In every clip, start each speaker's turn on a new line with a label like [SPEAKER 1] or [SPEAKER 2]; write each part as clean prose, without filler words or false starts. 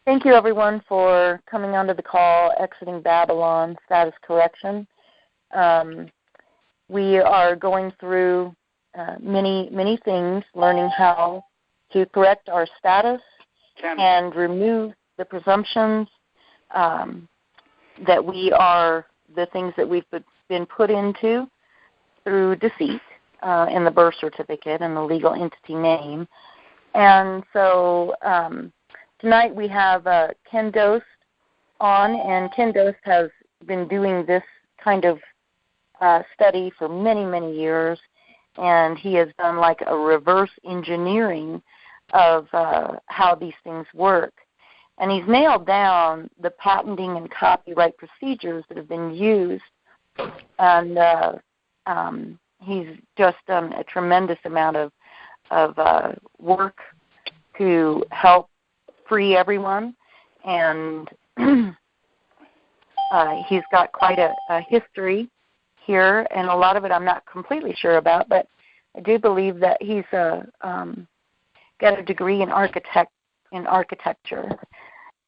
[SPEAKER 1] Thank you, everyone, for coming onto the call, Exiting Babylon, Status Correction. We are going through many things, learning how to correct our status and remove the presumptions that we are the things that we've been put into through deceit in the birth certificate and the legal entity name. And so tonight we have Ken Dost on, and Ken Dost has been doing this kind of study for many years, and he has done like a reverse engineering of how these things work. And he's nailed down the patenting and copyright procedures that have been used, and he's just done a tremendous amount of work to help free everyone, and he's got quite a history here, and a lot of it I'm not completely sure about, but I do believe that he's got a degree in architecture,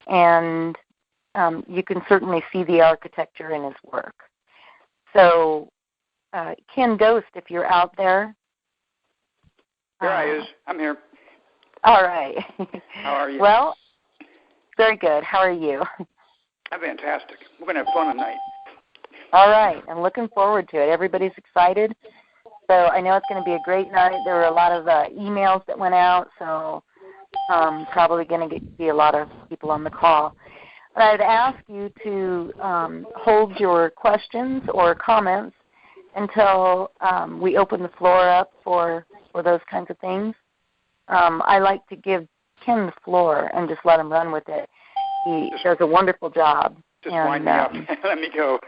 [SPEAKER 1] and you can certainly see the architecture in his work. So, Ken Dost, if you're out there.
[SPEAKER 2] Here I is. I'm here.
[SPEAKER 1] All right.
[SPEAKER 2] How are you?
[SPEAKER 1] Well, very good. How are you?
[SPEAKER 2] I'm fantastic. We're going to have fun tonight.
[SPEAKER 1] All right. I'm looking forward to it. Everybody's excited. So I know it's going to be a great night. There were a lot of emails that went out, so probably going to be a lot of people on the call. But I'd ask you to hold your questions or comments until we open the floor up for those kinds of things. I like to give Ken the floor and just let him run with it. He does a wonderful job.
[SPEAKER 2] Just wind me up. Let me go.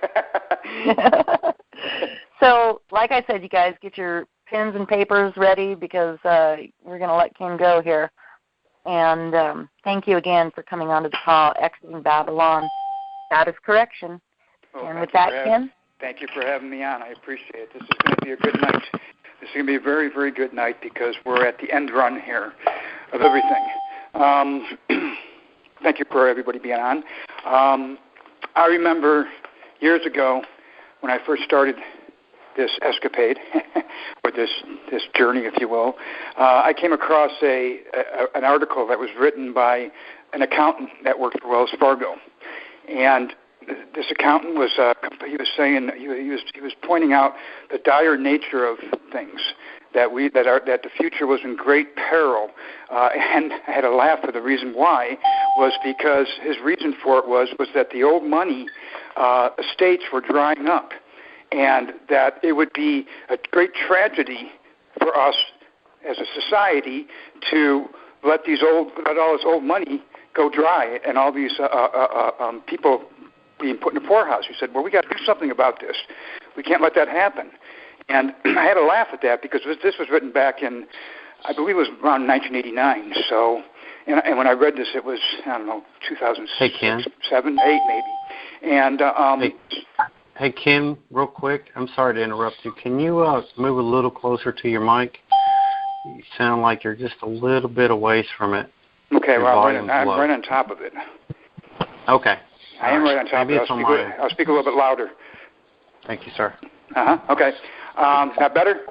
[SPEAKER 1] So, like I said, you guys, get your pens and papers ready because we're going to let Ken go here. And thank you again for coming onto the call, Exiting Babylon, Status Correction. And with that, Ken?
[SPEAKER 2] Thank you for having me on. I appreciate it. This is going to be a good night. This is going to be a very good night because we're at the end run here of everything. Thank you for everybody being on. I remember years ago when I first started this escapade, or this journey, if you will, I came across an article that was written by an accountant that worked for Wells Fargo, and this accountant was he was pointing out the dire nature of things, that the future was in great peril, and I had a laugh. For the reason why was because his reason for it was that the old money estates were drying up, and that it would be a great tragedy for us as a society to let all this old money go dry, and all these people being put in the poorhouse. He said, well, we got to do something about this. We can't let that happen. And I had to laugh at that because this was written back in, I believe it was around 1989. So, and when I read this, it was, I don't know, 2006, 7, 8 maybe. And
[SPEAKER 3] Hey, Ken, real quick, I'm sorry to interrupt you. Can you move a little closer to your mic? You sound like you're just a little bit away from it.
[SPEAKER 2] Okay, well, I'm right on top of it.
[SPEAKER 3] Okay.
[SPEAKER 2] I am right on top of it. I'll speak a little bit louder.
[SPEAKER 3] Thank you, sir.
[SPEAKER 2] Okay. Is that better?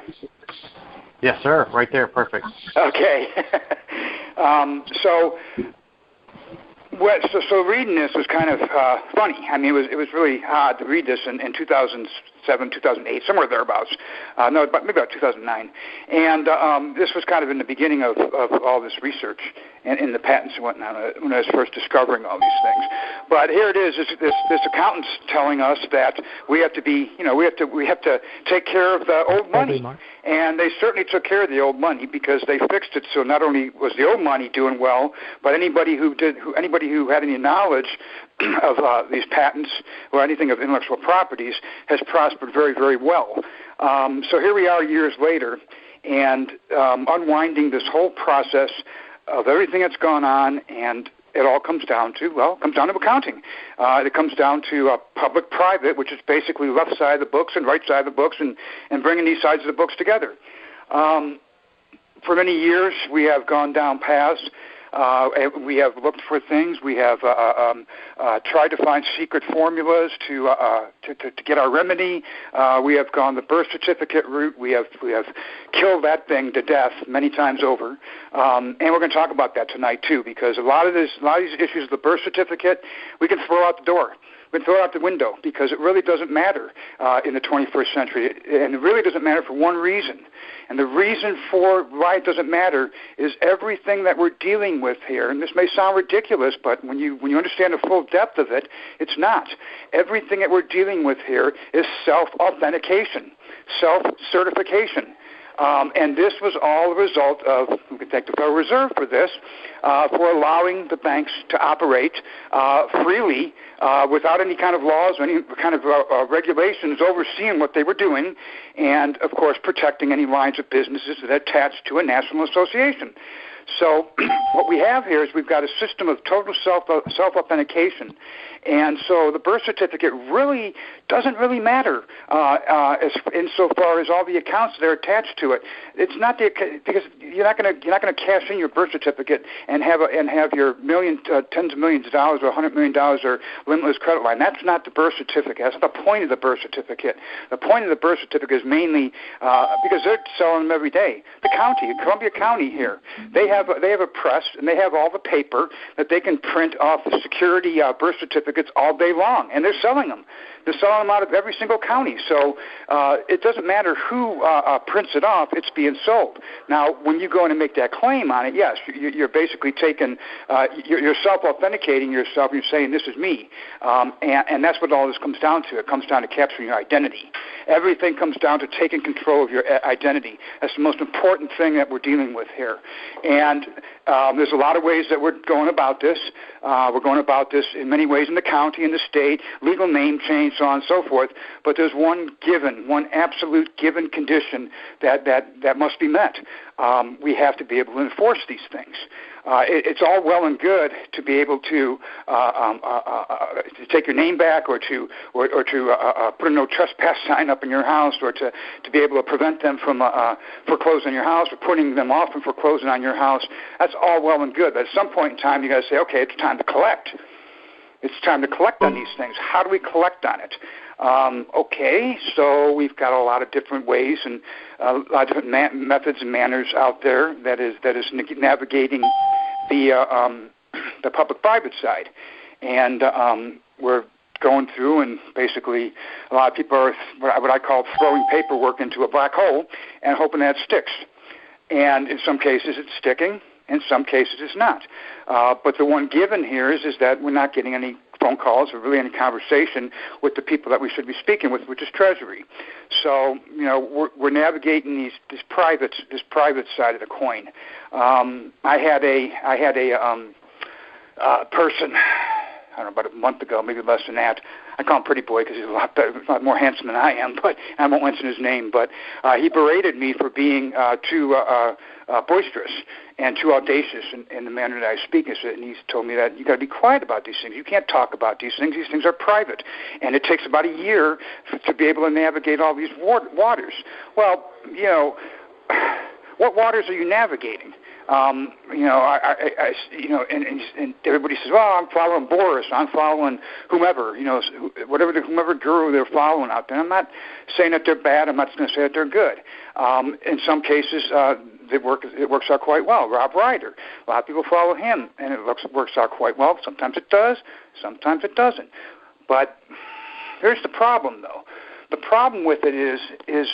[SPEAKER 3] Yes, sir. Right there. Perfect.
[SPEAKER 2] Okay. So reading this was kind of funny. I mean, it was really odd to read this in 2007, 2008, somewhere thereabouts. Maybe about 2009. And this was kind of in the beginning of all this research and in the patents and whatnot when I was first discovering all these things. But here it is. This accountant's telling us that we have to take care of the old money. And they certainly took care of the old money because they fixed it so not only was the old money doing well, but anybody who had any knowledge of these patents or anything of intellectual properties has prospered very well. So here we are years later, and unwinding this whole process of everything that's gone on, and it all comes down to accounting. It comes down to public-private, which is basically left side of the books and right side of the books, and bringing these sides of the books together. For many years, we have gone down paths We have looked for things. We have tried to find secret formulas to get our remedy. We have gone the birth certificate route. We have killed that thing to death many times over. And we're going to talk about that tonight too, because a lot of these issues of the birth certificate we can throw out the door. We can throw it out the window because it really doesn't matter in the 21st century, and it really doesn't matter for one reason. And the reason for why it doesn't matter is everything that we're dealing with here, and this may sound ridiculous, but when you understand the full depth of it, it's not. Everything that we're dealing with here is self-authentication, self-certification. And this was all a result of, we can thank the Federal Reserve for this, for allowing the banks to operate freely without any kind of laws or any kind of regulations overseeing what they were doing, and, of course, protecting any lines of businesses that attached to a national association. So what we have here is we've got a system of total self-authentication. And so the birth certificate really doesn't really matter insofar as all the accounts that are attached to it. It's not because you're not going to cash in your birth certificate and have your tens of millions of dollars or $100 million or limitless credit line. That's not the birth certificate. That's not the point of the birth certificate. The point of the birth certificate is mainly because they're selling them every day. The county, Columbia County here, they have a press and they have all the paper that they can print off the security birth certificates all day long, and they're selling them. They're selling them out of every single county. So it doesn't matter who prints it off, it's being sold. Now, when you go in and make that claim on it, yes, you're basically taking, you're self-authenticating yourself, and you're saying, this is me. And that's what all this comes down to. It comes down to capturing your identity. Everything comes down to taking control of your identity. That's the most important thing that we're dealing with here. And there's a lot of ways that we're going about this. We're going about this in many ways in the county, in the state, legal name change, so on and so forth. But there's one absolute given condition that must be met. We have to be able to enforce these things. It's all well and good to be able to take your name back, or to put a no trespass sign up in your house, or to be able to prevent them from foreclosing your house, or putting them off from foreclosing on your house. That's all well and good. But at some point in time, you got to say, okay, it's time to collect. It's time to collect on these things. How do we collect on it? Okay, so we've got a lot of different ways and a lot of different methods and manners out there that is navigating the public-private side. And we're going through, and basically a lot of people are what I call throwing paperwork into a black hole and hoping that sticks. And in some cases it's sticking. In some cases it's not. But the one given here is that we're not getting any phone calls or really any conversation with the people that we should be speaking with, which is Treasury. So, we're navigating this private side of the coin. I had a person, I don't know, about a month ago, maybe less than that. I call him Pretty Boy because he's a lot more handsome than I am, but I won't mention his name. But he berated me for being too boisterous and too audacious in the manner that I speak. And he's told me that you got to be quiet about these things. You can't talk about these things. These things are private, and it takes about a year to be able to navigate all these waters. Well, what waters are you navigating? And everybody says, well, I'm following Boris, I'm following whomever, whomever guru they're following out there. I'm not saying that they're bad. I'm not going to say that they're good. In some cases, it works out quite well. Rob Ryder, a lot of people follow him, and it works out quite well. Sometimes it does, sometimes it doesn't. But here's the problem, though. The problem with it is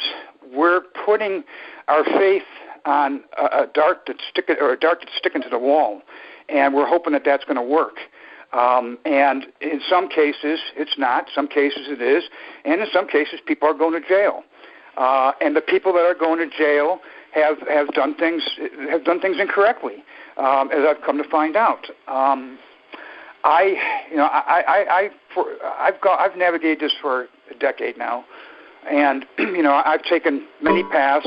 [SPEAKER 2] we're putting our faith on a dart that's sticking to the wall, and we're hoping that that's going to work. And in some cases it's not. Some cases it is, and in some cases people are going to jail. And the people that are going to jail have done things incorrectly, as I've come to find out. I've navigated this for a decade now, and I've taken many paths.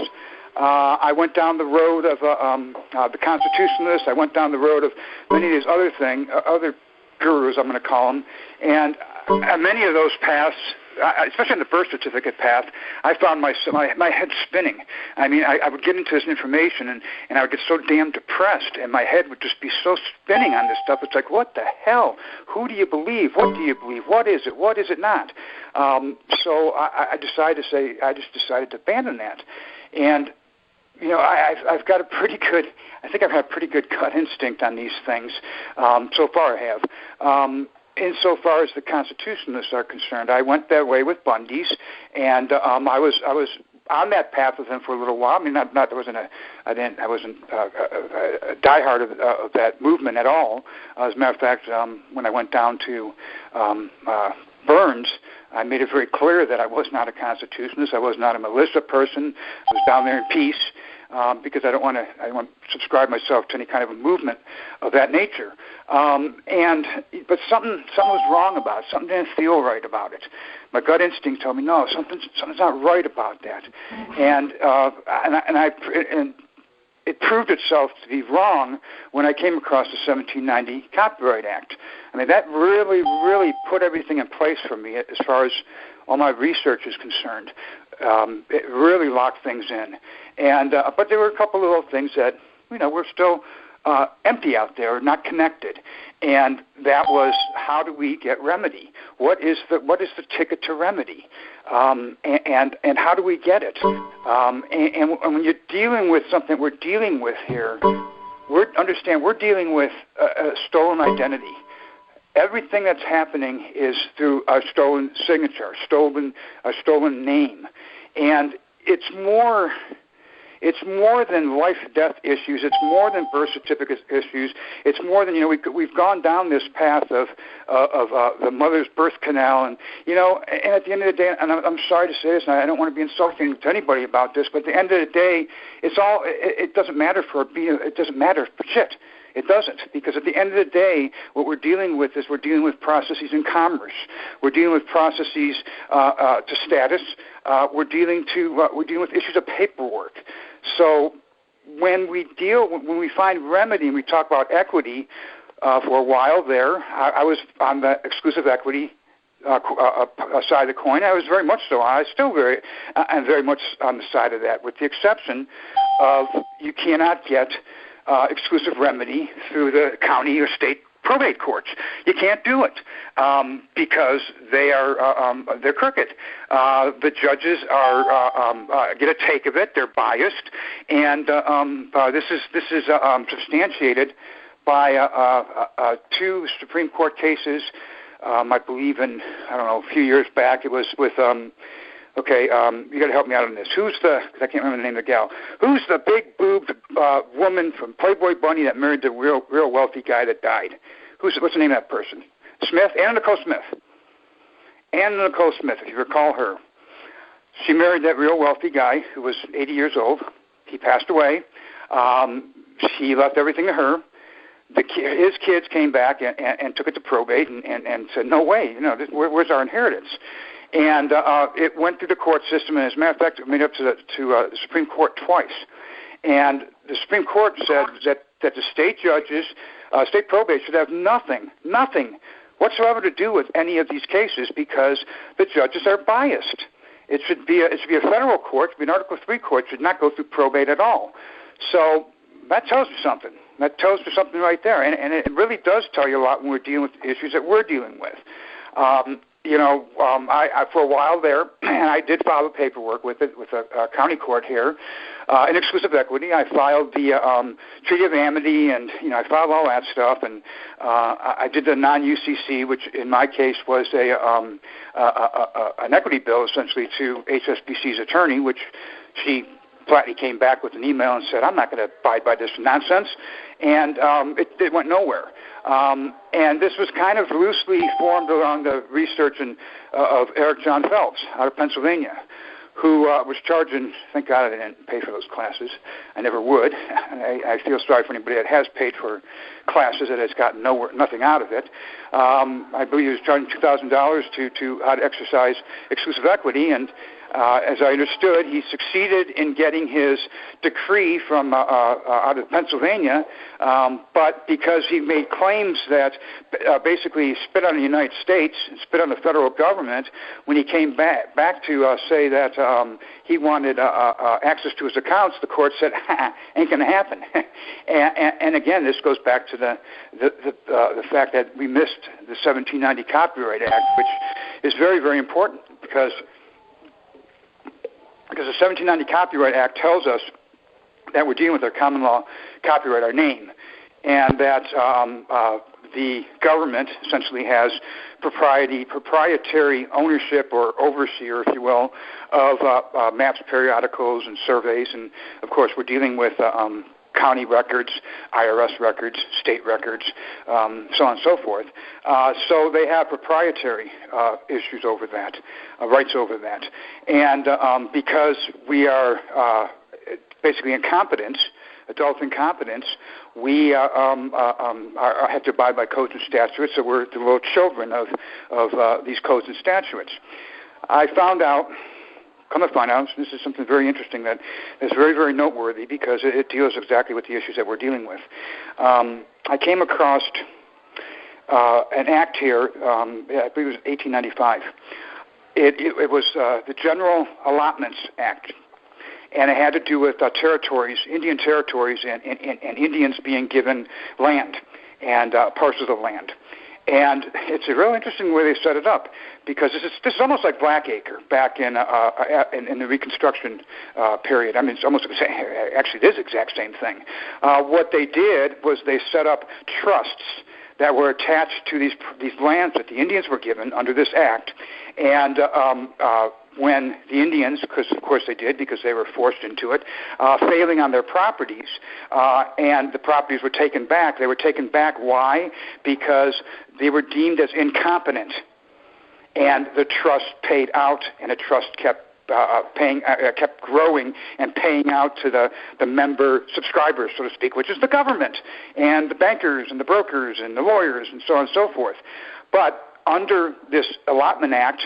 [SPEAKER 2] I went down the road of the Constitutionalists. I went down the road of many of these other gurus, I'm going to call them, and many of those paths especially on the birth certificate path, I found my head spinning. I mean, I would get into this information, and I would get so damn depressed, and my head would just be so spinning on this stuff. It's like, what the hell? Who do you believe? What do you believe? What is it? What is it not? So I decided to abandon that. And I've got I think I've had a pretty good gut instinct on these things. So far I have. Insofar as the Constitutionalists are concerned, I went that way with Bundy's, and I was on that path with him for a little while. I mean, I wasn't a diehard of that movement at all. As a matter of fact, when I went down to Burns, I made it very clear that I was not a Constitutionalist. I was not a militia person. I was down there in peace because I don't want to subscribe myself to any kind of a movement of that nature. But something was wrong about it. Something didn't feel right about it. My gut instinct told me, no, something's not right about that. And it proved itself to be wrong when I came across the 1790 Copyright Act. I mean, that really, really put everything in place for me as far as all my research is concerned. It really locked things in. And but there were a couple of little things that, were still empty out there, not connected. And that was, how do we get remedy? What is the ticket to remedy? And how do we get it? And when you're dealing with something we're dealing with here, we're dealing with a stolen identity. Everything that's happening is through a stolen signature, a stolen name, and it's more than life-death issues. It's more than birth certificate issues. It's more than, we've gone down this path of the mother's birth canal, and and at the end of the day, and I'm sorry to say this, and I don't want to be insulting to anybody about this, but at the end of the day, it doesn't matter for shit. It doesn't, because at the end of the day, what we're dealing with is processes in commerce. We're dealing with processes to status. We're dealing with issues of paperwork. So when we find remedy and we talk about equity, for a while there, I was on the exclusive equity side of the coin. I was very much so. I'm very much on the side of that, with the exception of you cannot get exclusive remedy through the county or state probate courts. You can't do it because they're crooked. The judges get a take of it. They're biased, and this is substantiated by two Supreme Court cases. I believe in a few years back. It was with. You got to help me out on this. Because I can't remember the name of the gal. Who's the big-boobed woman from Playboy Bunny that married the real wealthy guy that died? What's the name of that person? Smith? Anna Nicole Smith. Anna Nicole Smith, if you recall her. She married that real wealthy guy who was 80 years old. He passed away. She left everything to her. His kids came back and took it to probate and said, no way, where's our inheritance? And it went through the court system, and as a matter of fact, it made up to the Supreme Court twice. And the Supreme Court said that the state judges, state probate should have nothing whatsoever to do with any of these cases because the judges are biased. It should be a federal court, an Article III court, should not go through probate at all. So that tells me something. That tells me something right there, and it really does tell you a lot when we're dealing with issues that we're dealing with. I for a while there, and I did file the paperwork with a county court here, in exclusive equity. I filed the Treaty of Amity, and I filed all that stuff, and I did the non-UCC, which in my case was an equity bill essentially to HSBC's attorney, which she flatly came back with an email and said, I'm not going to abide by this nonsense, and it went nowhere. And this was kind of loosely formed around the research of Eric John Phelps out of Pennsylvania, who was charging, thank God I didn't pay for those classes. I never would. I feel sorry for anybody that has paid for classes that has gotten nothing out of it. I believe he was charging $2,000 to how to exercise exclusive equity, and As I understood, he succeeded in getting his decree from out of Pennsylvania, but because he made claims that basically spit on the United States, spit on the federal government, when he came back to say that he wanted access to his accounts, the court said, ain't going to happen. and again, this goes back to the fact that we missed the 1790 Copyright Act, which is very, very important because the 1790 Copyright Act tells us that we're dealing with our common law copyright, our name, and that the government essentially has proprietary ownership or overseer, if you will, of maps, periodicals, and surveys. And, of course, we're dealing with county records, IRS records, state records, so on and so forth. So they have proprietary issues over that, rights over that. And because we are basically incompetence, adult incompetence, we have to abide by codes and statutes, so we're the little children of these codes and statutes. Come to find out, this is something very interesting that is very, very noteworthy because it deals exactly with the issues that we're dealing with. I came across an act here, I believe it was 1895. It was the General Allotments Act, and it had to do with territories, Indian territories, and Indians being given land and parcels of land. And it's a real interesting way they set it up because this is almost like Blackacre back in the Reconstruction period. I mean, it's almost actually it is the exact same thing. What they did was they set up trusts that were attached to these lands that the Indians were given under this act, and when the Indians, because of course they did because they were forced into it, failing on their properties, and the properties were taken back. They were taken back. Why? Because they were deemed as incompetent, and the trust paid out, and the trust kept growing and paying out to the member subscribers, so to speak, which is the government and the bankers and the brokers and the lawyers and so on and so forth. But under this Allotment Act,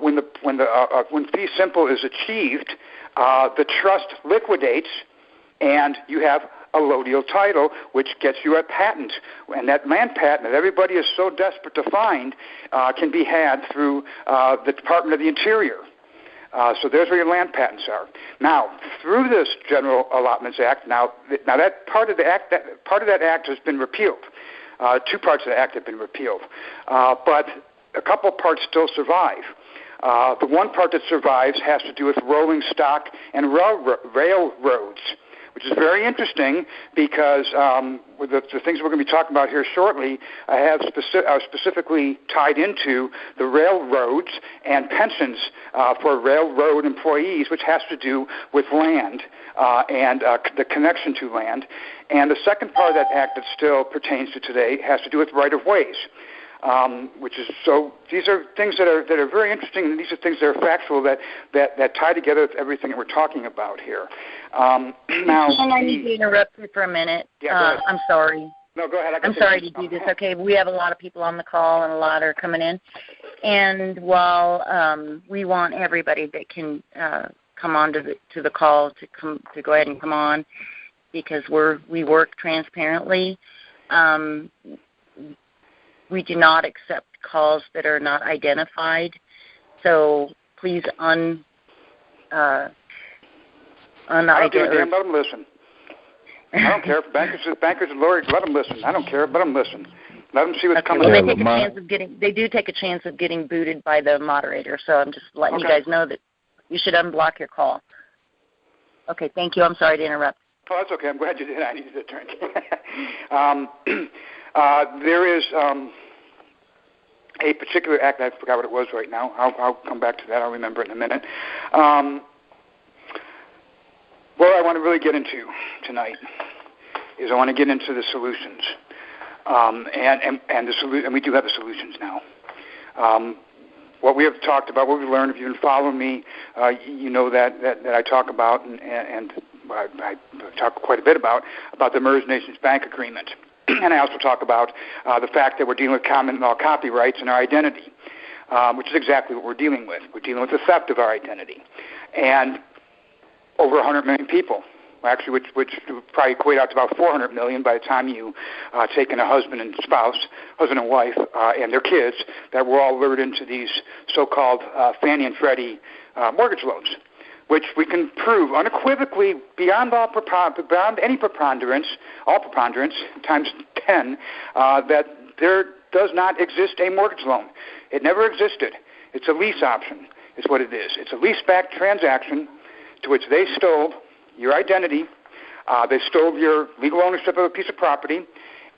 [SPEAKER 2] when fee simple is achieved, the trust liquidates, and you have a allodial title, which gets you a patent. And that land patent that everybody is so desperate to find can be had through the Department of the Interior. So there's where your land patents are. Now, through this General Allotments Act, now that part of the act, part of that act has been repealed. Two parts of the act have been repealed, but a couple parts still survive. The one part that survives has to do with rolling stock and railroads, which is very interesting because with the things we're going to be talking about here shortly, I have specifically tied into the railroads and pensions for railroad employees, which has to do with land and the connection to land. And the second part of that act that still pertains to today has to do with right-of-ways. Which is so. These are things that are very interesting, and these are things that are factual that tie together with everything that we're talking about here. Now,
[SPEAKER 1] and I need to interrupt you for a minute.
[SPEAKER 2] Yeah,
[SPEAKER 1] I'm sorry.
[SPEAKER 2] No, go ahead.
[SPEAKER 1] I'm sorry to do this. Okay, we have a lot of people on the call, and a lot are coming in. And while we want everybody that can come on to the call to go ahead and come on, because we work transparently. We do not accept calls that are not identified, so please
[SPEAKER 2] I don't give a damn. Let them listen. I don't care if bankers and lawyers. Let them listen. I don't care. Let them listen. Let them see what's coming.
[SPEAKER 1] Well, they do take a chance of getting booted by the moderator, so I'm just letting you guys know that you should unblock your call. Okay, thank you. I'm sorry to interrupt.
[SPEAKER 2] Oh, that's okay. I'm glad you did. I needed to turn. There is a particular act, I forgot what it was right now. I'll come back to that. I'll remember it in a minute. What I want to really get into tonight is I want to get into the solutions, and we do have the solutions now. What we have talked about, what we've learned, if you've been following me, you know that I talk about, and I talk quite a bit about the Merged Nations Bank Agreement. And I also talk about the fact that we're dealing with common law copyrights and our identity. which is exactly what we're dealing with. We're dealing with the theft of our identity. And over 100 million people, actually, which would probably equate out to about 400 million by the time you take in a husband and wife, and their kids, that were all lured into these so-called Fannie and Freddie mortgage loans, which we can prove unequivocally beyond any preponderance, times 10, that there does not exist a mortgage loan. It never existed. It's a lease option, is what it is. It's a leaseback transaction to which they stole your identity, they stole your legal ownership of a piece of property,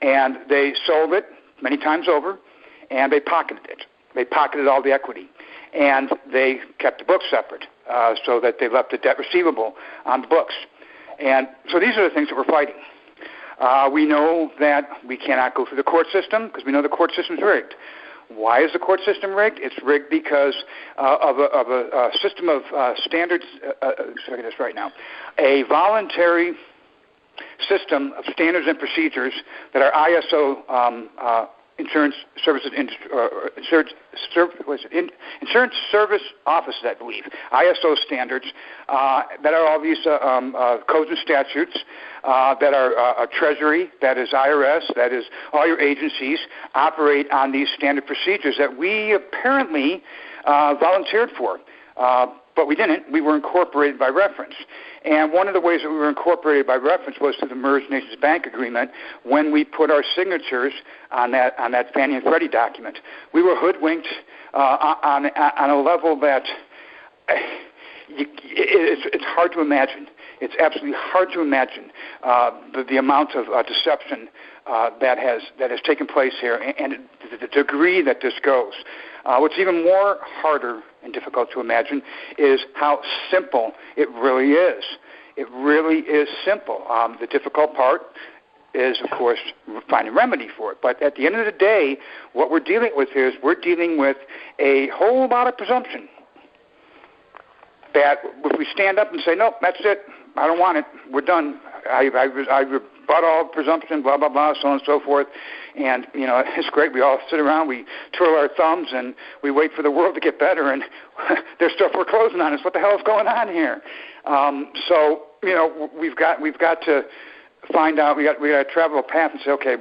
[SPEAKER 2] and they sold it many times over, and they pocketed it. They pocketed all the equity, and they kept the books separate so that they left the debt receivable on the books. And so these are the things that we're fighting. We know that we cannot go through the court system because we know the court system is rigged. Why is the court system rigged? It's rigged because of a system of standards. Let me get this right now. A voluntary system of standards and procedures that are ISO insurance services insurance service offices, I believe, ISO standards that are all these codes and statutes that are Treasury, that is IRS, that is all your agencies operate on these standard procedures that we apparently volunteered for. But we didn't. We were incorporated by reference. And one of the ways that we were incorporated by reference was through the Merged Nations Bank Agreement when we put our signatures on that Fannie and Freddie document. We were hoodwinked on a level that it's hard to imagine. It's absolutely hard to imagine the amount of deception that has taken place here and the degree that this goes. What's even more harder and difficult to imagine is how simple it really is. It really is simple. The difficult part is, of course, finding remedy for it. But at the end of the day, what we're dealing with here is we're dealing with a whole lot of presumption that if we stand up and say, nope, that's it, I don't want it, we're done, I rebut all presumption, blah, blah, blah, so on and so forth. And, you know, it's great. We all sit around, we twirl our thumbs, and we wait for the world to get better, and there's stuff foreclosing on us. What the hell is going on here? So, you know, we've got to find out, we got to travel a path and say, okay,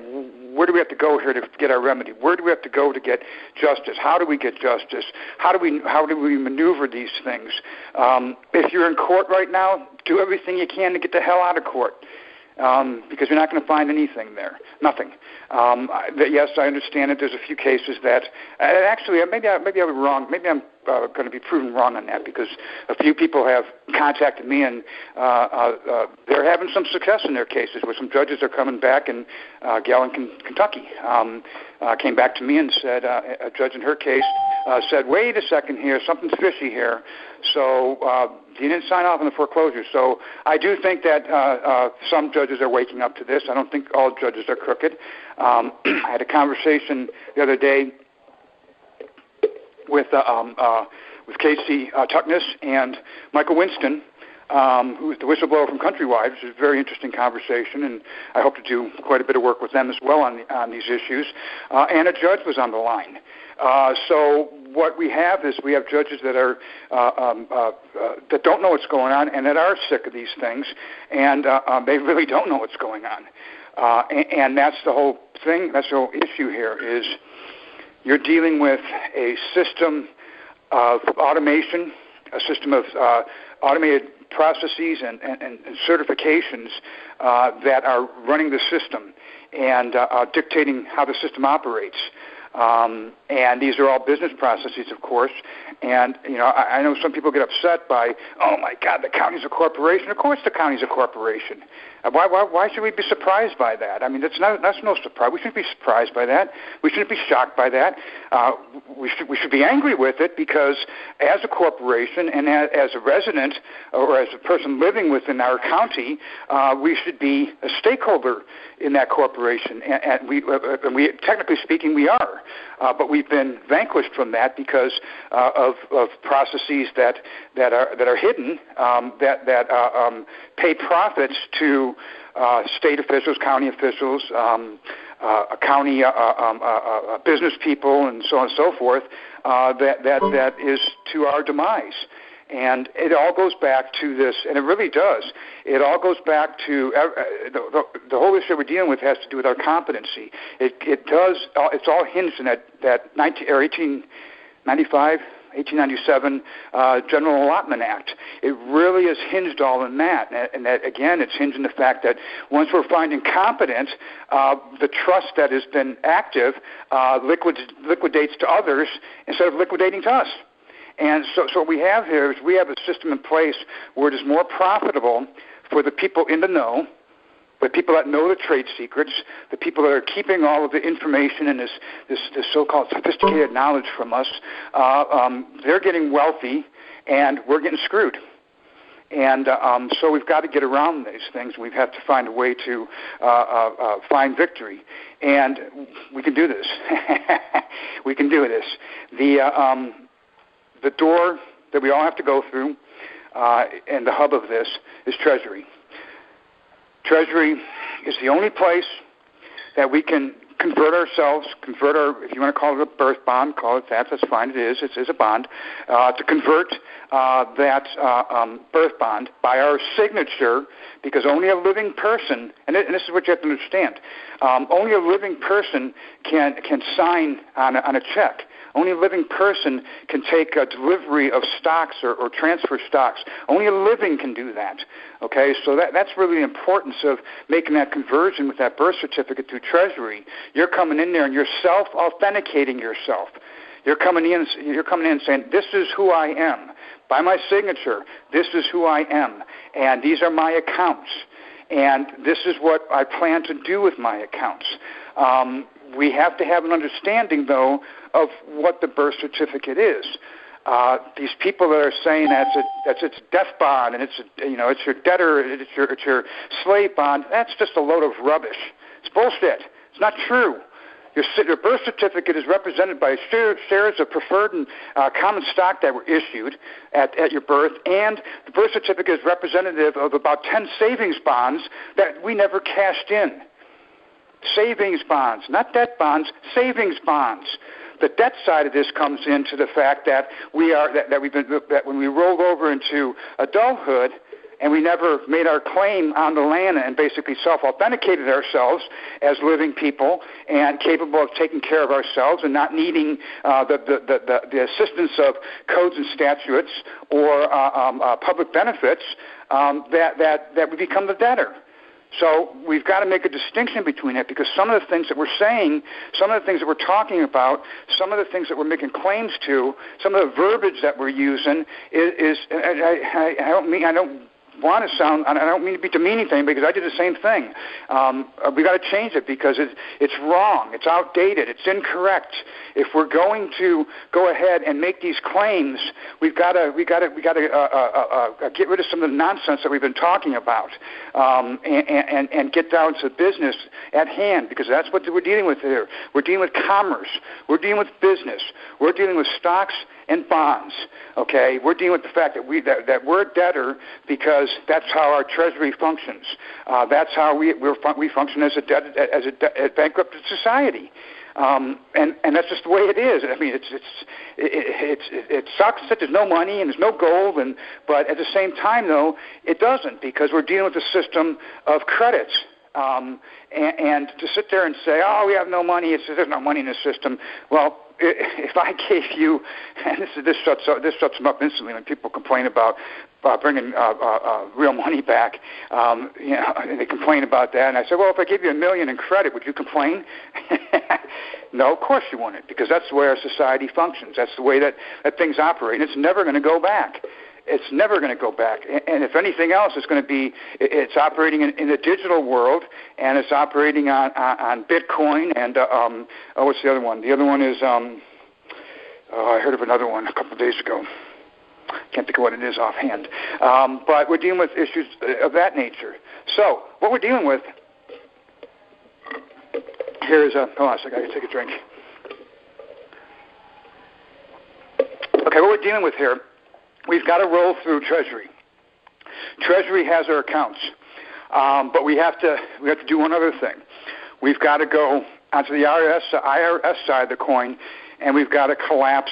[SPEAKER 2] where do we have to go here to get our remedy? Where do we have to go to get justice? How do we get justice? How do we maneuver these things? If you're in court right now, do everything you can to get the hell out of court. Because you're not going to find anything there, nothing. Yes, I understand that there's a few cases that, actually, maybe I was wrong. Maybe I'm going to be proven wrong on that because a few people have contacted me and they're having some success in their cases where some judges are coming back. And gal in Kentucky came back to me and said, a judge in her case said, wait a second here, something's fishy here. So he didn't sign off on the foreclosure. So I do think that some judges are waking up to this. I don't think all judges are crooked. I had a conversation the other day with Casey Tuckness and Michael Winston, who is the whistleblower from Countrywide, which is a very interesting conversation, and I hope to do quite a bit of work with them as well on these issues. And a judge was on the line. So what we have is we have judges that are that don't know what's going on and that are sick of these things, and they really don't know what's going on. And that's the whole thing. That's the whole issue here is you're dealing with a system of automation, a system of automated processes and certifications that are running the system and dictating how the system operates. And these are all business processes, of course. And, you know, I know some people get upset by, oh, my God, the county's a corporation. Of course the county's a corporation. Why should we be surprised by that? I mean, that's no surprise. We shouldn't be surprised by that. We shouldn't be shocked by that. We should be angry with it because as a corporation and as a resident or as a person living within our county, we should be a stakeholder in that corporation. And we technically speaking, we are. But we've been vanquished from that because of processes that are hidden, that pay profits to state officials, county officials, county business people and so on and so forth, that is to our demise. And it all goes back to this, and it really does. It all goes back to the whole issue we're dealing with has to do with our competency. It does. It's all hinged in that 1897 General Allotment Act. It really is hinged all in that. And that, again, it's hinged in the fact that once we're found incompetent, the trust that has been active liquidates to others instead of liquidating to us. And so what we have here is we have a system in place where it is more profitable for the people in the know, the people that know the trade secrets, the people that are keeping all of the information and this so-called sophisticated knowledge from us. They're getting wealthy, and we're getting screwed. And so we've got to get around these things. We have to find a way to find victory. And we can do this. We can do this. The door that we all have to go through, and the hub of this, is Treasury. Treasury is the only place that we can convert ourselves, if you want to call it a birth bond, call it that, that's fine, it is a bond, to convert that birth bond by our signature, because only a living person, and this is what you have to understand, only a living person can sign on a check. Only a living person can take a delivery of stocks or transfer stocks. Only a living can do that. Okay, so that's really the importance of making that conversion with that birth certificate through Treasury. You're coming in there and you're self-authenticating yourself. You're coming in and saying, this is who I am. By my signature, this is who I am. And these are my accounts. And this is what I plan to do with my accounts. We have to have an understanding, though, of what the birth certificate is. These people that are saying that's its death bond and it's your debtor, it's your slave bond. That's just a load of rubbish. It's bullshit. It's not true. Your birth certificate is represented by shares of preferred and common stock that were issued at your birth, and the birth certificate is representative of about 10 savings bonds that we never cashed in. Savings bonds, not debt bonds, savings bonds. The debt side of this comes into the fact that that when we rolled over into adulthood and we never made our claim on the land and basically self-authenticated ourselves as living people and capable of taking care of ourselves and not needing the assistance of codes and statutes or public benefits, that we become the debtor. So we've got to make a distinction between it, because some of the things that we're saying, some of the things that we're talking about, some of the things that we're making claims to, some of the verbiage that we're using I don't want to sound, I don't mean to be demeaning anything, because I did the same thing. We got to change it because it's wrong, it's outdated, it's incorrect. If we're going to go ahead and make these claims, we got to get rid of some of the nonsense that we've been talking about, and get down to business at hand, because that's what we're dealing with here. We're dealing with commerce. We're dealing with business. We're dealing with stocks and bonds. Okay, we're dealing with the fact that we're a debtor because that's how our Treasury functions. That's how we function as a bankrupted society. And that's just the way it is. I mean, it sucks that there's no money and there's no gold, but at the same time, though, it doesn't, because we're dealing with a system of credits. And to sit there and say, oh, we have no money, there's no money in the system. Well, if I gave you, and this shuts them up instantly when people complain about bringing real money back, and they complain about that. And I said, well, if I gave you $1 million in credit, would you complain? No, of course you wouldn't, because that's the way our society functions. That's the way that things operate, and it's never going to go back. It's never going to go back. And if anything else, it's operating in the digital world, and it's operating on Bitcoin and, what's the other one? The other one is, I heard of another one a couple of days ago. Can't think of what it is offhand. But we're dealing with issues of that nature. So what we're dealing with here is, hold on a second, I got to take a drink. Okay, what we're dealing with here, we've got to roll through Treasury. Treasury has our accounts, but we have to do one other thing. we've got to go onto the IRS side of the coin, and we've got to collapse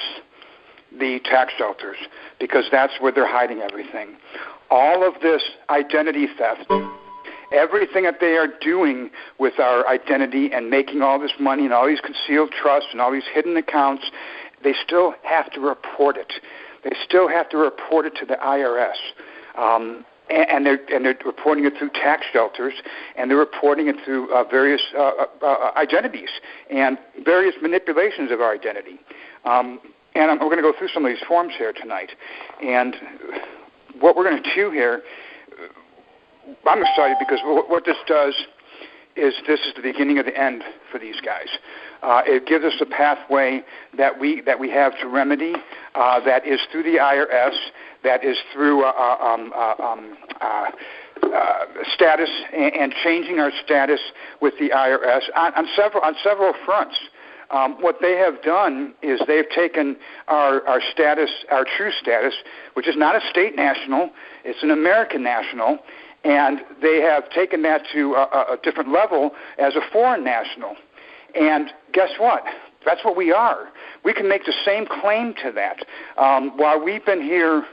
[SPEAKER 2] the tax shelters, because that's where they're hiding everything. All of this identity theft, everything that they are doing with our identity and making all this money and all these concealed trusts and all these hidden accounts, they still have to report it. They still have to report it to the IRS. And they're reporting it through tax shelters, and they're reporting it through various identities and various manipulations of our identity. And we're going to go through some of these forms here tonight. And what we're going to do here, I'm excited because what this does is this is the beginning of the end for these guys. It gives us a pathway that we have to remedy, that is through the IRS, that is through status and changing our status with the IRS on several fronts. What they have done is they've taken our status, our true status, which is not a state national, it's an American national, and they have taken that to a different level as a foreign national. And guess what? That's what we are. We can make the same claim to that. While we've been here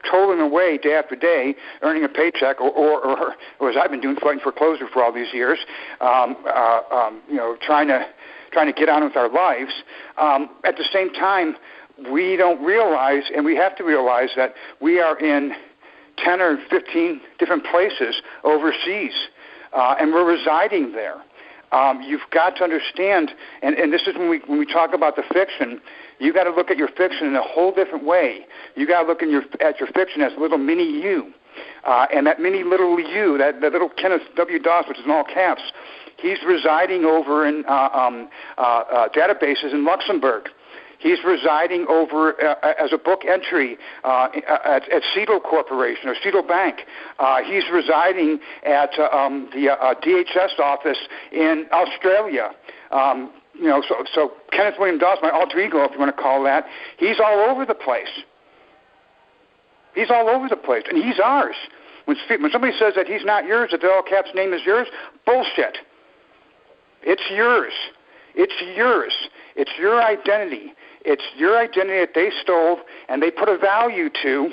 [SPEAKER 2] toiling away day after day, earning a paycheck, or as I've been doing, fighting foreclosure for all these years, trying to get on with our lives. At the same time, we don't realize, and we have to realize, that we are in 10 or 15 different places overseas, and we're residing there. You've got to understand, and this is when we talk about the fiction, you've got to look at your fiction in a whole different way. You've got to look at your fiction as a little mini you. And that mini little you, that little Kenneth W. Dost, which is in all caps, he's residing over in databases in Luxembourg. He's residing over as a book entry at Cedal Corporation or Cedal Bank. He's residing at the DHS office in Australia. So Kenneth William Dost, my alter ego, if you want to call that, he's all over the place. He's all over the place, and he's ours. When somebody says that he's not yours, that the all caps name is yours, bullshit. It's yours. It's yours. It's your identity. It's your identity that they stole and they put a value to.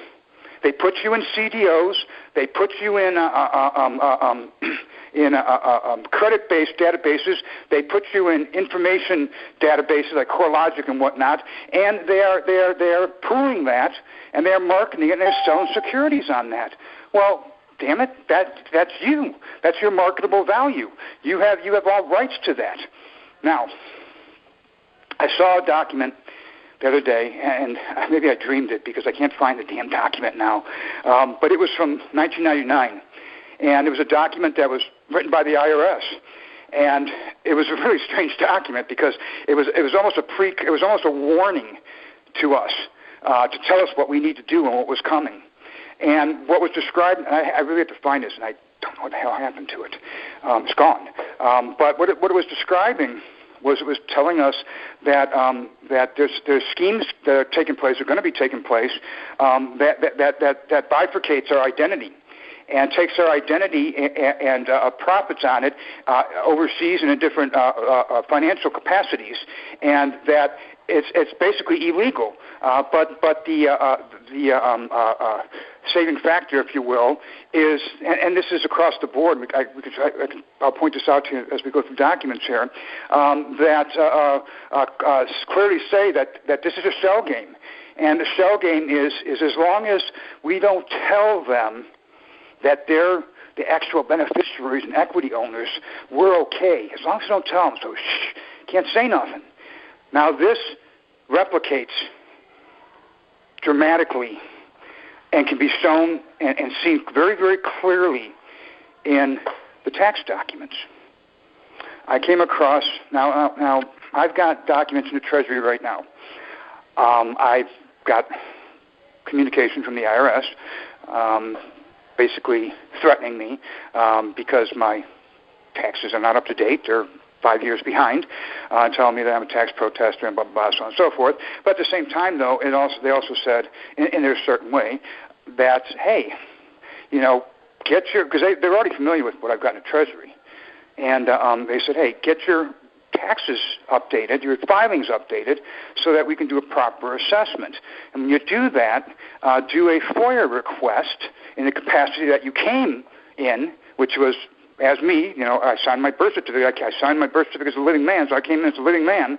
[SPEAKER 2] They put you in CDOs. They put you in credit-based databases. They put you in information databases like CoreLogic and whatnot. And they are pooling that, and they're marketing it, and they're selling securities on that. Well, damn it, that's you. That's your marketable value. You have all rights to that. Now, I saw a document the other day, and maybe I dreamed it because I can't find the damn document now, but it was from 1999, and it was a document that was written by the IRS, and it was a really strange document because it was almost a warning to us to tell us what we need to do and what was coming. And what was described, and I really have to find this, and I don't know what the hell happened to it. It's gone. But what it was describing was, it was telling us that there's schemes that are taking place, are going to be taking place, that bifurcates our identity and takes our identity and profits on it overseas and in different financial capacities, and that it's basically illegal. But the saving factor, if you will, is, and this is across the board. I'll point this out to you as we go through documents here. That clearly say that this is a shell game, and the shell game is as long as we don't tell them that they're the actual beneficiaries and equity owners, we're okay. As long as we don't tell them, so can't say nothing. Now this replicates dramatically and can be shown and seen very, very clearly in the tax documents. I came across, now I've got documents in the Treasury right now. I've got communication from the IRS basically threatening me because my taxes are not up to date. They're 5 years behind, telling me that I'm a tax protester and blah, blah, blah, so on and so forth. But at the same time, though, they also said, in their certain way, that, hey, get your, because they're already familiar with what I've got in the Treasury. and they said, hey, get your taxes updated, your filings updated, so that we can do a proper assessment. And when you do that, do a FOIA request in the capacity that you came in, which was as me. I signed my birth certificate. I signed my birth certificate as a living man, so I came in as a living man.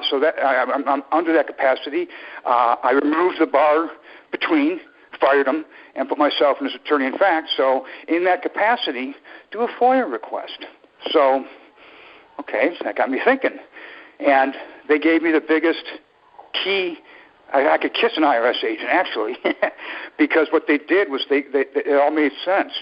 [SPEAKER 2] So that I'm under that capacity. I removed the bar between, fired him, and put myself in as attorney in fact. So in that capacity, do a FOIA request. So, okay, so that got me thinking. And they gave me the biggest key. I could kiss an IRS agent, actually, because what they did was it all made sense.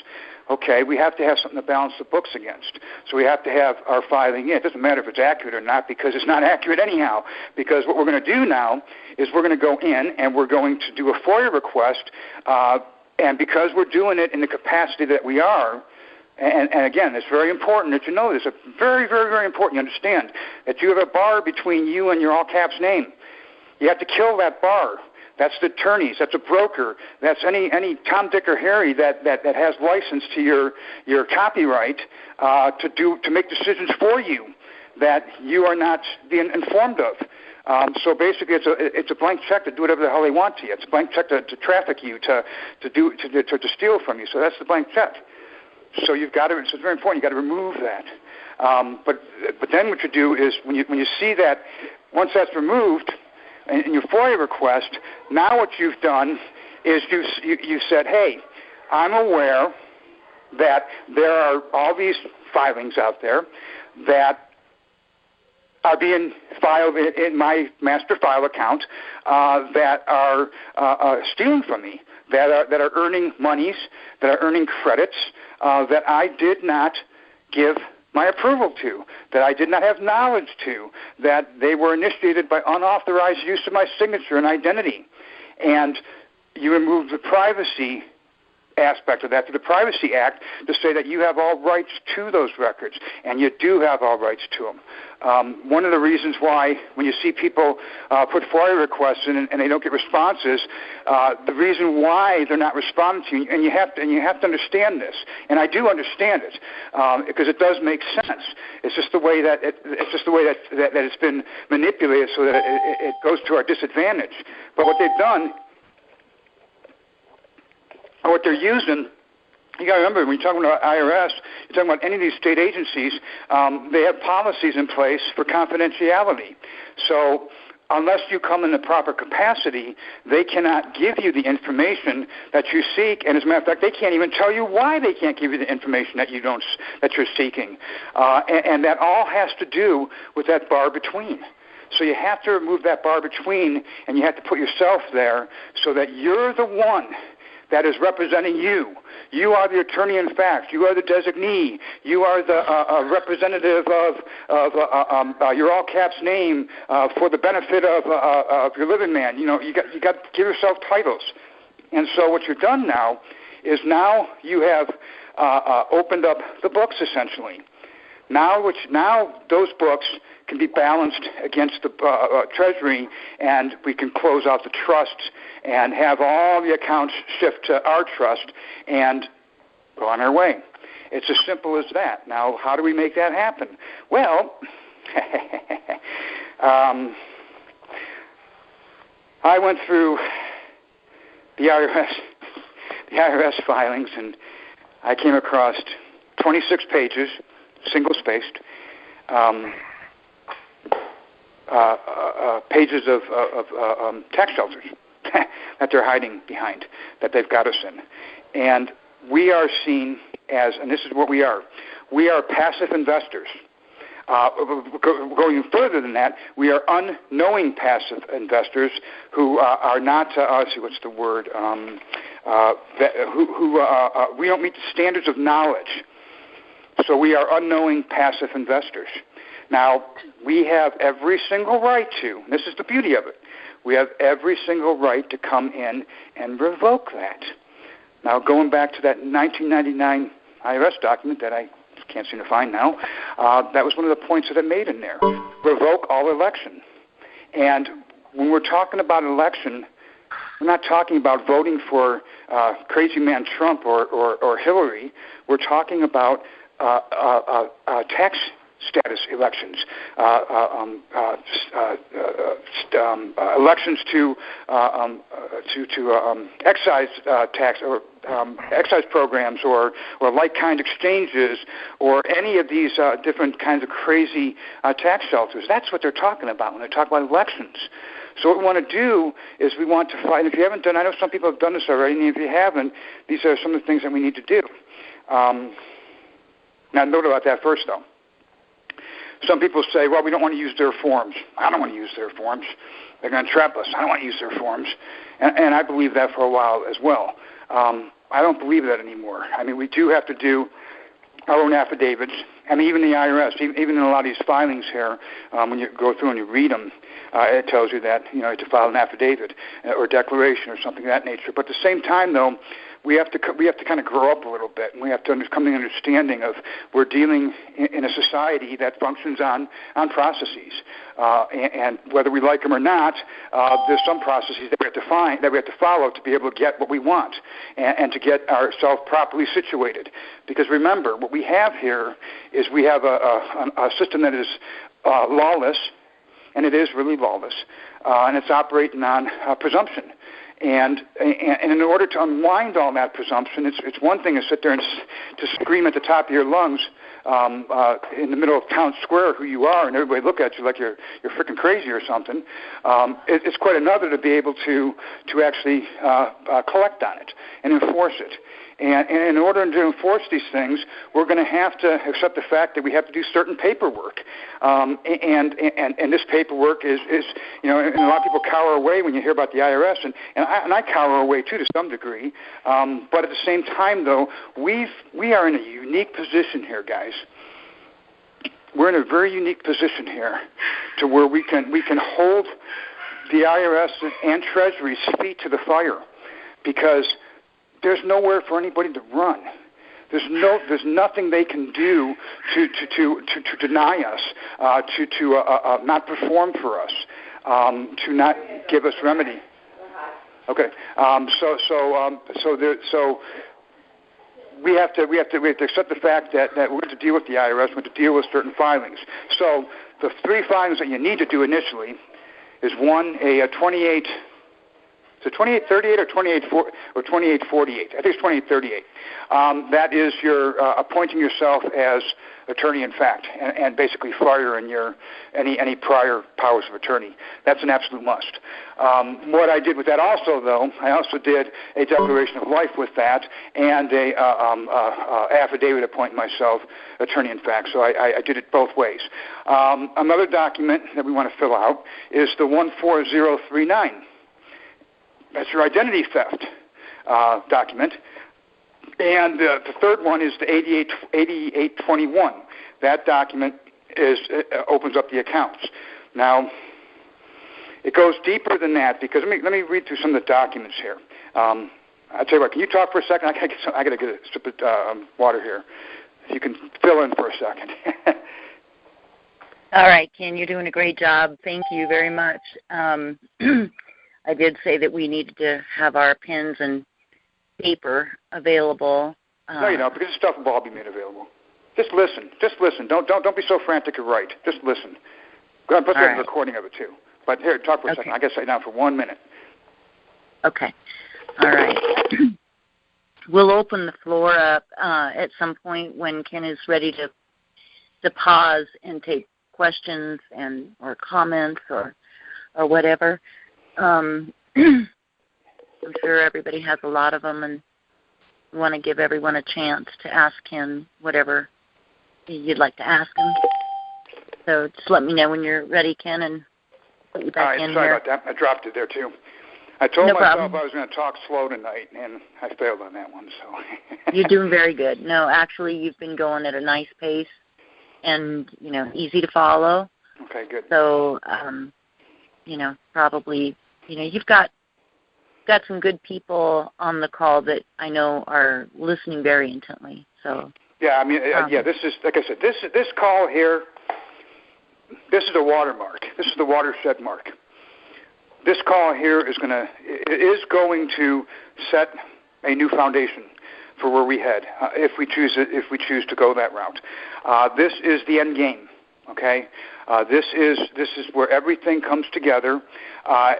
[SPEAKER 2] Okay, we have to have something to balance the books against. So we have to have our filing in. It doesn't matter if it's accurate or not, because it's not accurate anyhow. Because what we're going to do now is we're going to go in and we're going to do a FOIA request. And because we're doing it in the capacity that we are, and again, it's very important that you know this. It's very, very, very important you understand that you have a bar between you and your all caps name. You have to kill that bar. That's the attorneys. That's a broker. That's any Tom, Dick, or Harry that has license to your copyright to make decisions for you that you are not being informed of. So basically, it's a blank check to do whatever the hell they want to you. It's a blank check to traffic you, to steal from you. So that's the blank check. So you've got to. So it's very important. You've got to remove that. But then what you do is when you see that once that's removed. In your FOIA request, now what you've done is you said, hey, I'm aware that there are all these filings out there that are being filed in my master file account that are stealing from me, that are earning monies, that are earning credits that I did not give my approval to, that I did not have knowledge to, that they were initiated by unauthorized use of my signature and identity. And you remove the privacy aspect of that through the Privacy Act to say that you have all rights to those records, and you do have all rights to them. One of the reasons why when you see people put FOIA requests in and they don't get responses, the reason why they're not responding to you, and you have to understand this, and I do understand it because it does make sense. It's just the way that it's been manipulated so that it goes to our disadvantage. But what they've done. What they're using, you got to remember, when you're talking about IRS, you're talking about any of these state agencies, they have policies in place for confidentiality. So unless you come in the proper capacity, they cannot give you the information that you seek. And as a matter of fact, they can't even tell you why they can't give you the information that you're seeking. And that all has to do with that bar between. So you have to remove that bar between, and you have to put yourself there so that you're the one that is representing you. You are the attorney in fact. You are the designee. You are the representative of your all caps name for the benefit of your living man. You got to give yourself titles. And so what you've done now is you have opened up the books essentially. Now those books can be balanced against the Treasury, and we can close out the trusts and have all the accounts shift to our trust and go on our way. It's as simple as that. Now, how do we make that happen? Well, I went through the IRS filings, and I came across 26 pages, single-spaced, pages of tax shelters that they're hiding behind, that they've got us in. And we are seen as, and this is what we are passive investors. Going further than that, we are unknowing passive investors who are not, let's see, what's the word, we don't meet the standards of knowledge. So we are unknowing passive investors. Now, we have every single right to, this is the beauty of it, we have every single right to come in and revoke that. Now, going back to that 1999 IRS document that I can't seem to find now, that was one of the points that I made in there. Revoke all election. And when we're talking about election, we're not talking about voting for crazy man Trump or Hillary. We're talking about tax status elections, elections to excise tax or excise programs or like-kind exchanges or any of these different kinds of crazy tax shelters. That's what they're talking about when they talk about elections. So what we want to do is we want to find, if you haven't done, I know some people have done this already, and if you haven't, these are some of the things that we need to do. Now, note about that first, though. Some people say, well, we don't want to use their forms. I don't want to use their forms. They're going to trap us. I don't want to use their forms. And I believe that for a while as well. I don't believe that anymore. I mean, we do have to do our own affidavits. I mean, even the IRS, even in a lot of these filings here, when you go through and you read them, it tells you that, you have to file an affidavit or declaration or something of that nature. But at the same time, though, we have to kind of grow up a little bit, and we have to come to an understanding of we're dealing in a society that functions on processes, and whether we like them or not, there's some processes that we have to follow to be able to get what we want and to get ourselves properly situated. Because remember, what we have here is we have a system that is lawless, and it is really lawless, and it's operating on presumption. And in order to unwind all that presumption, it's one thing to sit there and to scream at the top of your lungs in the middle of town square who you are, and everybody look at you like you're freaking crazy or something. It's quite another to be able to actually collect on it and enforce it. And in order to enforce these things, we're going to have to accept the fact that we have to do certain paperwork. And this paperwork is and a lot of people cower away when you hear about the IRS, and I cower away too to some degree. But at the same time, though, we are in a unique position here, guys. We're in a very unique position here to where we can hold the IRS and Treasury's feet to the fire, because there's nowhere for anybody to run. There's nothing they can do to deny us, to not perform for us, to not give us remedy. Okay. So we have to accept the fact that we're going to deal with the IRS. We're going to deal with certain filings. So the three filings that you need to do initially is one, a 28. So 2838 or 2848. I think it's 2838. That is your appointing yourself as attorney in fact, and basically firing your any prior powers of attorney. That's an absolute must. What I did with that also, though, I also did a declaration of life with that and a affidavit appointing myself attorney in fact. So I did it both ways. Another document that we want to fill out is the 14039. That's your identity theft document. And the third one is the 8821. That document opens up the accounts. Now, it goes deeper than that, because let me read through some of the documents here. I'll tell you what, can you talk for a second? I got to get a sip of water here. If you can fill in for a second.
[SPEAKER 1] All right, Ken, you're doing a great job. Thank you very much. I did say that we needed to have our pens and paper available.
[SPEAKER 2] No, you don't, because this stuff will all be made available. Just listen. Don't be so frantic to write. Just listen. Go ahead and put a recording of it too. But here, talk for a second. I got to sit down for 1 minute.
[SPEAKER 1] Okay. All right. We'll open the floor up at some point when Ken is ready to pause and take questions or comments or whatever. I'm sure everybody has a lot of them, and we want to give everyone a chance to ask him whatever you'd like to ask him. So just let me know when you're ready, Ken, and put you back in
[SPEAKER 2] sorry
[SPEAKER 1] here.
[SPEAKER 2] About that. I dropped it there, too. I told myself
[SPEAKER 1] problem.
[SPEAKER 2] I was going to talk slow tonight, and I failed on that one. So
[SPEAKER 1] You're doing very good. No, actually, you've been going at a nice pace and, easy to follow.
[SPEAKER 2] Okay, good.
[SPEAKER 1] So, probably, you've got some good people on the call that I know are listening very intently. So
[SPEAKER 2] yeah, I mean, this is, like I said, this call here, this is a watermark. This is the watershed mark. This call here is going to set a new foundation for where we head if we choose to go that route. This is the end game. Okay, this is where everything comes together.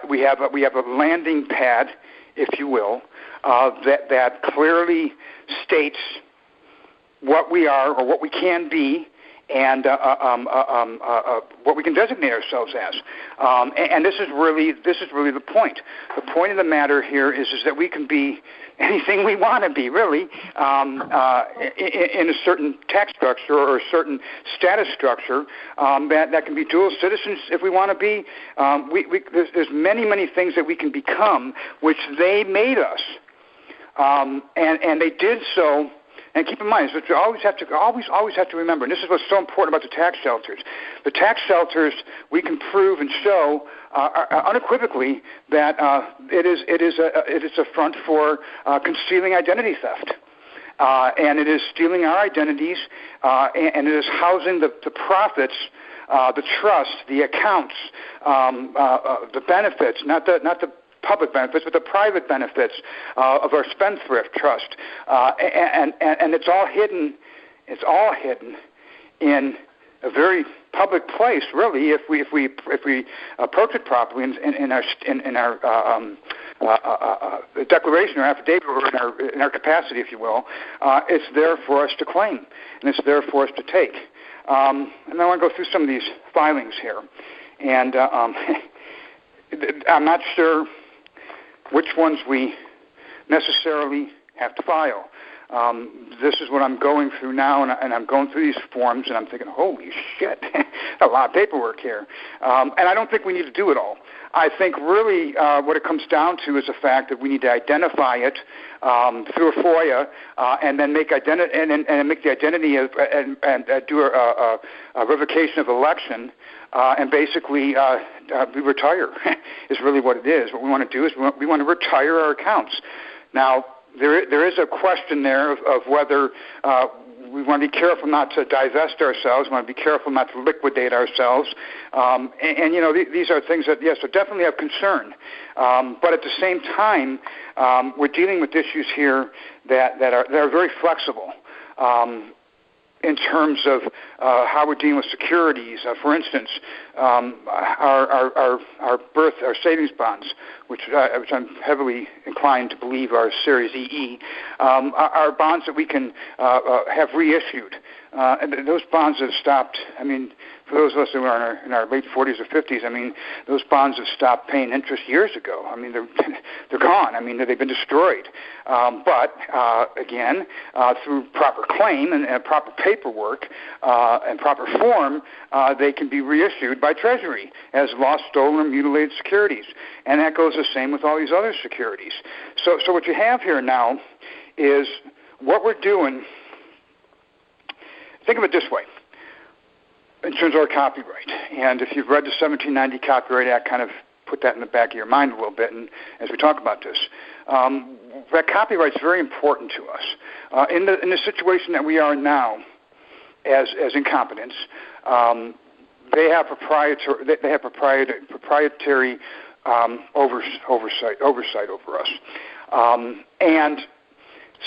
[SPEAKER 2] We have a landing pad, if you will, that clearly states what we are or what we can be, and what we can designate ourselves as. And this is really the point. The point of the matter here is that we can be anything we want to be, really, in a certain tax structure or a certain status structure. That can be dual citizens if we want to be. There's many things that we can become, which they made us, and they did so. And keep in mind, you always have to remember, and this is what's so important about the tax shelters. The tax shelters, we can prove and show unequivocally that it is a front for concealing identity theft. And it is stealing our identities, and it is housing the profits, the trust, the accounts, the benefits, not the public benefits, but the private benefits of our spendthrift trust, and it's all hidden. It's all hidden in a very public place, really. If we approach it properly in our declaration or affidavit, or in our capacity, if you will, it's there for us to claim, and it's there for us to take. And I want to go through some of these filings here, and I'm not sure which ones we necessarily have to file. This is what I'm going through now, and I'm going through these forms, and I'm thinking, holy shit, a lot of paperwork here. And I don't think we need to do it all. I think really what it comes down to is the fact that we need to identify it through a FOIA, and then make make the identity and do a revocation of election, and basically we retire is really what it is. What we want to do is we want to retire our accounts. Now, there is a question there of whether we want to be careful not to divest ourselves. We want to be careful not to liquidate ourselves. And you know, these are things that, yes, are definitely of concern. But at the same time, we're dealing with issues here that are very flexible. In terms of how we're dealing with securities, for instance, our savings bonds, which I'm heavily inclined to believe are Series EE, are bonds that we can have reissued. And those bonds have stopped. I mean, for those of us who are in our late 40s or 50s, I mean, those bonds have stopped paying interest years ago. I mean, they're gone. I mean, they've been destroyed. But again, through proper claim and proper paperwork and proper form, they can be reissued by Treasury as lost, stolen, or mutilated securities. And that goes the same with all these other securities. So what you have here now is what we're doing. Think of it this way, in terms of our copyright. And if you've read the 1790 Copyright Act, kind of put that in the back of your mind a little bit, and as we talk about this, that copyright is very important to us. In the situation that we are now, as incompetents, they have proprietary oversight over us, and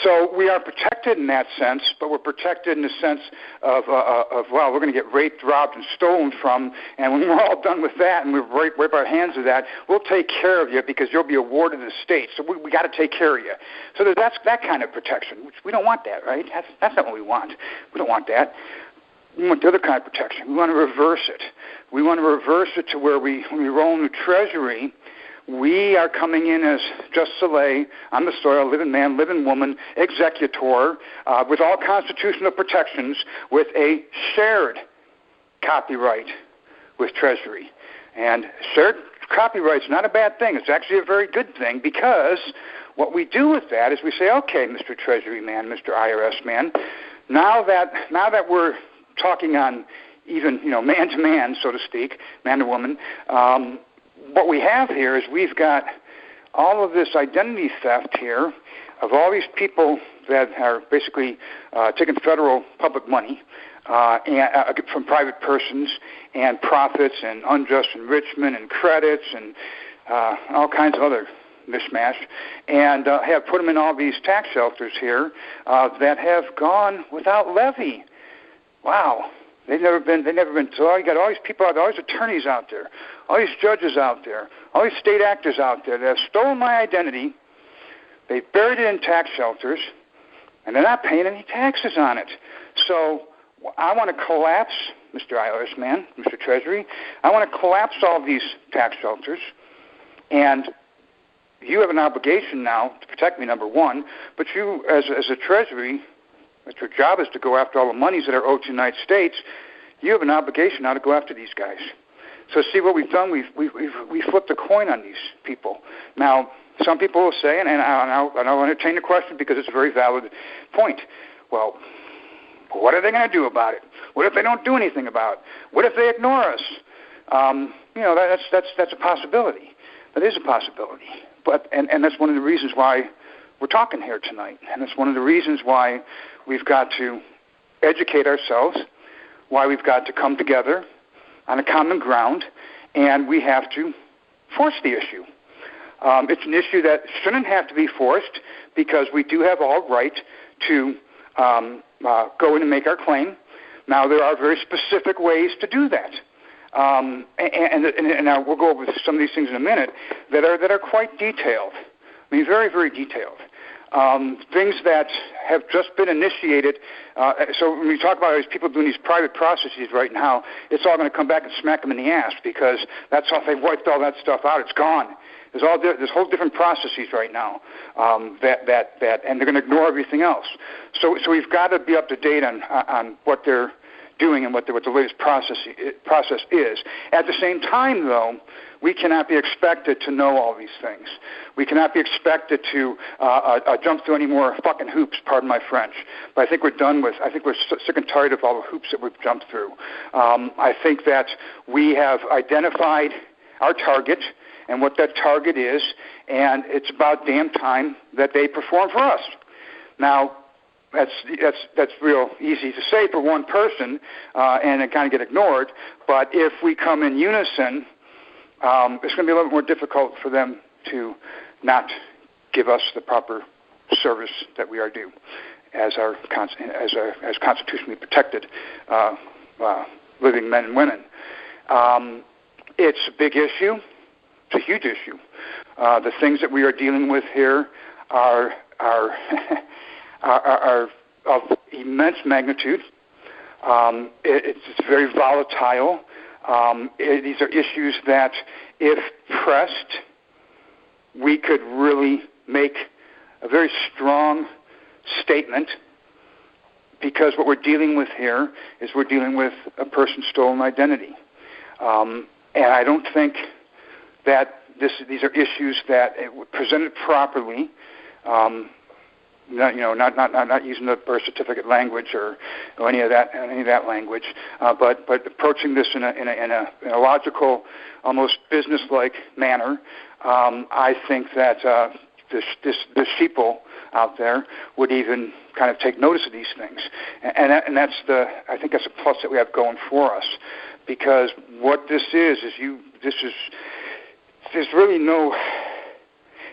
[SPEAKER 2] so we are protected in that sense, but we're protected in the sense of well, we're going to get raped, robbed, and stolen from, and when we're all done with that and we wipe our hands of that, we'll take care of you because you'll be awarded the state. So we got to take care of you. So that's that kind of protection, which we don't want that, right? That's not what we want. We don't want that. We want the other kind of protection. We want to reverse it. We want to reverse it to where when we roll into Treasury, we are coming in as just soleil on the soil, living man, living woman, executor, with all constitutional protections, with a shared copyright with Treasury. And shared copyright is not a bad thing. It's actually a very good thing, because what we do with that is we say, okay, Mr. Treasury man, Mr. IRS man, now that we're talking on even, man to man, so to speak, man to woman, what we have here is we've got all of this identity theft here of all these people that are basically taking federal public money from private persons, and profits and unjust enrichment and credits and all kinds of other mishmash, and have put them in all these tax shelters here that have gone without levy. Wow. They've never been. So you got all these people out there, all these attorneys out there, all these judges out there, all these state actors out there that have stolen my identity. They buried it in tax shelters, and they're not paying any taxes on it. So I want to collapse, Mr. IRS man, Mr. Treasury. I want to collapse all these tax shelters, and you have an obligation now to protect me, number one. But you, as a Treasury, that your job is to go after all the monies that are owed to the United States, you have an obligation now to go after these guys. So see what we've done? We've flipped the coin on these people. Now, some people will say, and I'll entertain the question because it's a very valid point, well, what are they going to do about it? What if they don't do anything about it? What if they ignore us? That's a possibility. That is a possibility. But and that's one of the reasons why we're talking here tonight. And that's one of the reasons why we've got to educate ourselves, why we've got to come together on a common ground, and we have to force the issue. It's an issue that shouldn't have to be forced because we do have all right to go in and make our claim. Now, there are very specific ways to do that. And now we'll go over some of these things in a minute that are quite detailed. I mean, very, very detailed. Things that have just been initiated. So when we talk about these people doing these private processes right now, it's all going to come back and smack them in the ass because that's how they've wiped all that stuff out. It's gone. There's whole different processes right now and they're going to ignore everything else. So we've got to be up to date on what they're doing and what the latest process is. At the same time, though, we cannot be expected to know all these things. We cannot be expected to jump through any more fucking hoops, pardon my French. But I think we're sick and tired of all the hoops that we've jumped through. I think that we have identified our target and what that target is, and it's about damn time that they perform for us. Now, that's real easy to say for one person, and it kind of get ignored. But if we come in unison, it's going to be a little bit more difficult for them to not give us the proper service that we are due as constitutionally protected living men and women. It's a big issue. It's a huge issue. The things that we are dealing with here are of immense magnitude. It's very volatile. These are issues that, if pressed, we could really make a very strong statement, because what we're dealing with here is we're dealing with a person's stolen identity. And I don't think that these are issues that, presented properly, not using the birth certificate language or any of that language, but approaching this in a logical, almost business-like manner. I think that the sheeple out there would even kind of take notice of these things, and I think that's a plus that we have going for us, because what this is there's really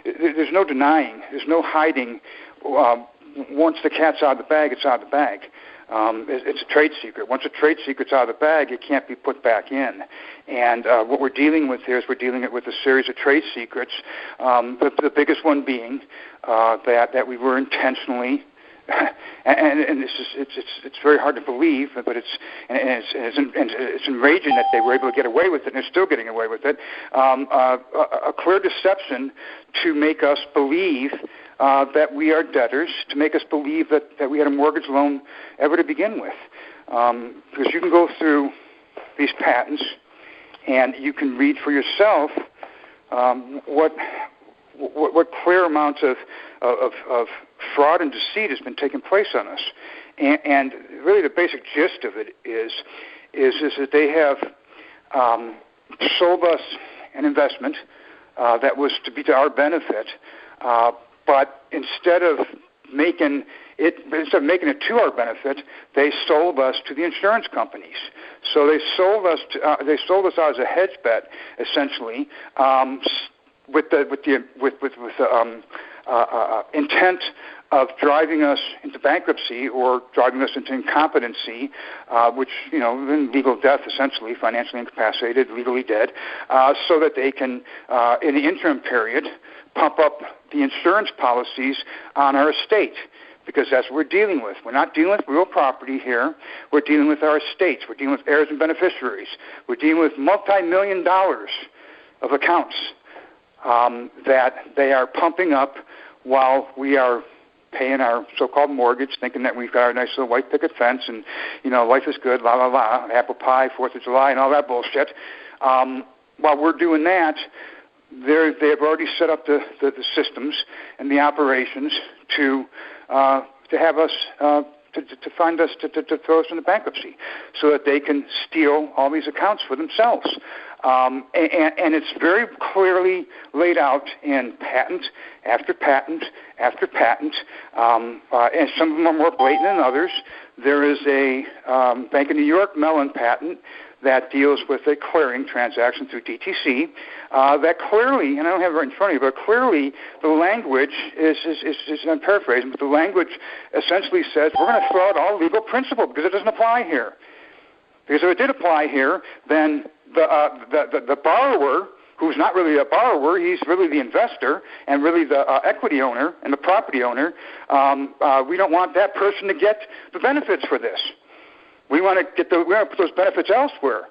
[SPEAKER 2] there's no denying, there's no hiding. Once the cat's out of the bag, it's out of the bag. It's a trade secret. Once a trade secret's out of the bag, it can't be put back in. And what we're dealing with here is we're dealing with a series of trade secrets, the biggest one being that we were intentionally, and it's very hard to believe, but it's enraging that they were able to get away with it, and they're still getting away with it. A clear deception to make us believe that we are debtors, to make us believe that we had a mortgage loan ever to begin with. Because you can go through these patents and you can read for yourself what clear amounts of fraud and deceit has been taking place on us. And really the basic gist of it is that they have sold us an investment that was to be to our benefit, but instead of making it to our benefit, they sold us to the insurance companies. So they sold us out as a hedge bet, essentially, intent of driving us into bankruptcy or driving us into incompetency, which, in legal death, essentially, financially incapacitated, legally dead, so that they can, in the interim period, pump up the insurance policies on our estate, because that's what we're dealing with. We're not dealing with real property here. We're dealing with our estates. We're dealing with heirs and beneficiaries. We're dealing with multi-million dollars of accounts that they are pumping up while we are paying our so-called mortgage, thinking that we've got our nice little white picket fence and, life is good, la, la, la, apple pie, 4th of July, and all that bullshit. While we're doing that, they've already set up the systems and the operations to have us to find us to throw us into bankruptcy, so that they can steal all these accounts for themselves. And it's very clearly laid out in patent after patent after patent, and some of them are more blatant than others. There is a Bank of New York Mellon patent that deals with a clearing transaction through DTC, that clearly, and I don't have it right in front of you, but clearly the language is I'm paraphrasing, but the language essentially says we're going to throw out all legal principle because it doesn't apply here. Because if it did apply here, then the borrower, who's not really a borrower, he's really the investor and really the equity owner and the property owner, we don't want that person to get the benefits for this. We want to put those benefits elsewhere.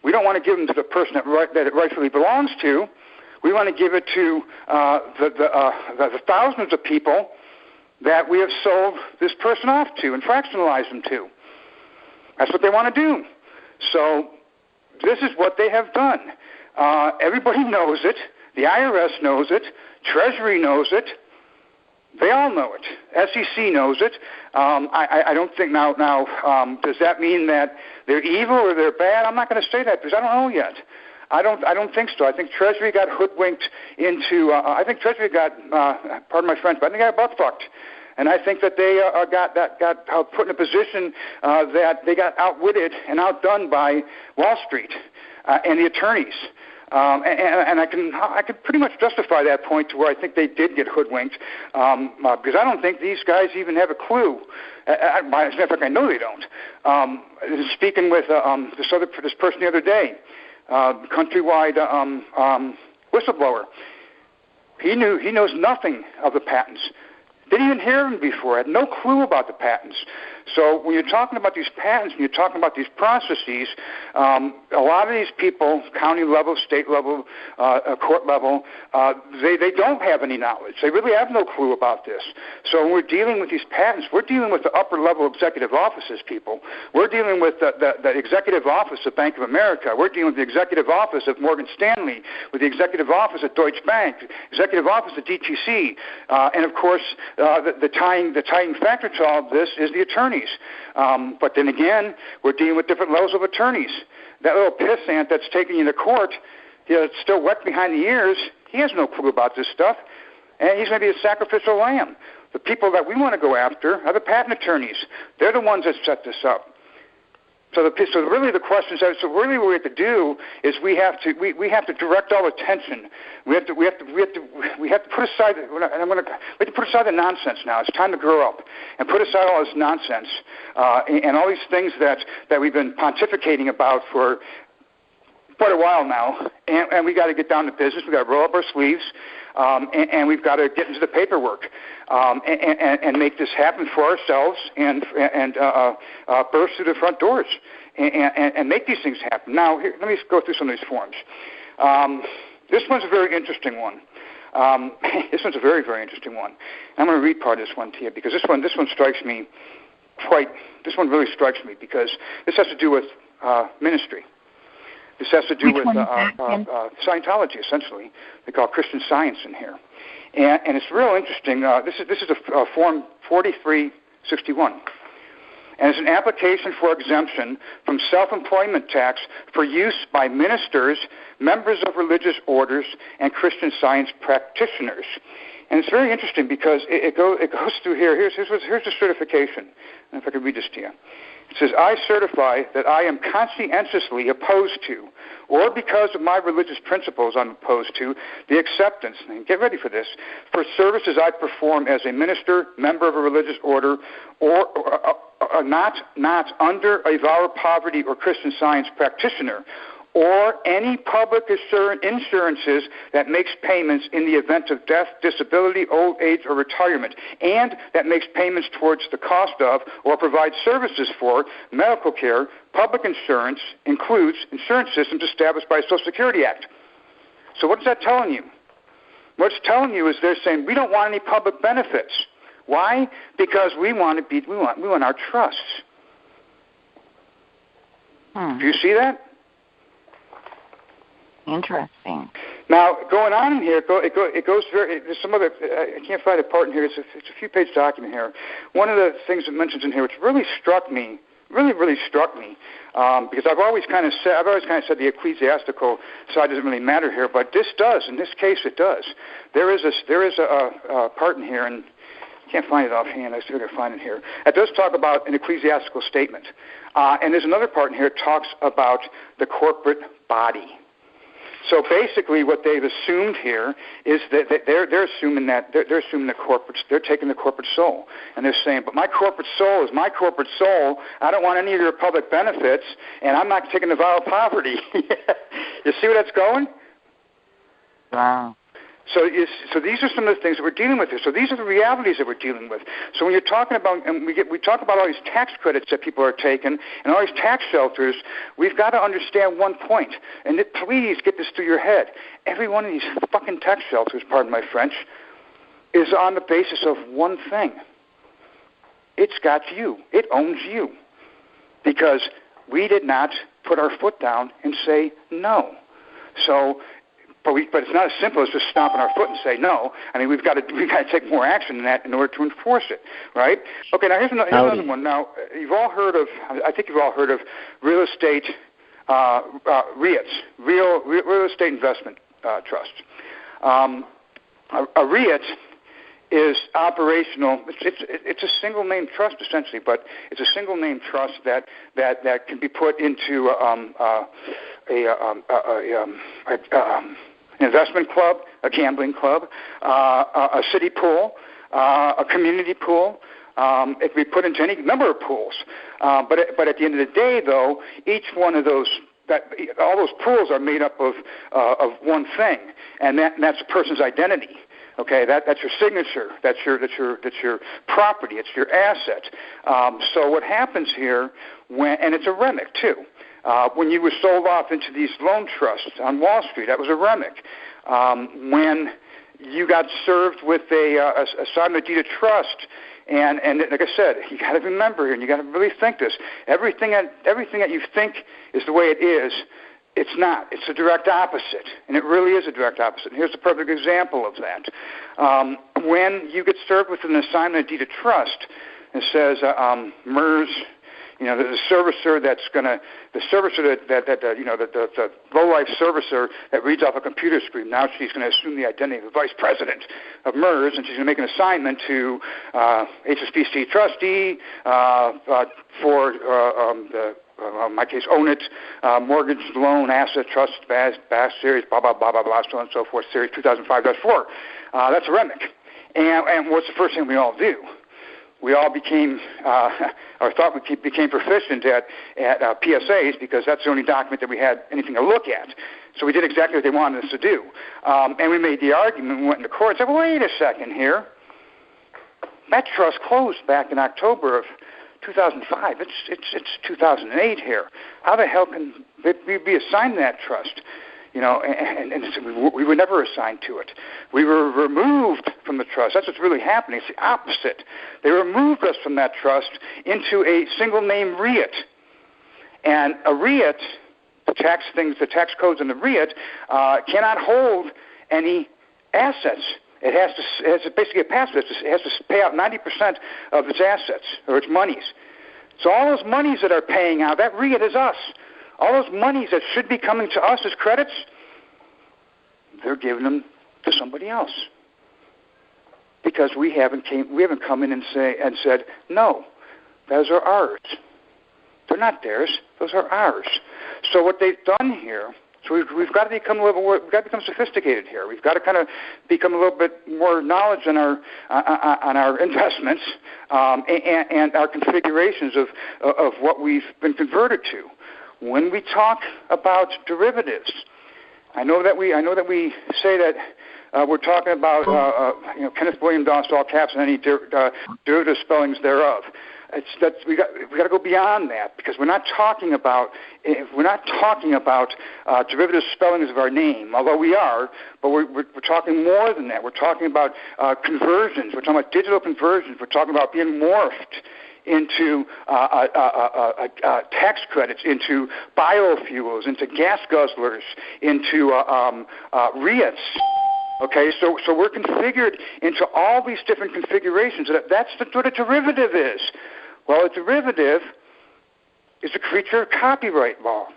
[SPEAKER 2] We don't want to give them to the person that it rightfully belongs to. We want to give it to the thousands of people that we have sold this person off to and fractionalized them to. That's what they want to do. So this is what they have done. Everybody knows it. The IRS knows it. Treasury knows it. They all know it. SEC knows it. I don't think now. Does that mean that they're evil or they're bad? I'm not going to say that because I don't know yet. I don't think so. I think Treasury got hoodwinked into. I think Treasury got, pardon my French, but I think they got butt fucked. And I think that they got put in a position that they got outwitted and outdone by Wall Street and the attorneys. And I can pretty much justify that point to where I think they did get hoodwinked, because I don't think these guys even have a clue. As a matter of fact, I know they don't. Speaking with this person the other day, countrywide whistleblower, he knows nothing of the patents. Didn't even hear them before. Had no clue about the patents. So when you're talking about these patents, when you're talking about these processes, a lot of these people, county level, state level, court level, they don't have any knowledge. They really have no clue about this. So when we're dealing with these patents, we're dealing with the upper level executive offices, people. We're dealing with the executive office of Bank of America. We're dealing with the executive office of Morgan Stanley, with the executive office of Deutsche Bank, executive office of DTC, and of course the tying factor to all of this is the attorneys. But then again, we're dealing with different levels of attorneys. That little pissant that's taking you to court, it's still wet behind the ears. He has no clue about this stuff, and he's going to be a sacrificial lamb. The people that we want to go after are the patent attorneys. They're the ones that set this up. So really the question is, so really what we have to do is we have to direct all attention. We have to put aside, we have to put aside the nonsense now. It's time to grow up and put aside all this nonsense and all these things that we've been pontificating about for quite a while now. And we got to get down to business. We got to roll up our sleeves. And we've got to get into the paperwork and make this happen for ourselves and burst through the front doors and make these things happen. Now, here, let me go through some of these forms. This one's a very interesting one. This one's a very, very interesting one. I'm going to read part of this one to you because this one strikes me this one really strikes me because this has to do with ministry. This has to do with Scientology, essentially. They call Christian Science in here. And it's real interesting. This is a Form 4361. And it's an application for exemption from self-employment tax for use by ministers, members of religious orders, and Christian Science practitioners. And it's very interesting because it goes through here. Here's the certification. If I could read this to you. It says, I certify that I am conscientiously opposed to, or because of my religious principles I'm opposed to, the acceptance, and get ready for this, for services I perform as a minister, member of a religious order, or not under a vow of poverty or Christian Science practitioner, or any public insurances that makes payments in the event of death, disability, old age, or retirement, and that makes payments towards the cost of or provides services for medical care. Public insurance includes insurance systems established by the Social Security Act. So what is that telling you? What it's telling you is they're saying we don't want any public benefits. Why? Because we want our trusts. Do you see that?
[SPEAKER 1] Interesting.
[SPEAKER 2] Now, going on in here, it goes very. There's some other. I can't find a part in here. It's a few page document here. One of the things it mentions in here, which really struck me, because I've always kind of said the ecclesiastical side doesn't really matter here, but this does. In this case, it does. There is a part in here, and I can't find it offhand. I still got to find it here. It does talk about an ecclesiastical statement, and there's another part in here that talks about the corporate body. So basically, what they've assumed here is that they're assuming the corporate. They're taking the corporate soul, and they're saying, "But my corporate soul is my corporate soul. I don't want any of your public benefits, and I'm not taking the vow of poverty." You see where that's going?
[SPEAKER 1] Wow.
[SPEAKER 2] So these are some of the things that we're dealing with here. So these are the realities that we're dealing with. So when you're talking about, and we talk about all these tax credits that people are taking and all these tax shelters, we've got to understand one point. And please get this through your head. Every one of these fucking tax shelters, pardon my French, is on the basis of one thing. It's got you. It owns you. Because we did not put our foot down and say no. So... But it's not as simple as just stomping our foot and say no. I mean, we've got to take more action than that in order to enforce it, right? Okay, now here's another one. Now, I think you've all heard of real estate REITs, real estate investment trust. A REIT is operational. It's a single name trust essentially, but it's a single name trust that can be put into an investment club, a gambling club, a city pool, a community pool. It can be put into any number of pools. But at the end of the day, though, each one of those, all those pools are made up of one thing, and that's a person's identity. Okay, that's your signature. That's your property. It's your asset. So what happens here, and it's a REMIC too. When you were sold off into these loan trusts on Wall Street, that was a REMIC. When you got served with a assignment deed of trust, and like I said, you got to remember here, and you got to really think this. Everything that you think is the way it is, it's not. It's a direct opposite, and it really is a direct opposite. And here's a perfect example of that. When you get served with an assignment deed of trust, it says MERS. You know, the servicer the low-life servicer that reads off a computer screen. Now she's going to assume the identity of the vice president of MERS, and she's going to make an assignment to HSBC trustee for in my case, own it, mortgage loan asset trust, BAS series, blah blah blah blah blah, so on and so forth, series 2005-4. That's a REMIC, and what's the first thing we all do? We all became, or thought we became proficient at PSAs because that's the only document that we had anything to look at. So we did exactly what they wanted us to do. And we made the argument, we went into court and said, well, wait a second here. That trust closed back in October of 2005. It's 2008 here. How the hell can we be assigned that trust? You know, and we were never assigned to it. We were removed from the trust. That's what's really happening. It's the opposite. They removed us from that trust into a single name REIT. And a REIT, the tax codes in the REIT, cannot hold any assets. It has to basically a passive. It has to pay out 90% of its assets or its monies. So all those monies that are paying out, that REIT is us. All those monies that should be coming to us as credits, they're giving them to somebody else because we haven't come in and said, no, those are ours. They're not theirs. Those are ours. So what they've done here, so we've got to become we've got to become sophisticated here. We've got to kind of become a little bit more knowledge on our investments and our configurations of what we've been converted to. When we talk about derivatives, I know that we say that we're talking about Kenneth William Dost, all caps, and any derivative spellings thereof. We got to go beyond that, because we're not talking about derivative spellings of our name, although we are, but we're talking more than that. We're talking about conversions. We're talking about digital conversions. We're talking about being morphed into tax credits, into biofuels, into gas guzzlers, into REITs. Okay, so we're configured into all these different configurations. That's what a derivative is. Well, a derivative is a creature of copyright law.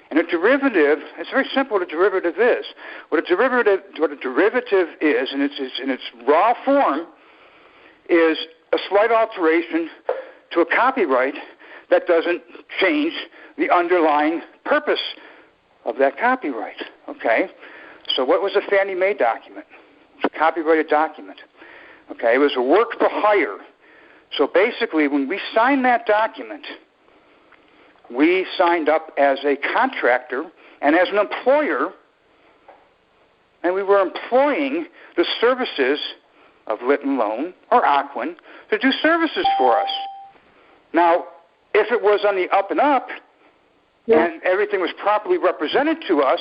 [SPEAKER 2] And a derivative, it's very simple what a derivative is. What a derivative is, in its raw form, is a slight alteration to a copyright that doesn't change the underlying purpose of that copyright. Okay? So what was a Fannie Mae document? It was a copyrighted document. Okay? It was a work for hire. So basically, when we signed that document, we signed up as a contractor and as an employer, and we were employing the services of Litton Loan or Ocwen to do services for us. Now, if it was on the up and up, and everything was properly represented to us,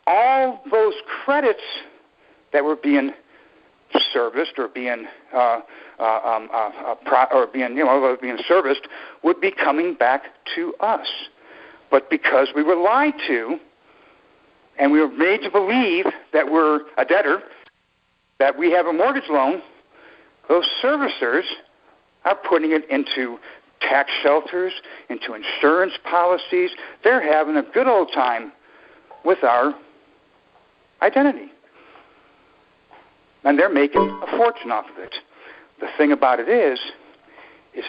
[SPEAKER 2] all those credits that were being serviced or being being serviced would be coming back to us. But because we were lied to, and we were made to believe that we're a debtor, that we have a mortgage loan, those servicers are putting it into tax shelters, into insurance policies. They're having a good old time with our identity. And they're making a fortune off of it. The thing about it is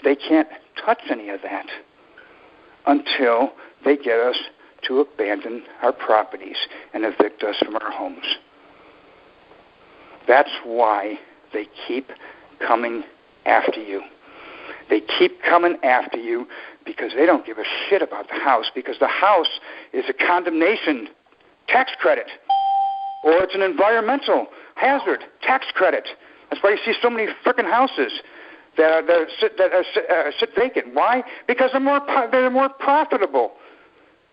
[SPEAKER 2] they can't touch any of that until they get us to abandon our properties and evict us from our homes. That's why they keep coming after you. They keep coming after you because they don't give a shit about the house, because the house is a condemnation tax credit, or it's an environmental hazard tax credit. That's why you see so many frickin' houses that sit vacant. Why? Because they're more profitable.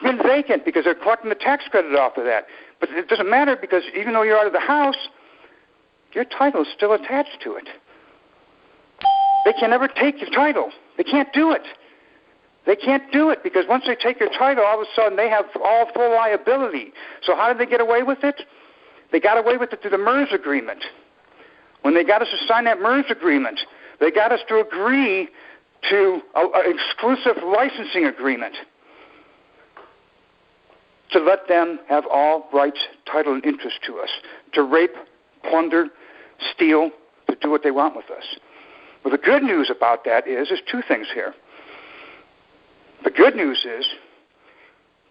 [SPEAKER 2] Been vacant because they're collecting the tax credit off of that. But it doesn't matter, because even though you're out of the house, your title is still attached to it. They can never take your title. They can't do it. They can't do it, because once they take your title, all of a sudden they have all full liability. So how did they get away with it? They got away with it through the MERS agreement. When they got us to sign that MERS agreement, they got us to agree to an exclusive licensing agreement to let them have all rights, title, and interest to us, to rape, plunder, steal, to do what they want with us. Well, the good news about that is there's two things here. The good news is,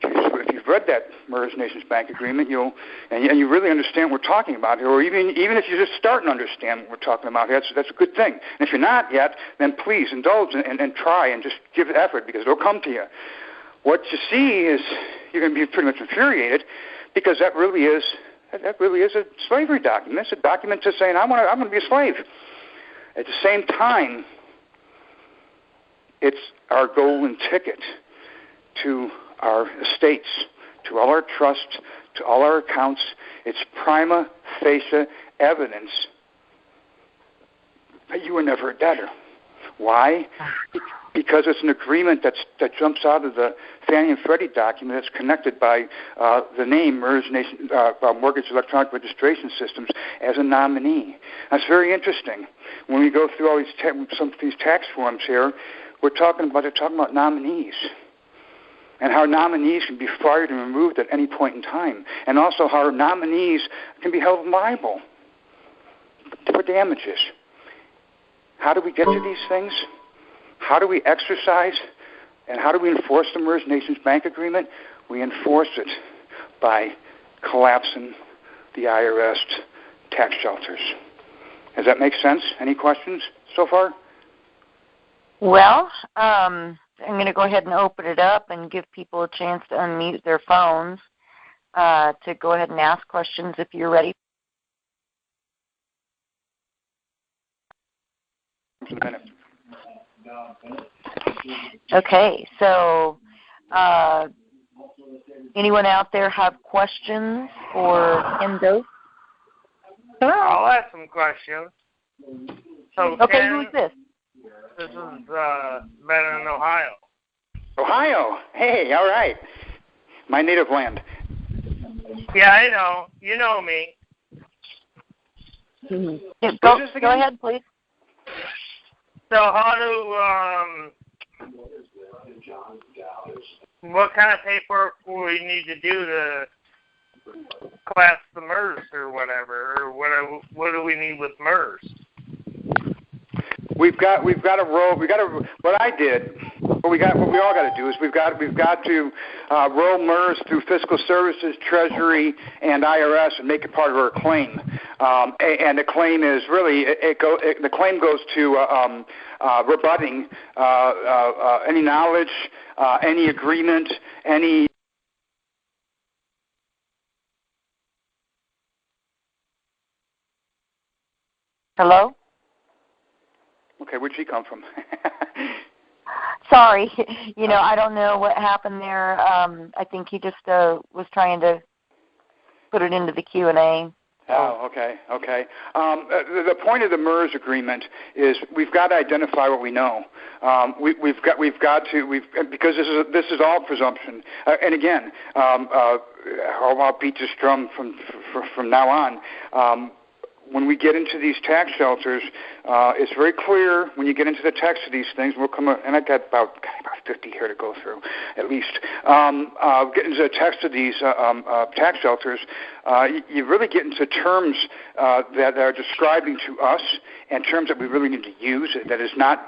[SPEAKER 2] if you've read that MERS Nations Bank agreement, and you really understand what we're talking about here, or even if you're just starting to understand what we're talking about here, that's a good thing. And if you're not yet, then please indulge and try and just give it effort, because it'll come to you. What you see is you're going to be pretty much infuriated, because that really is a slavery document. It's a document just saying I'm going to be a slave. At the same time, it's our golden ticket to our estates, to all our trusts, to all our accounts. It's prima facie evidence that you were never a debtor. Why? Because it's an agreement that jumps out of the Fannie and Freddie document that's connected by the name MERS Nation, Mortgage Electronic Registration Systems as a nominee. That's very interesting. When we go through all some of these tax forms here, they're talking about nominees, and how nominees can be fired and removed at any point in time, and also how nominees can be held liable for damages. How do we get to these things? How do we exercise And how do we enforce the MERS Nations Bank Agreement? We enforce it by collapsing the IRS tax shelters. Does that make sense? Any questions so far?
[SPEAKER 1] Well, I'm going to go ahead and open it up and give people a chance to unmute their phones to go ahead and ask questions if you're ready. Okay, so anyone out there have questions for Ken Dost?
[SPEAKER 4] I'll ask some questions. So
[SPEAKER 1] Okay,
[SPEAKER 4] Ken,
[SPEAKER 1] who's this?
[SPEAKER 4] This is Ben in Ohio.
[SPEAKER 2] Ohio. Hey, all right. My native land.
[SPEAKER 4] Yeah, I know. You know me.
[SPEAKER 1] Yeah, go ahead, please.
[SPEAKER 4] So how do what kind of paperwork will we need to do to class the MERS or whatever, or what do we need with MERS?
[SPEAKER 2] What I did, what we all got to do is we've got to roll MERS through fiscal services, Treasury, and IRS and make it part of our claim. And the claim is really the claim goes to rebutting any knowledge, any agreement, any.
[SPEAKER 1] Hello?
[SPEAKER 2] Okay, where'd she come from?
[SPEAKER 1] Sorry, I don't know what happened there. I think he just was trying to put it into the Q&A.
[SPEAKER 2] Oh, okay. The point of the MERS agreement is we've got to identify what we know. We've got to because this is all presumption. And again, I'll beat this drum from now on. When we get into these tax shelters, it's very clear when you get into the text of these things. And I've got about 50 here to go through, at least. Getting into the text of these tax shelters, you really get into terms that are describing to us and terms that we really need to use. That is not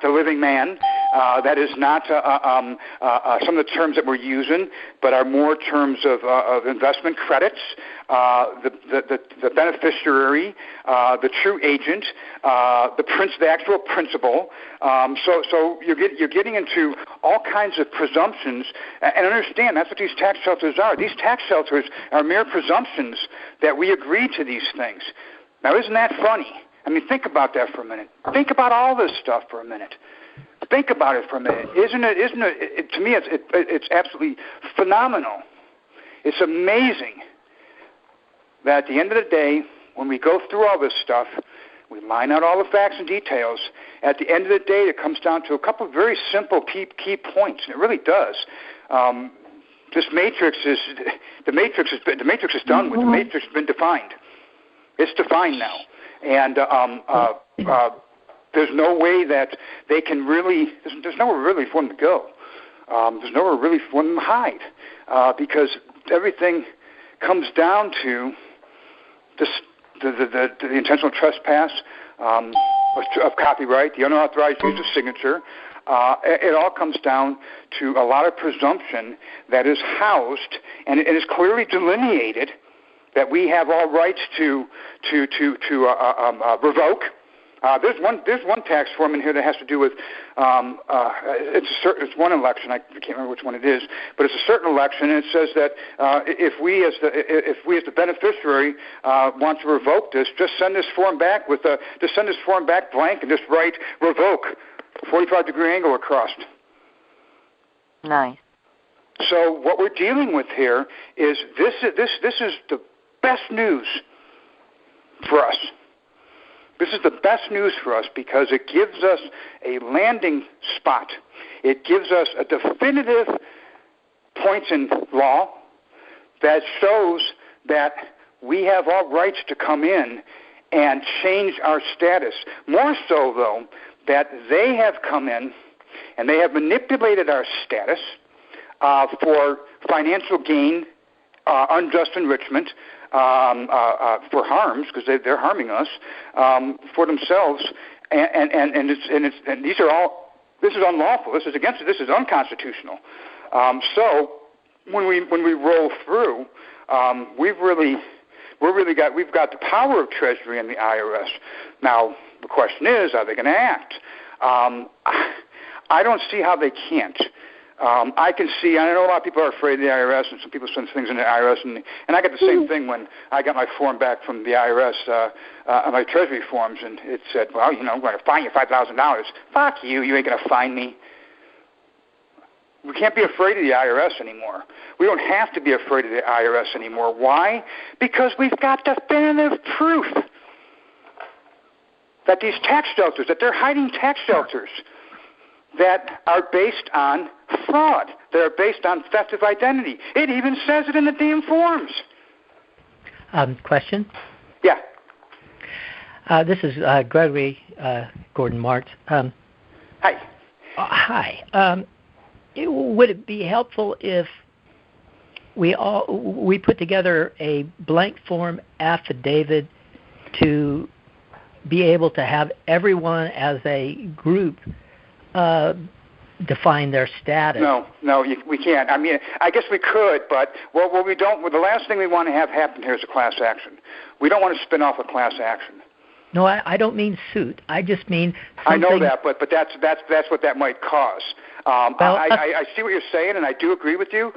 [SPEAKER 2] the living man. That is not some of the terms that we're using, but are more terms of investment credits, the beneficiary, the true agent, the actual principal. So you're getting into all kinds of presumptions, and understand that's what these tax shelters are. These tax shelters are mere presumptions that we agree to these things. Now, isn't that funny? I mean, think about that for a minute. Think about all this stuff for a minute. Think about it for a minute. Isn't it to me, it's absolutely phenomenal. It's amazing that at the end of the day, when we go through all this stuff, we line out all the facts and details. At the end of the day, it comes down to a couple of very simple key points, and it really does. This matrix is done with. The matrix has been defined. It's defined now, and there's no way that they can really. There's nowhere really for them to go. There's nowhere really for them to hide, because everything comes down to the intentional trespass of copyright, the unauthorized use of signature. It all comes down to a lot of presumption that is housed, and it is clearly delineated that we have all rights to revoke. There's one tax form in here that has to do with it's one election. I can't remember which one it is, but it's a certain election, and it says that if we as the beneficiary want to revoke this, just send this form back blank and just write revoke, 45-degree angle across.
[SPEAKER 1] Nice.
[SPEAKER 2] So what we're dealing with here is this is the best news for us. This is the best news for us because it gives us a landing spot. It gives us a definitive point in law that shows that we have all rights to come in and change our status. More so, though, that they have come in and they have manipulated our status for financial gain, unjust enrichment, for harms, because they're harming us, for themselves, and these are all This is unlawful. This is against it. This is unconstitutional. So when we roll through, we've got the power of Treasury and the IRS. Now the question is, are they going to act? I don't see how they can't. I can see, I know a lot of people are afraid of the IRS, and some people send things in the IRS, and I got the same thing when I got my form back from the IRS, my Treasury forms, and it said, well, you know, I'm going to fine you $5,000. Fuck you, you ain't going to fine me. We can't be afraid of the IRS anymore. We don't have to be afraid of the IRS anymore. Why? Because we've got definitive proof that these tax shelters, that they're hiding tax shelters that are based on fraud, that are based on theft of identity. It even says it in the damn forms.
[SPEAKER 5] Question?
[SPEAKER 2] Yeah.
[SPEAKER 5] This is Gregory Gordon Martz.
[SPEAKER 2] Hi.
[SPEAKER 5] Hi. Would it be helpful if we put together a blank form affidavit to be able to have everyone as a group define their status?
[SPEAKER 2] No, we can't. I mean, I guess we could, but what we don't. Well, the last thing we want to have happen here is a class action. We don't want to spin off a class action.
[SPEAKER 5] No, I don't mean suit. I just mean something.
[SPEAKER 2] I know that, but that's what that might cause. I see what you're saying, and I do agree with you.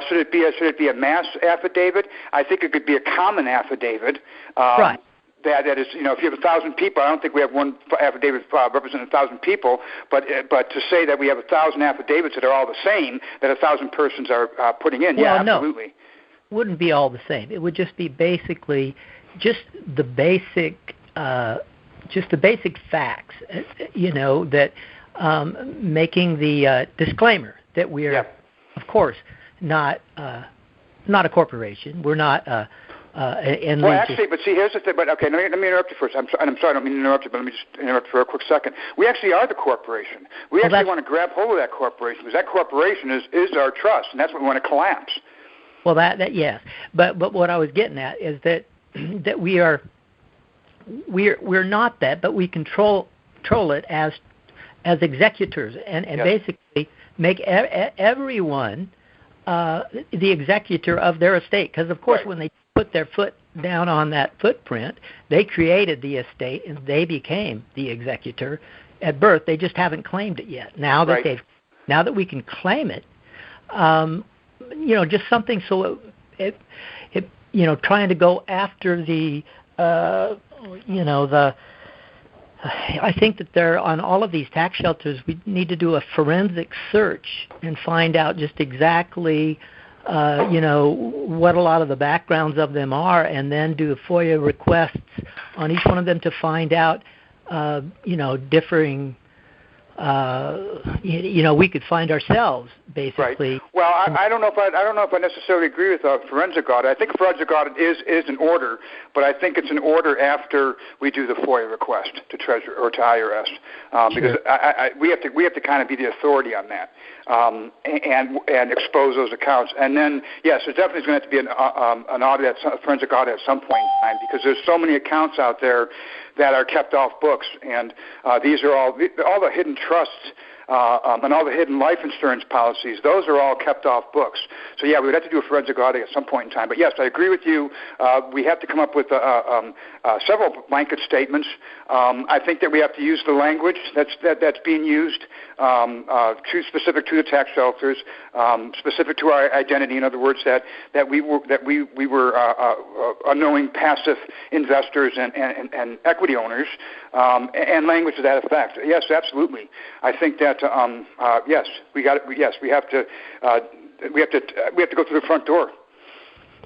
[SPEAKER 2] Should it be a mass affidavit? I think it could be a common affidavit.
[SPEAKER 5] Right.
[SPEAKER 2] That is, you know, if you have 1,000 people, I don't think we have one affidavit representing 1,000 people, but to say that we have 1,000 affidavits that are all the same, that 1,000 persons are putting in,
[SPEAKER 5] well,
[SPEAKER 2] absolutely.
[SPEAKER 5] No, wouldn't be all the same. It would just be basically just the basic facts, you know, that making the disclaimer that we're, of course, not a corporation. We're not.
[SPEAKER 2] Well, actually, but see, here's the thing. But okay, let me interrupt you first. I'm sorry, I don't mean to interrupt you, but let me just interrupt for a quick second. We actually are the corporation. We actually want to grab hold of that corporation because that corporation is our trust, and that's what we want to collapse.
[SPEAKER 5] Well, that yes, but what I was getting at is that we're not that, but we control it as executors and basically make everyone the executor of their estate. Because of course, when they put their foot down on that footprint, they created the estate and they became the executor at birth. They just haven't claimed it yet. Now that we can claim it, you know, just something so it you know, trying to go after the you know, I think that there on all of these tax shelters, we need to do a forensic search and find out just exactly, you know, what a lot of the backgrounds of them are, and then do FOIA requests on each one of them to find out, you know, differing. You know, we could find ourselves basically.
[SPEAKER 2] Right. Well, I don't know if I necessarily agree with a forensic audit. I think a forensic audit is an order, but I think it's an order after we do the FOIA request to Treasury or to IRS, because we have to kind of be the authority on that and expose those accounts. And then yes, there definitely is going to have to be an audit, a forensic audit at some point in time, because there's so many accounts out there that are kept off books, and these are all the hidden trusts and all the hidden life insurance policies. Those are all kept off books. So yeah, we would have to do a forensic audit at some point in time. But yes, I agree with you. We have to come up with several blanket statements. I think that we have to use the language that's being used, specific to the tax shelters, specific to our identity. In other words, that we were unknowing passive investors and equity owners, and language to that effect. Yes, absolutely. I think that yes, we got it. Yes, we have to go through the front door.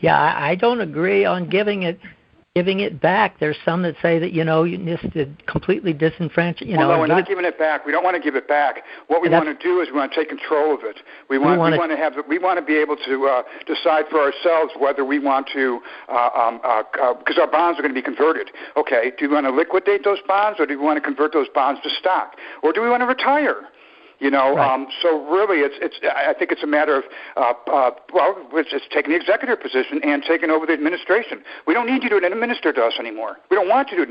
[SPEAKER 5] Yeah, I don't agree on giving it back. There's some that say that, you know, you just completely disenfranchise. You know,
[SPEAKER 2] no, we're not giving it back. We don't want to give it back. What we want to do is we want to take control of it. We want to be able to decide for ourselves whether we want to, because our bonds are going to be converted. Okay, do we want to liquidate those bonds, or do we want to convert those bonds to stock, or do we want to retire? You know, so really, I think it's a matter of, it's taking the executive position and taking over the administration. We don't need you to administer to us anymore. We don't want you to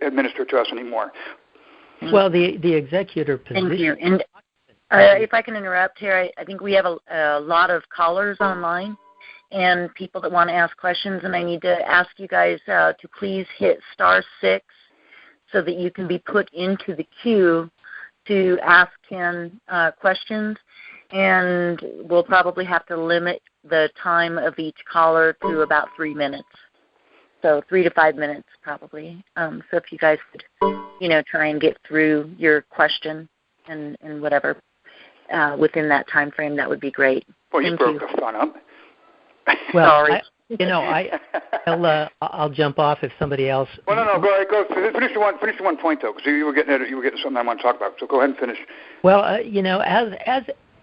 [SPEAKER 2] administer to us anymore.
[SPEAKER 5] Well, the executor position.
[SPEAKER 1] Thank you. And if I can interrupt here, I think we have a lot of callers online and people that want to ask questions, and I need to ask you guys to please hit *6 so that you can be put into the queue to ask Ken questions. And we'll probably have to limit the time of each caller to about 3 minutes. So 3 to 5 minutes probably. So if you guys could, try and get through your question and whatever within that time frame, that would be great.
[SPEAKER 2] Well, you broke the fun up.
[SPEAKER 5] Well,
[SPEAKER 1] sorry.
[SPEAKER 5] I'll jump off if somebody else.
[SPEAKER 2] Well, no. Go ahead. Go finish your one point though, because you were getting something I want to talk about. So go ahead and finish.
[SPEAKER 5] Well,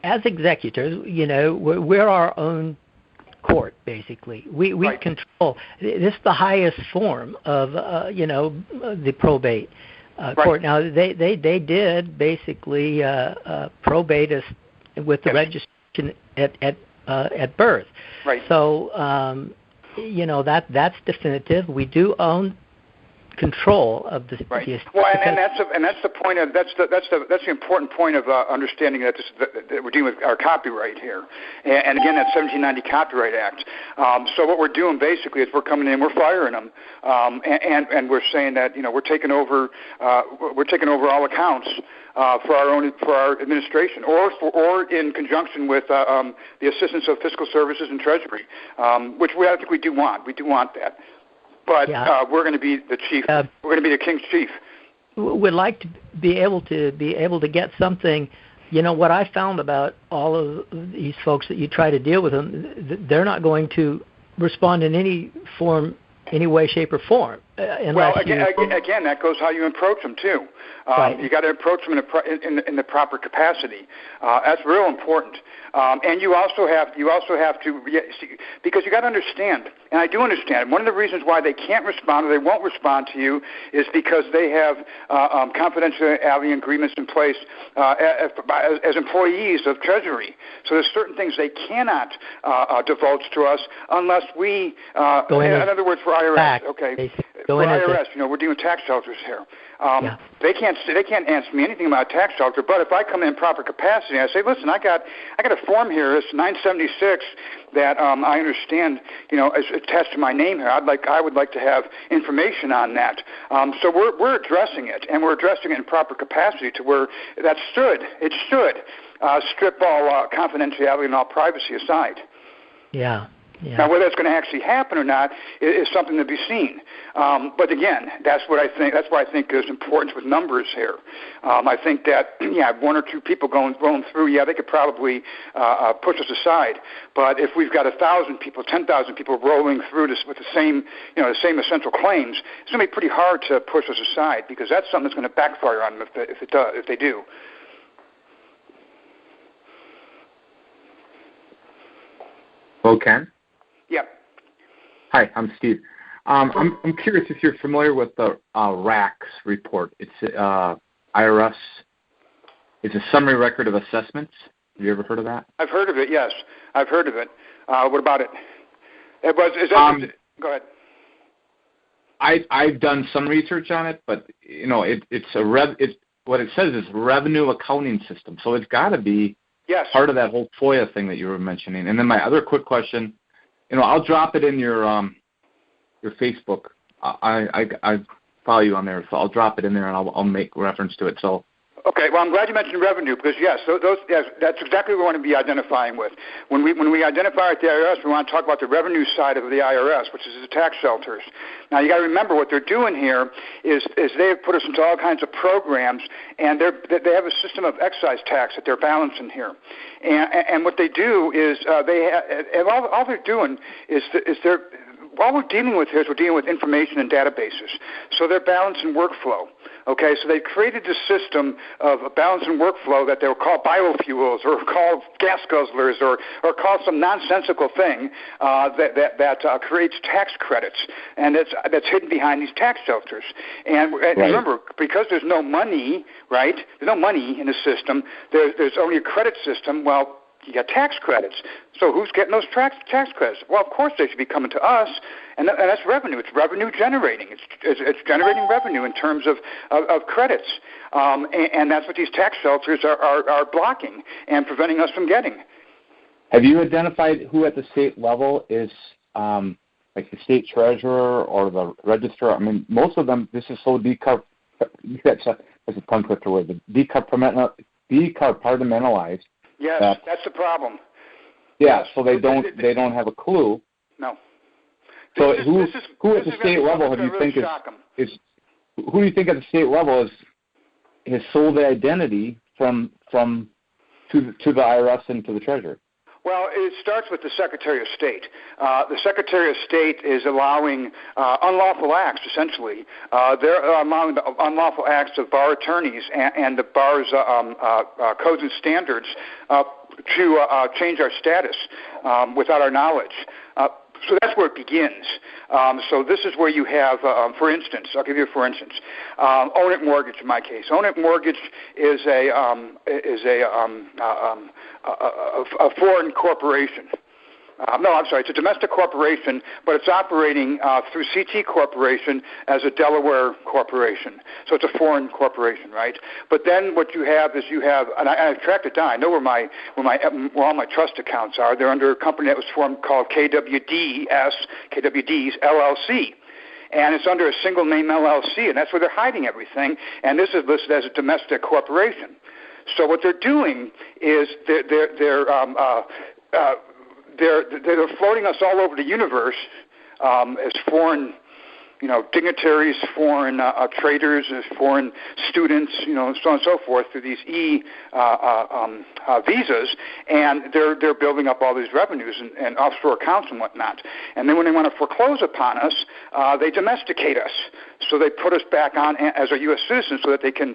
[SPEAKER 5] as executors, we're our own court, basically. We
[SPEAKER 2] right.
[SPEAKER 5] control. This is the highest form of the probate court. Now they did basically probate us with the registration at birth.
[SPEAKER 2] Right.
[SPEAKER 5] So that's definitive. We do own control of the
[SPEAKER 2] right.
[SPEAKER 5] estate.
[SPEAKER 2] Well, and that's the point of that's the important point of understanding that that we're dealing with our copyright here, and again that 1790 Copyright Act. So what we're doing basically is we're coming in, we're firing them, and we're saying that we're taking over all accounts for our administration, or in conjunction with the assistance of fiscal services and Treasury, which I think we do want. We do want that. But we're going to be the chief. We're going to be the king's chief.
[SPEAKER 5] We'd like to be able to get something. What I found about all of these folks that you try to deal with them, they're not going to respond in any way, shape, or form.
[SPEAKER 2] Well, again, that goes how you approach them too.
[SPEAKER 5] Right.
[SPEAKER 2] You got to approach them in the proper capacity. That's real important. And you also have to, because you got to understand, and I do understand. One of the reasons why they can't respond or they won't respond to you is because they have confidentiality agreements in place as employees of Treasury. So there's certain things they cannot divulge to us unless we, in other words, for IRS,
[SPEAKER 5] back,
[SPEAKER 2] okay. For IRS, we're doing tax shelters here. They can't answer me anything about a tax shelter. But if I come in proper capacity, I say, listen, I got a form here. It's 976 that I understand, is attached to my name here. I would like to have information on that. So we're addressing it, and we're addressing it in proper capacity to where it should strip all confidentiality and all privacy aside.
[SPEAKER 5] Yeah. Yeah.
[SPEAKER 2] Now, whether it's going to actually happen or not is something to be seen. But again, that's why I think there's importance with numbers here. I think that one or two people rolling through, they could probably push us aside. But if we've got 1,000 people, 10,000 people rolling through this with the same essential claims, it's going to be pretty hard to push us aside because that's something that's going to backfire on them if they do.
[SPEAKER 6] Hello, Ken?
[SPEAKER 2] Yeah.
[SPEAKER 6] Hi, I'm Steve. I'm curious if you're familiar with the RACS report. It's IRS. It's a summary record of assessments. Have you ever heard of that?
[SPEAKER 2] I've heard of it. Yes, I've heard of it. What about it? Go ahead.
[SPEAKER 6] I've done some research on it, but it's what it says is revenue accounting system. So it's got to be part of that whole FOIA thing that you were mentioning. And then my other quick question. I'll drop it in your Facebook. I follow you on there, so I'll drop it in there and I'll make reference to it. So.
[SPEAKER 2] Okay. Well, I'm glad you mentioned revenue because that's exactly what we want to be identifying with. When we identify at the IRS, we want to talk about the revenue side of the IRS, which is the tax shelters. Now, you got to remember what they're doing here is they have put us into all kinds of programs, and they have a system of excise tax that they're balancing here. And what they do is all they're doing is all we're dealing with here is we're dealing with information and databases. So they're balancing workflow. Okay, so they created this system of a balancing workflow that they'll call biofuels or call gas guzzlers or call some nonsensical thing that creates tax credits, and that's hidden behind these tax shelters. And remember, because there's no money, right? There's no money in the system. There's only a credit system. Well, tax credits. So who's getting those tax credits? Well, of course they should be coming to us, and that's revenue. It's revenue generating. It's generating revenue in terms of credits, and that's what these tax shelters are blocking and preventing us from getting.
[SPEAKER 6] Have you identified who at the state level is like the state treasurer or the registrar? I mean, most of them, this is so that's a tongue twister word, decompartmentalized.
[SPEAKER 2] Yes, that's the problem.
[SPEAKER 6] Yeah, so they don't have a clue.
[SPEAKER 2] No.
[SPEAKER 6] So who at the state level do you think is who do you think at the state level has sold the identity from to the IRS and to the Treasury?
[SPEAKER 2] Well, it starts with the Secretary of State. The Secretary of State is allowing unlawful acts, essentially. They're allowing the unlawful acts of bar attorneys and the bar's codes and standards to change our status without our knowledge. So that's where it begins. So this is where you have, for instance, I'll give you a for instance. Own It Mortgage, in my case. Own It Mortgage is a foreign corporation. It's a domestic corporation, but it's operating through CT Corporation as a Delaware corporation. So it's a foreign corporation, right? But then what you have is and I've tracked it down. I know where all my trust accounts are. They're under a company that was formed called KWD's LLC. And it's under a single name LLC, and that's where they're hiding everything. And this is listed as a domestic corporation. So what they're doing is they're floating us all over the universe as foreign, dignitaries, foreign traders, as foreign students, so on and so forth through these visas, and they're building up all these revenues and offshore accounts and whatnot. And then when they want to foreclose upon us, they domesticate us. So they put us back on as a U.S. citizen so that they can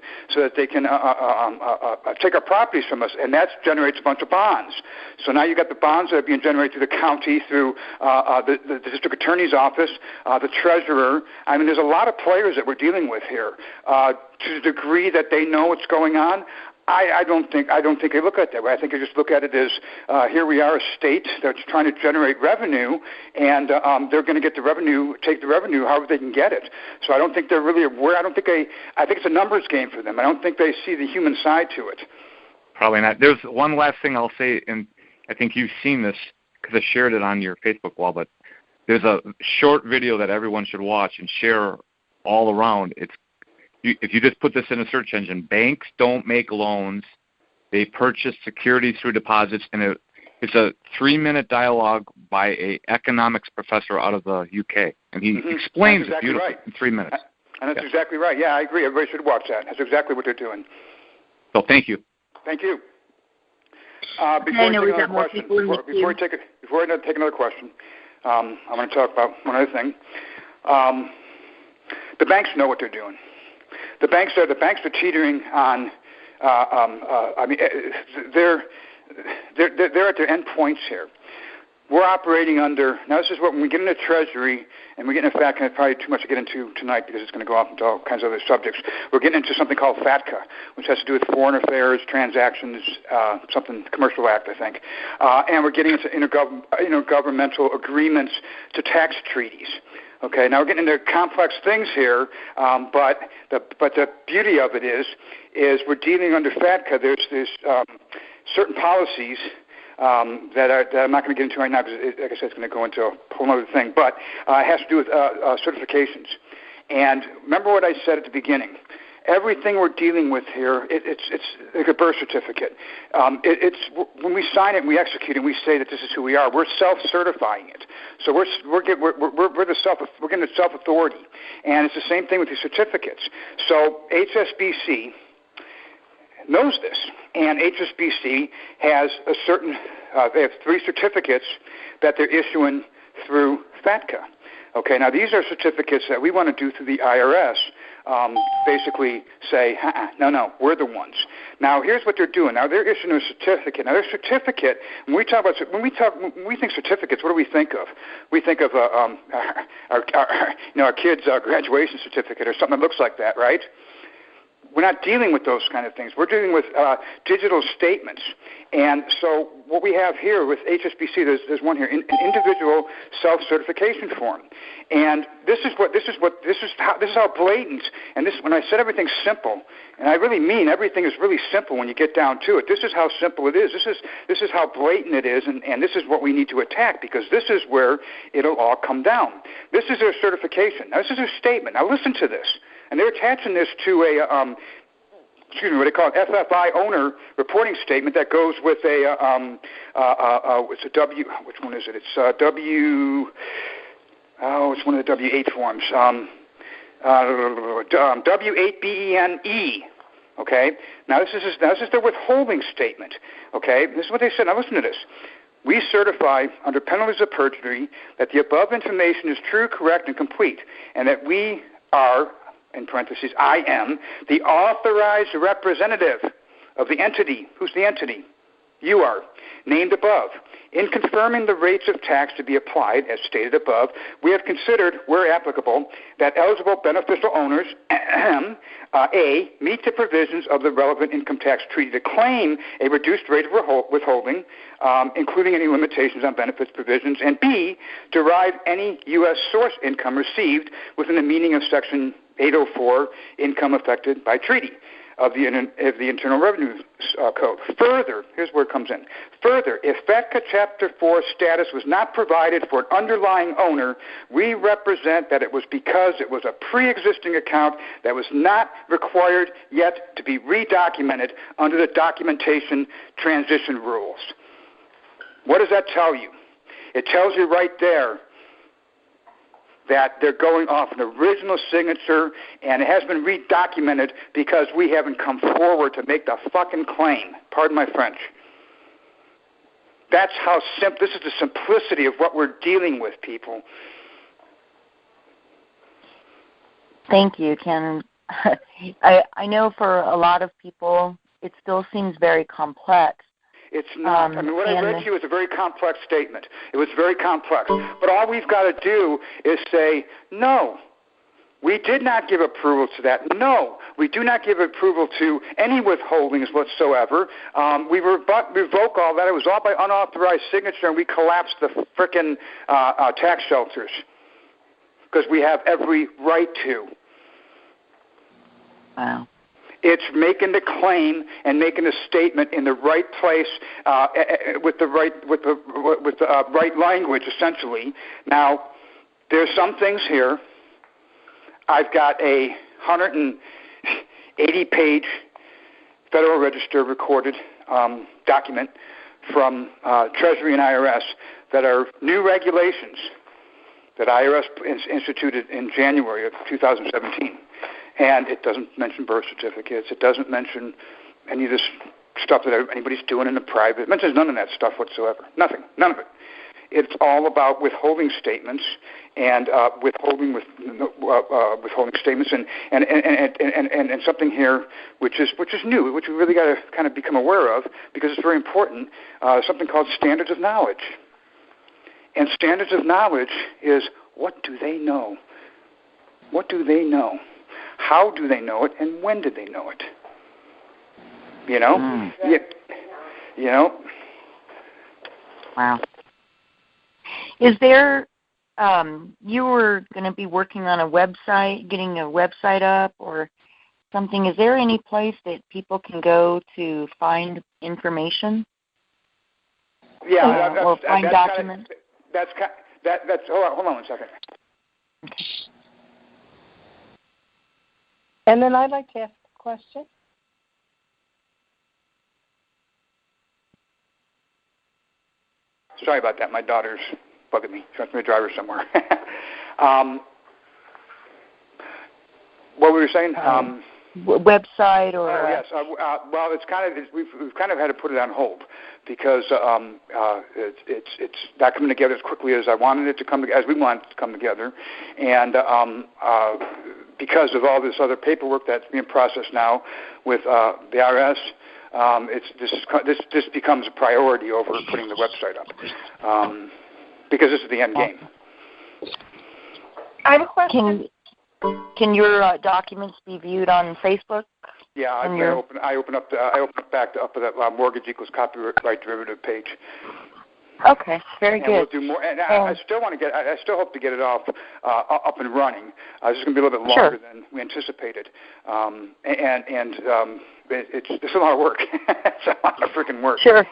[SPEAKER 2] take our properties from us, and that generates a bunch of bonds. So now you got the bonds that are being generated through the county, through the district attorney's office, the treasurer. I mean, there's a lot of players that we're dealing with here. To the degree that they know what's going on, I don't think they look at it that way. I think they just look at it as here we are, a state that's trying to generate revenue, and they're going to get the revenue, take the revenue however they can get it. So I don't think they're really aware. I think it's a numbers game for them. I don't think they see the human side to it.
[SPEAKER 6] Probably not. There's one last thing I'll say, and I think you've seen this because I shared it on your Facebook wall, but there's a short video that everyone should watch and share all around. If you just put this in a search engine, banks don't make loans. They purchase securities through deposits, and it's a 3-minute dialogue by an economics professor out of the UK. And he explains it beautifully in 3 minutes.
[SPEAKER 2] And that's exactly right. Yeah, I agree. Everybody should watch that. That's exactly what they're doing.
[SPEAKER 6] So thank you.
[SPEAKER 2] Thank you. Before I take another question, I'm going to talk about one other thing. The banks know what they're doing. The banks are teetering on. They're at their end points here. We're operating under. Now, this is what when we get into Treasury and we get into FATCA. It's probably too much to get into tonight because it's going to go off into all kinds of other subjects. We're getting into something called FATCA, which has to do with foreign affairs, transactions, something commercial act, I think, and we're getting into intergovernmental agreements to tax treaties. Okay, now we're getting into complex things here, but the beauty of it is we're dealing under FATCA. There's certain policies that I'm not going to get into right now because, like I said, it's going to go into a whole other thing. But it has to do with certifications. And remember what I said at the beginning. Everything we're dealing with here, it's like a birth certificate. It's when we sign it and we execute it, we say that this is who we are. We're self-certifying it. So we're getting the self-authority, and it's the same thing with these certificates. So HSBC knows this, and HSBC has a certain. They have 3 certificates that they're issuing through FATCA. Okay, now these are certificates that we want to do through the IRS. Basically say, no, we're the ones. Now, here's what they're doing. Now, they're issuing a certificate. Now, their certificate, when we think certificates, what do we think of? We think of our kids' graduation certificate or something that looks like that, right? we're not dealing with those kind of things. We're dealing with digital statements. And so what we have here with HSBC, there's one here, an individual self-certification form. And this is how blatant. And when I said everything's simple, and I really mean everything is really simple when you get down to it. This is how simple it is. This is how blatant it is, and this is what we need to attack, because this is where it'll all come down. This is their certification. Now, this is their statement. Now, listen to this. And they're attaching this to a, what they call an FFI owner reporting statement that goes with it's a W, which one is it? It's it's one of the W8 forms. W8BENE. Okay? Now, this is their withholding statement. Okay? This is what they said. Now, listen to this. We certify under penalties of perjury that the above information is true, correct, and complete, and that we are, in parentheses, I am, the authorized representative of the entity. Who's the entity? You are, named above. In confirming the rates of tax to be applied, as stated above, we have considered, where applicable, that eligible beneficial owners, A, meet the provisions of the relevant income tax treaty to claim a reduced rate of withholding, including any limitations on benefits provisions, and B, derive any U.S. source income received within the meaning of Section 804, income affected by treaty of the Internal Revenue Code. Further, here's where it comes in. Further, if FATCA Chapter 4 status was not provided for an underlying owner, we represent that it was because it was a pre-existing account that was not required yet to be redocumented under the documentation transition rules. What does that tell you? It tells you right there that they're going off an original signature, and it has been redocumented because we haven't come forward to make the fucking claim. Pardon my French. That's how this is the simplicity of what we're dealing with, people.
[SPEAKER 1] Thank you, Ken. I know for a lot of people it still seems very complex.
[SPEAKER 2] It's not. What I read to you is a very complex statement. It was very complex. But all we've got to do is say, no, we did not give approval to that. No, we do not give approval to any withholdings whatsoever. We revoke all that. It was all by unauthorized signature, and we collapsed the frickin' tax shelters because we have every right to.
[SPEAKER 1] Wow.
[SPEAKER 2] It's making the claim and making a statement in the right place with the right language, essentially. Now, there's some things here. I've got a 180-page Federal Register recorded document from Treasury and IRS that are new regulations that IRS instituted in January of 2017. And it doesn't mention birth certificates. It doesn't mention any of this stuff that anybody's doing in the private. It mentions none of that stuff whatsoever. Nothing. None of it. It's all about withholding statements and withholding statements and something here which is new, which we really got to kind of become aware of because it's very important. Something called standards of knowledge. And standards of knowledge is, what do they know? What do they know? How do they know it, and when did they know it? You know? You know?
[SPEAKER 1] Wow. Is there, you were going to be working on a website, getting a website up or something. Is there any place that people can go to find information?
[SPEAKER 2] Yeah.
[SPEAKER 1] Or find documents?
[SPEAKER 2] That's hold on one second.
[SPEAKER 1] Okay.
[SPEAKER 7] And then I'd like to ask a question.
[SPEAKER 2] Sorry about that. My daughter's bugging me. She wants me to drive her somewhere. What were you saying?
[SPEAKER 1] Website or?
[SPEAKER 2] Oh yes. Well, we've kind of had to put it on hold because it's not coming together as quickly as I wanted it to come, as we wanted it to come together, and because of all this other paperwork that's being processed now with the IRS, this becomes a priority over putting the website up because this is the end game.
[SPEAKER 7] I have a question.
[SPEAKER 1] Can your documents be viewed on Facebook?
[SPEAKER 2] Yeah, I open up back up to that mortgage equals copyright derivative page.
[SPEAKER 1] Okay, very good.
[SPEAKER 2] We'll do more. And I still hope to get it off up and running. This is going to be a little bit longer than we anticipated. It's a lot of work. It's a lot of freaking work.
[SPEAKER 1] Sure.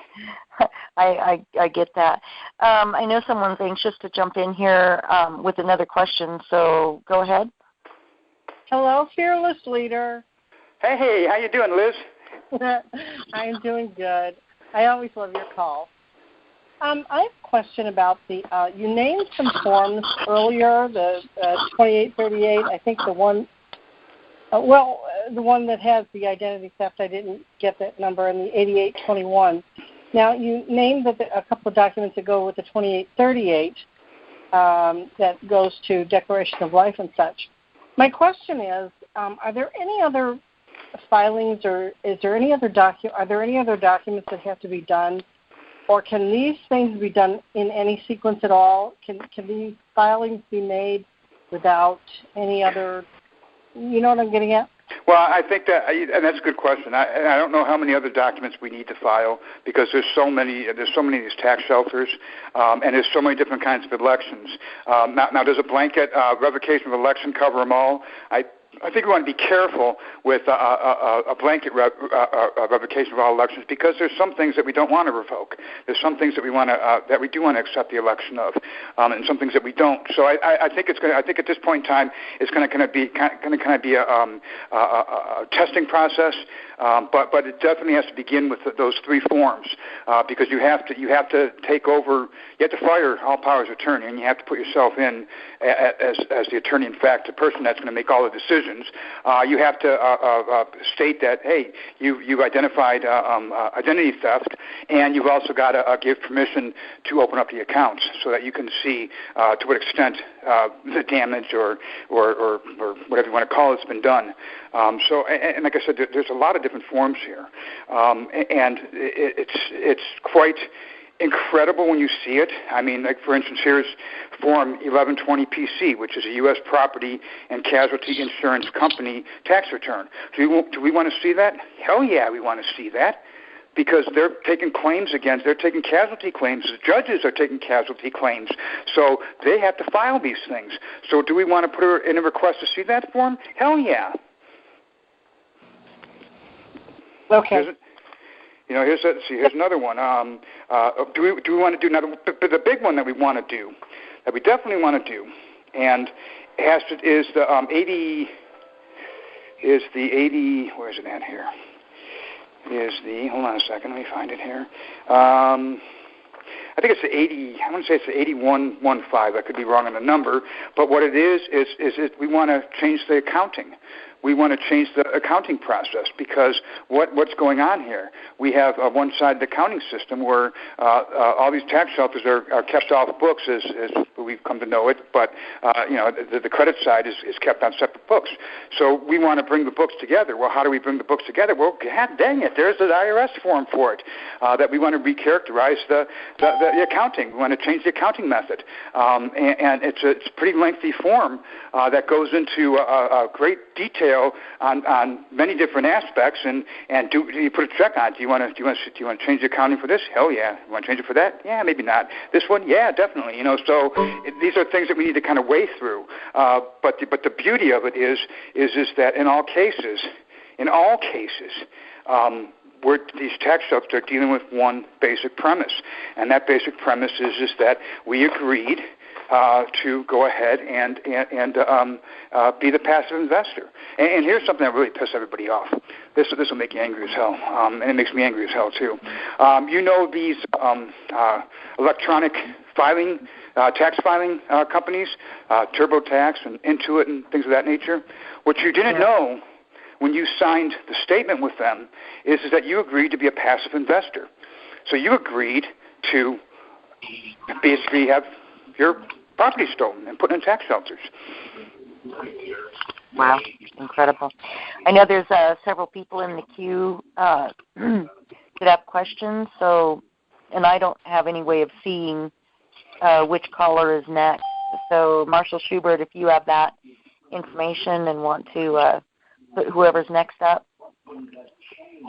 [SPEAKER 1] I get that. I know someone's anxious to jump in here with another question, so go ahead.
[SPEAKER 7] Hello, fearless leader.
[SPEAKER 2] Hey, how you doing, Liz?
[SPEAKER 7] I'm doing good. I always love your call. I have a question about the, you named some forms earlier, the 2838, I think the one, the one that has the identity theft, I didn't get that number, and the 8821. Now, you named a couple of documents that go with the 2838 that goes to declaration of life and such. My question is, are there any other filings, or are there any other documents that have to be done? Or can these things be done in any sequence at all? Can these filings be made without any other, you know what I'm getting at?
[SPEAKER 2] Well, I think that, and that's a good question. I don't know how many other documents we need to file because there's so many of these tax shelters, and there's so many different kinds of elections. Now, does a blanket revocation of election cover them all? I think we want to be careful with a blanket revocation of all elections because there's some things that we don't want to revoke. There's some things that we want to that we do want to accept the election of, and some things that we don't. So I think it's going. I think at this point in time, it's going to be a testing process. But it definitely has to begin with those three forms because you have to take over. You have to fire all powers of attorney, and you have to put yourself in as the attorney in fact, the person that's going to make all the decisions. You have to state that hey, you've identified identity theft, and you've also got to give permission to open up the accounts so that you can see to what extent the damage or whatever you want to call it's been done. And like I said, there's a lot of different forms here, and it's quite incredible when you see it. I mean, like for instance, here's Form 1120 PC, which is a U.S. property and casualty insurance company tax return. Do we want to see that? Hell yeah, we want to see that. Because they're taking they're taking casualty claims. The judges are taking casualty claims. So they have to file these things. So do we want to put in a request to see that form? Hell yeah.
[SPEAKER 7] Okay.
[SPEAKER 2] Here's another one. Do we want to do another? But the big one that we want to do, that we definitely want to do, and is the 80. Is the 80? Where is it at here? Hold on a second. Let me find it here. I think it's the 80. I want to say it's the 8115. I could be wrong on the number, but what it is we want to change the accounting. We want to change the accounting process because what's going on here? We have a one-sided accounting system where all these tax shelters are kept off books as we've come to know it, but the credit side is kept on separate books. So we want to bring the books together. Well, how do we bring the books together? Well, God dang it, there's an IRS form for it that we want to recharacterize the accounting. We want to change the accounting method, and it's a pretty lengthy form that goes into great detail on many different aspects, and do you put a check on it? Do you want to change the accounting for this? Hell yeah. You want to change it for that? Yeah, maybe not. This one? Yeah, definitely. So these are these are things that we need to kind of weigh through. But the beauty of it is that in all cases, where these tax shelters are dealing with one basic premise, and that basic premise is that we agreed to go ahead and be the passive investor. And here's something that really pissed everybody off. This will make you angry as hell, and it makes me angry as hell too. These electronic filing, tax filing companies, TurboTax and Intuit and things of that nature. What you didn't know when you signed the statement with them is that you agreed to be a passive investor. So you agreed to basically have your property stolen and put in tax shelters.
[SPEAKER 1] Wow, incredible. I know there's several people in the queue that have questions, and I don't have any way of seeing which caller is next. So, Marshall Schubert, if you have that information and want to put whoever's next up.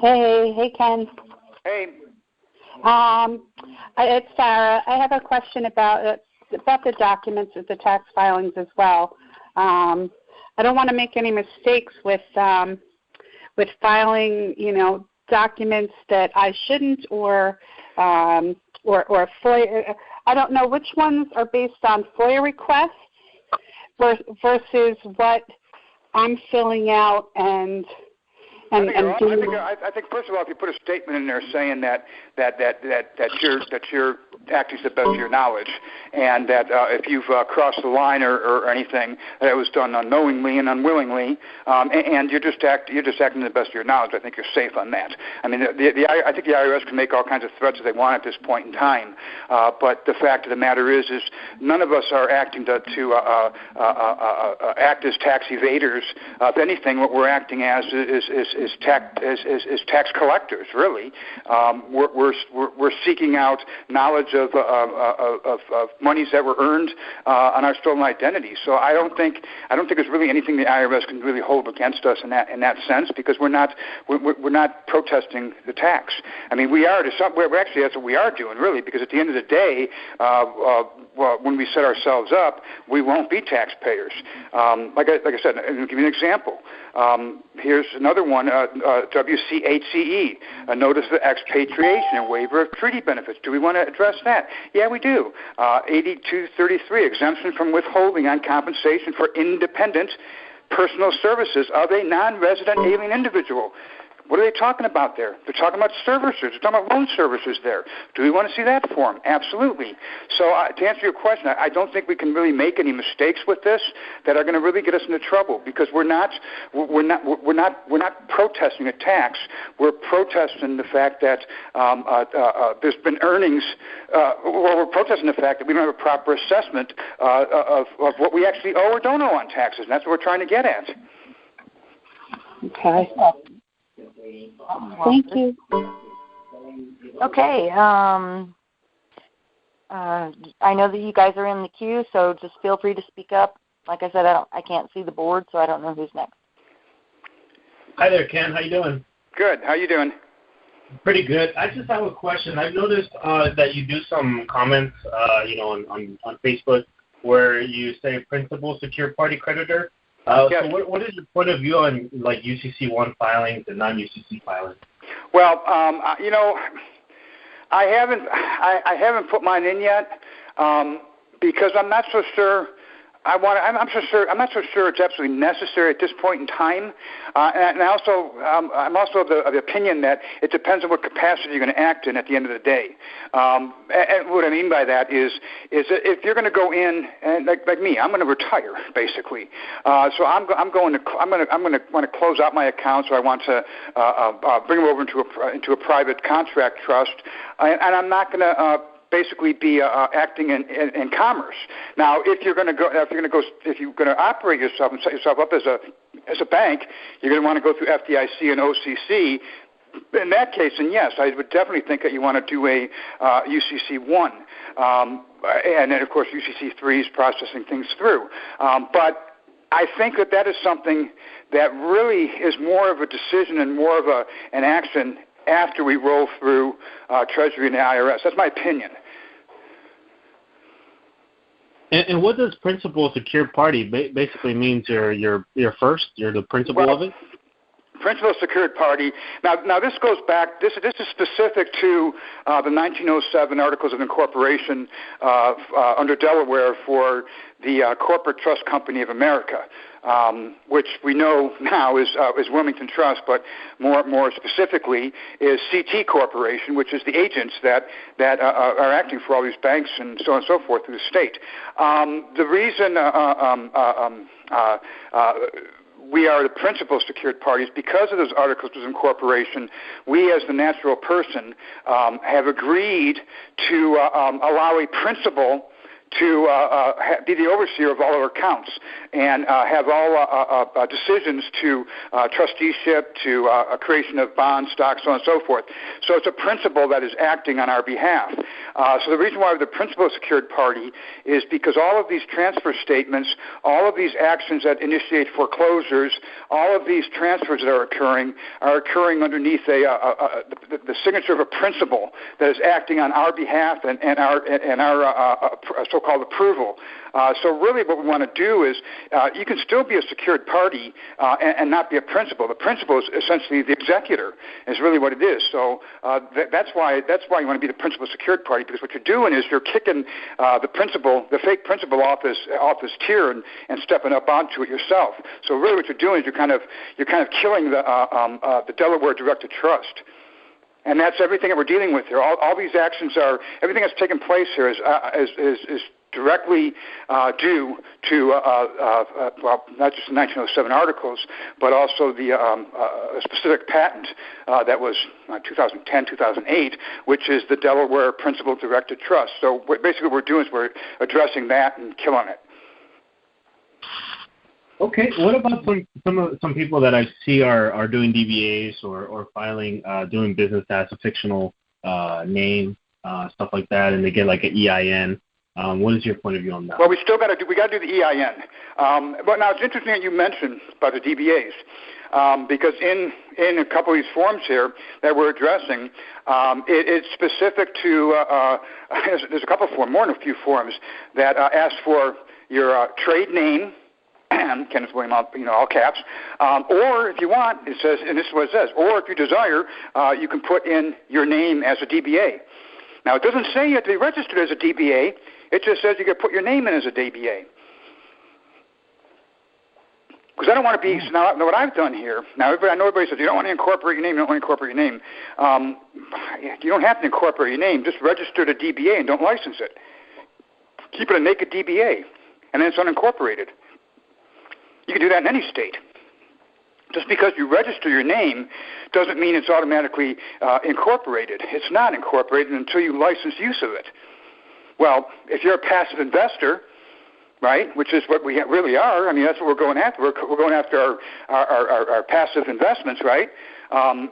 [SPEAKER 8] Hey, Ken.
[SPEAKER 2] Hey.
[SPEAKER 8] It's Sarah. I have a question about the documents of the tax filings as well. I don't want to make any mistakes with filing, documents that I shouldn't, or FOIA. I don't know which ones are based on FOIA requests versus what I'm filling out and doing.
[SPEAKER 2] I think first of all, if you put a statement in there saying that you're acting to the best of your knowledge, and that if you've crossed the line or anything, that it was done unknowingly and unwillingly, and you're just acting to the best of your knowledge, I think you're safe on that. I mean, I think the IRS can make all kinds of threats that they want at this point in time, but the fact of the matter is none of us are acting to act as tax evaders. If anything, what we're acting as is tax collectors. Really, we're seeking out knowledge of monies that were earned on our stolen identity. So I don't think there's really anything the IRS can really hold against us in that sense, because we're not protesting the tax. I mean, we're actually, that's what we are doing, really, because at the end of the day, when we set ourselves up, we won't be taxpayers. Like I said, I'll give you an example. Here's another one, WCHCE, a notice of expatriation and waiver of treaty benefits. Do we want to address that? Yeah, we do. 8233, exemption from withholding on compensation for independent personal services of a non-resident alien individual. What are they talking about there? They're talking about servicers. They're talking about loan servicers there. Do we want to see that form? Absolutely. So to answer your question, I don't think we can really make any mistakes with this that are going to really get us into trouble, because we're not protesting a tax. We're protesting the fact that there's been earnings. We're protesting the fact that we don't have a proper assessment of what we actually owe or don't owe on taxes, and that's what we're trying to get at.
[SPEAKER 8] Okay. Thank you.
[SPEAKER 1] Okay. I know that you guys are in the queue, so just feel free to speak up. Like I said, I can't see the board, so I don't know who's next.
[SPEAKER 9] Hi there, Ken. How you doing?
[SPEAKER 2] Good. How you doing?
[SPEAKER 9] Pretty good. I just have a question. I've noticed that you do some comments, on Facebook where you say principal secured party creditor.
[SPEAKER 2] Yes.
[SPEAKER 9] So what is your point of view on like UCC1 filings and non-UCC filings?
[SPEAKER 2] Well, I haven't put mine in yet because I'm not so sure. I'm not so sure it's absolutely necessary at this point in time, and I'm also of the opinion that it depends on what capacity you're going to act in at the end of the day. And what I mean by that is that if you're going to go in and like me, I'm going to retire basically. So I'm going to want to close out my accounts, or I want to bring them over into a private contract trust, and I'm not going to basically be acting in commerce. Now, if you're going to operate yourself and set yourself up as a bank, you're going to want to go through FDIC and OCC. In that case, and yes, I would definitely think that you want to do a UCC1, and then of course UCC3 is processing things through. But I think that is something that really is more of a decision and more of an action after we roll through Treasury and the IRS. That's my opinion.
[SPEAKER 9] And what does principal secured party basically means? You're first. You're the principal of it.
[SPEAKER 2] Principal secured party. Now this goes back. This is specific to the 1907 Articles of Incorporation under Delaware for the Corporate Trust Company of America, which we know now is Wilmington Trust, but more specifically is CT Corporation, which is the agents that are acting for all these banks and so on and so forth through the state. The reason we are the principal secured parties because of those articles of incorporation. We, as the natural person, have agreed to allow a principal to be the overseer of all our accounts and have all decisions to trusteeship, to creation of bonds, stocks, so on and so forth. So it's a principal that is acting on our behalf. So the reason why we're the principal secured party is because all of these transfer statements, all of these actions that initiate foreclosures, all of these transfers that are occurring underneath the signature of a principal that is acting on our behalf and our so-called approval. So really what we want to do is you can still be a secured party and not be a principal. The principal is essentially the executor is really what it is. So that's why you want to be the principal secured party, because what you're doing is you're kicking the fake principal off this tier and stepping up onto it yourself. So really what you're doing is you're kind of killing the Delaware directed trust. And that's everything that we're dealing with here. All these actions everything that's taken place here is directly due to, not just the 1907 articles, but also the specific patent that was 2010, 2008, which is the Delaware Principal Directed Trust. So basically what we're doing is we're addressing that and killing it.
[SPEAKER 9] Okay, what about some people that I see are doing DBAs or filing, doing business as a fictional name, stuff like that, and they get like an EIN? What is your point of view on that?
[SPEAKER 2] Well, we got to do the EIN. But now it's interesting that you mentioned about the DBAs, because in a couple of these forms here that we're addressing, it's specific to there's a couple of forms, more than a few forms that ask for your trade name. Kenneth William, all caps. Or if you want, it says, and this is what it says, or if you desire, you can put in your name as a DBA. Now, it doesn't say you have to be registered as a DBA. It just says you can put your name in as a DBA. Because I don't want to be, now what I've done here, I know everybody says you don't want to incorporate your name, you don't have to incorporate your name, just register the DBA and don't license it. Keep it a naked DBA, and then it's unincorporated. You can do that in any state. Just because you register your name doesn't mean it's automatically incorporated. It's not incorporated until you license use of it. Well, if you're a passive investor, right, which is what we really are, I mean, that's what we're going after. We're going after our passive investments, right?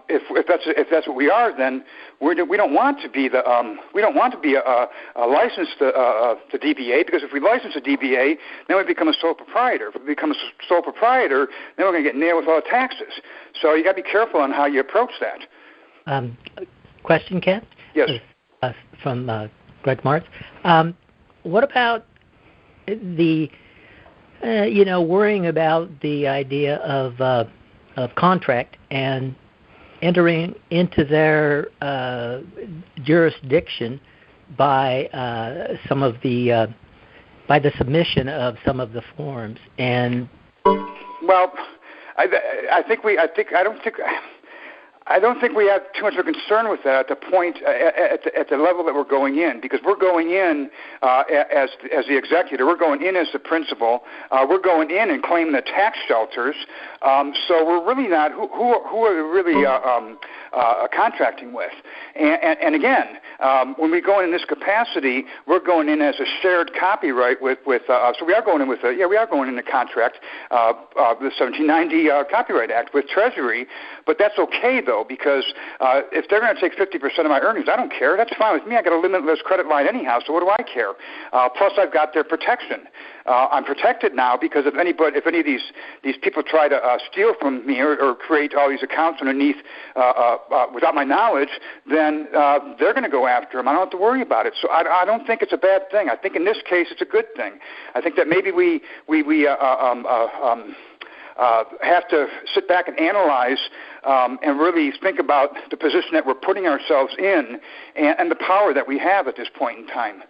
[SPEAKER 2] If that's what we are, then we don't want to be a licensed to DBA, because if we license a DBA, then we become a sole proprietor. If we become a sole proprietor, then we're going to get nailed with all the taxes. So you got to be careful on how you approach that.
[SPEAKER 5] Question, Ken?
[SPEAKER 2] Yes.
[SPEAKER 5] From Greg Martz. What about the worrying about the idea of contract and entering into their jurisdiction by by the submission of some of the forms? And
[SPEAKER 2] well, I don't think we have too much of a concern with that at the point at the level that we're going in, because we're going in as the executor, we're going in as the principal, we're going in and claiming the tax shelters. So we're really not who are we really contracting with. And again, when we go in this capacity, we're going in as a shared copyright with so we are going in with we are going in the contract, the 1790 Copyright Act with Treasury, but that's okay though, because if they're going to take 50% of my earnings, I don't care. That's fine with me. I got a limitless credit line anyhow, so what do I care? Plus, I've got their protection. I'm protected now because if any of these people try to steal from me or create all these accounts underneath without my knowledge, then they're going to go after them. I don't have to worry about it. So I don't think it's a bad thing. I think in this case it's a good thing. I think that maybe we have to sit back and analyze and really think about the position that we're putting ourselves in and the power that we have at this point in time.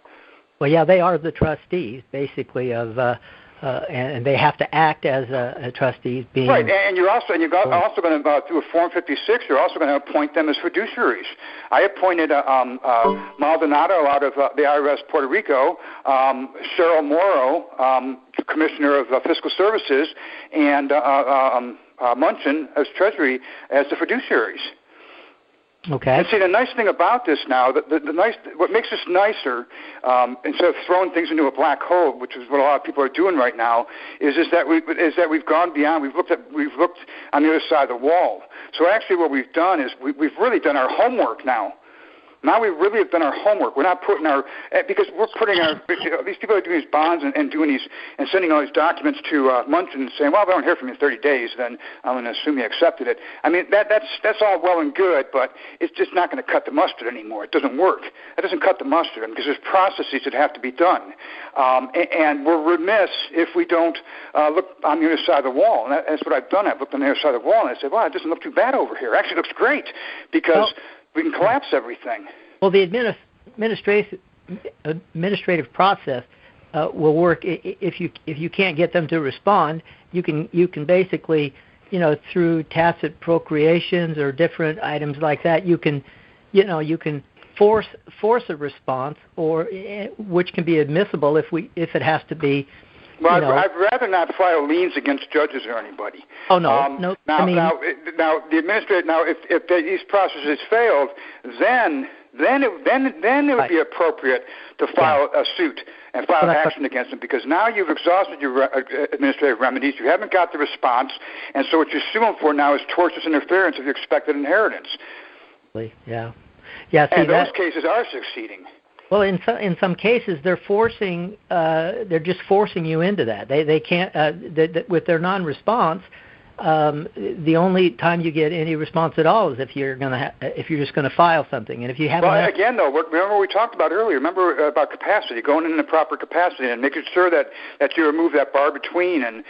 [SPEAKER 5] Well, yeah, they are the trustees, basically, of, and they have to act as a trustees. Being
[SPEAKER 2] right, and you're also going to through a Form 56. You're also going to appoint them as fiduciaries. I appointed Maldonado out of the IRS Puerto Rico, Cheryl Morrow, Commissioner of Fiscal Services, and Munchin as Treasury as the fiduciaries.
[SPEAKER 5] Okay.
[SPEAKER 2] And see, the nice thing about this now, what makes this nicer, instead of throwing things into a black hole, which is what a lot of people are doing right now, is that we've gone beyond. We've looked on the other side of the wall. So actually, what we've done is we've really done our homework now. Now we really have done our homework. We're not putting because we're putting these people are doing these bonds and doing these and sending all these documents to Munson and saying, well, if I don't hear from you in 30 days, then I'm going to assume you accepted it. I mean, that's all well and good, but it's just not going to cut the mustard anymore. It doesn't work. That doesn't cut the mustard because there's processes that have to be done. And we're remiss if we don't look on the other side of the wall. And that's what I've done. I've looked on the other side of the wall, and I said, well, it doesn't look too bad over here. It actually looks great because we can collapse everything.
[SPEAKER 5] Well, the administrative process will work if you can't get them to respond. You can basically, through tacit procreations or different items like that, you can force a response, or which can be admissible if it has to be.
[SPEAKER 2] Well, I'd rather not file liens against judges or anybody.
[SPEAKER 5] Oh no, no.
[SPEAKER 2] Now the administrator. Now, if these processes failed, then it would be appropriate to file a suit and file action against them, because now you've exhausted your administrative remedies. You haven't got the response, and so what you're suing for now is tortious interference of your expected inheritance.
[SPEAKER 5] Yeah. See,
[SPEAKER 2] and those cases are succeeding.
[SPEAKER 5] Well, in some cases, they're just forcing you into that. They can't with their non-response. The only time you get any response at all is if you're just going to file something, and if you haven't.
[SPEAKER 2] Well, again, though, remember what we talked about earlier. Remember about capacity, going in the proper capacity, and making sure that you remove that bar between and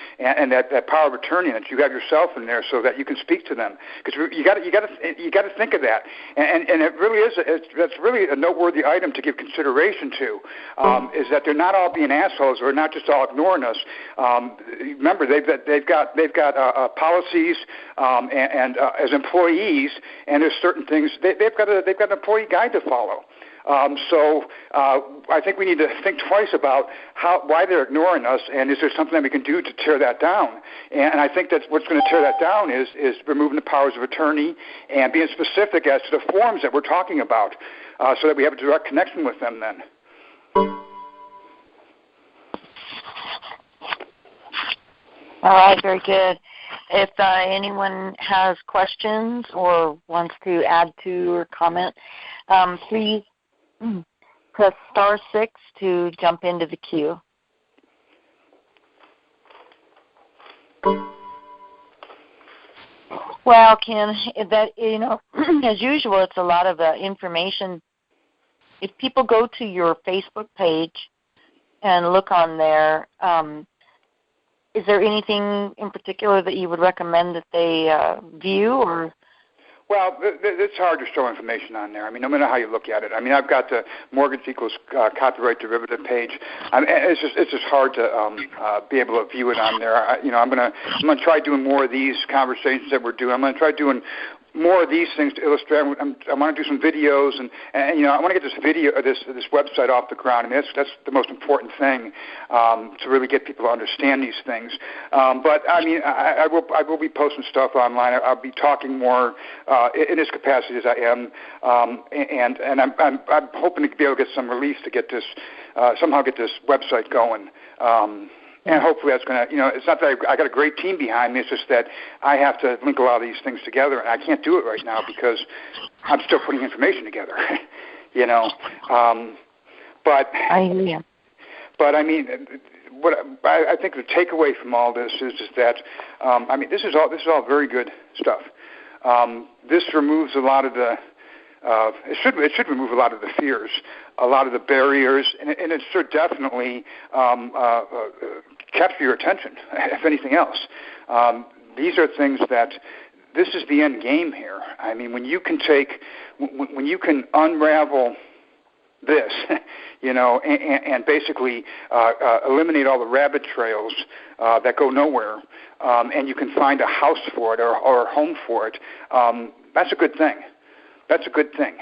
[SPEAKER 2] that power of attorney, that you have yourself in there so that you can speak to them. Because you got to think of that, and it really is. That's really a noteworthy item to give consideration to. Is that they're not all being assholes, or not just all ignoring us. Remember, they've got policies and as employees, and there's certain things they've got an employee guide to follow. So I think we need to think twice about why they're ignoring us, and is there something that we can do to tear that down? And I think that what's going to tear that down is removing the powers of attorney and being specific as to the forms that we're talking about, so that we have a direct connection with them then.
[SPEAKER 1] All right, very good. If anyone has questions or wants to add to or comment, please press *6 to jump into the queue. Well, Ken, as usual, it's a lot of information. If people go to your Facebook page and look on there, is there anything in particular that you would recommend that they view, or?
[SPEAKER 2] Well, it's hard to show information on there. I mean, no matter how you look at it. I mean, I've got the mortgage equals copyright derivative page. It's just hard to be able to view it on there. I'm gonna try doing more of these conversations that we're doing. I'm gonna try doing more of these things to illustrate. I want to do some videos, and I want to get this website off the ground. I mean, that's the most important thing, to really get people to understand these things. But I mean, I will be posting stuff online. I'll be talking more in this capacity as I am, and I'm hoping to be able to get some release to get this somehow get this website going. And hopefully that's going to, it's not that I got a great team behind me. It's just that I have to link a lot of these things together, and I can't do it right now because I'm still putting information together, But But I mean, what I think the takeaway from all this is that this is all very good stuff. This removes a lot of the. It should remove a lot of the fears, a lot of the barriers, and it should definitely capture your attention, if anything else. These are things that this is the end game here. I mean, when you can unravel this, and basically eliminate all the rabbit trails that go nowhere, and you can find a house for it or a home for it, that's a good thing. That's a good thing,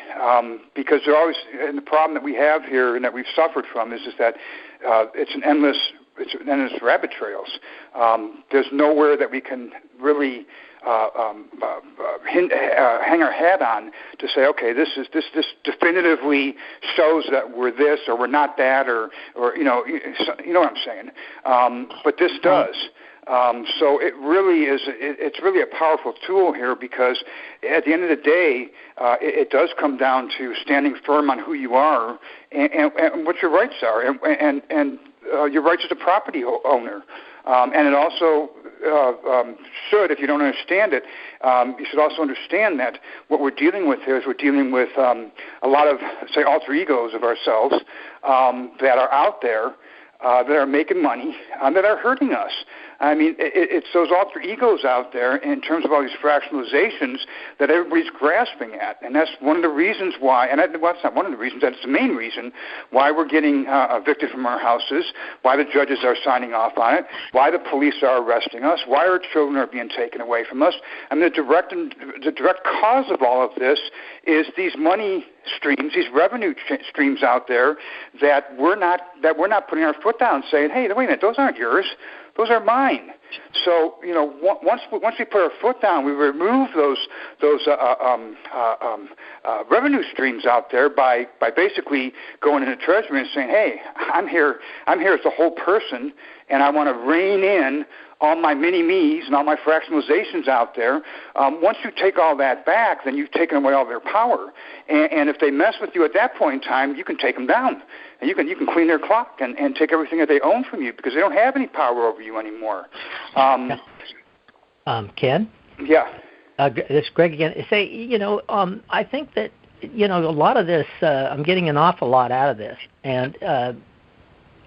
[SPEAKER 2] because they're always, and the problem that we have here and that we've suffered from is that it's an endless it's rabbit trails. There's nowhere that we can really hang our hat on to say, okay, this definitively shows that we're this or we're not that, or you know what I'm saying. But this does. So it really is. It's really a powerful tool here, because at the end of the day, it does come down to standing firm on who you are and what your rights are, and your rights as a property owner. And it also should, if you don't understand it, you should also understand that what we're dealing with here is we're dealing with a lot of, say, alter egos of ourselves that are out there, that are making money, that are hurting us. I mean, it's those alter egos out there in terms of all these fractionalizations that everybody's grasping at. And that's one of the reasons why, and well, that's not one of the reasons, that's the main reason why we're getting evicted from our houses, why the judges are signing off on it, why the police are arresting us, why our children are being taken away from us. And the direct cause of all of this is these money streams, these revenue streams out there that we're not putting our foot down saying, hey, wait a minute, those aren't yours. Those are mine. So, you know, once we put our foot down, we remove those revenue streams out there by basically going into Treasury and saying, hey, I'm here as a whole person, and I want to rein in all my mini-me's and all my fractionalizations out there. Once you take all that back, then you've taken away all their power. And if they mess with you at that point in time, you can take them down. And you can clean their clock and take everything that they own from you, because they don't have any power over you anymore.
[SPEAKER 5] Ken?
[SPEAKER 2] Yeah.
[SPEAKER 5] This is Greg again. Say, I think that, a lot of this, I'm getting an awful lot out of this. And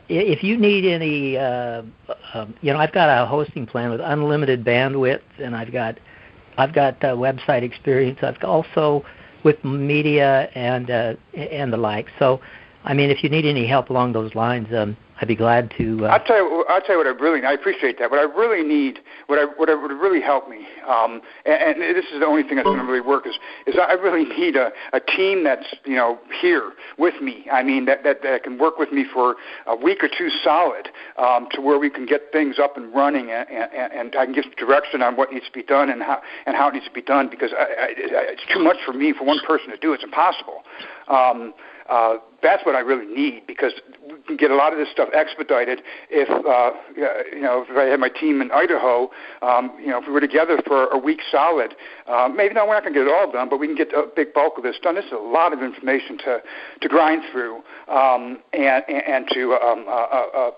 [SPEAKER 5] if you need any, I've got a hosting plan with unlimited bandwidth, and I've got website experience. I've also with media and the like. So, I mean, if you need any help along those lines, I'd be glad to.
[SPEAKER 2] I'll tell you what I appreciate that. What I really need, what would really help me, and this is the only thing that's going to really work, is I really need a team that's here with me. I mean that can work with me for a week or two solid, to where we can get things up and running, and I can give direction on what needs to be done and how it needs to be done, because it's too much for me, for one person to do. It's impossible. That's what I really need, because we can get a lot of this stuff expedited if I had my team in Idaho, if we were together for a week solid, maybe we're not going to get it all done, but we can get a big bulk of this done. This is a lot of information to grind through, and to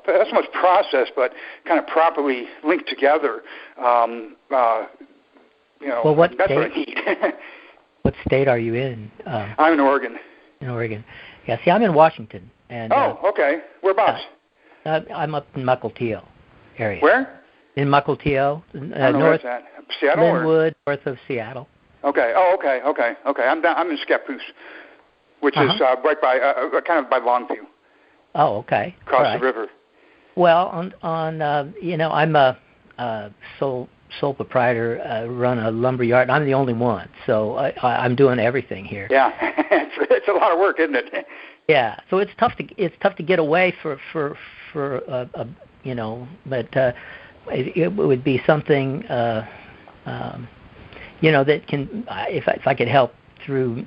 [SPEAKER 2] not so much process, but kind of properly linked together.
[SPEAKER 5] Well,
[SPEAKER 2] that's what I need.
[SPEAKER 5] What state are you in?
[SPEAKER 2] I'm in Oregon.
[SPEAKER 5] In Oregon. Yeah, see, I'm in Washington. And,
[SPEAKER 2] okay. Whereabouts?
[SPEAKER 5] I'm up in Mukilteo area.
[SPEAKER 2] Where?
[SPEAKER 5] In Mukilteo,
[SPEAKER 2] north of Seattle,
[SPEAKER 5] Linwood, north of Seattle.
[SPEAKER 2] Okay. Oh, okay. I'm in Scappoose, which is right by, kind of by Longview.
[SPEAKER 5] Oh, okay.
[SPEAKER 2] Across the river.
[SPEAKER 5] Well, I'm a sole proprietor, run a lumber yard, and I'm the only one, so I'm doing everything here.
[SPEAKER 2] Yeah, it's a lot of work, isn't it?
[SPEAKER 5] Yeah, so it's tough to get away but it would be something that can, if I could help through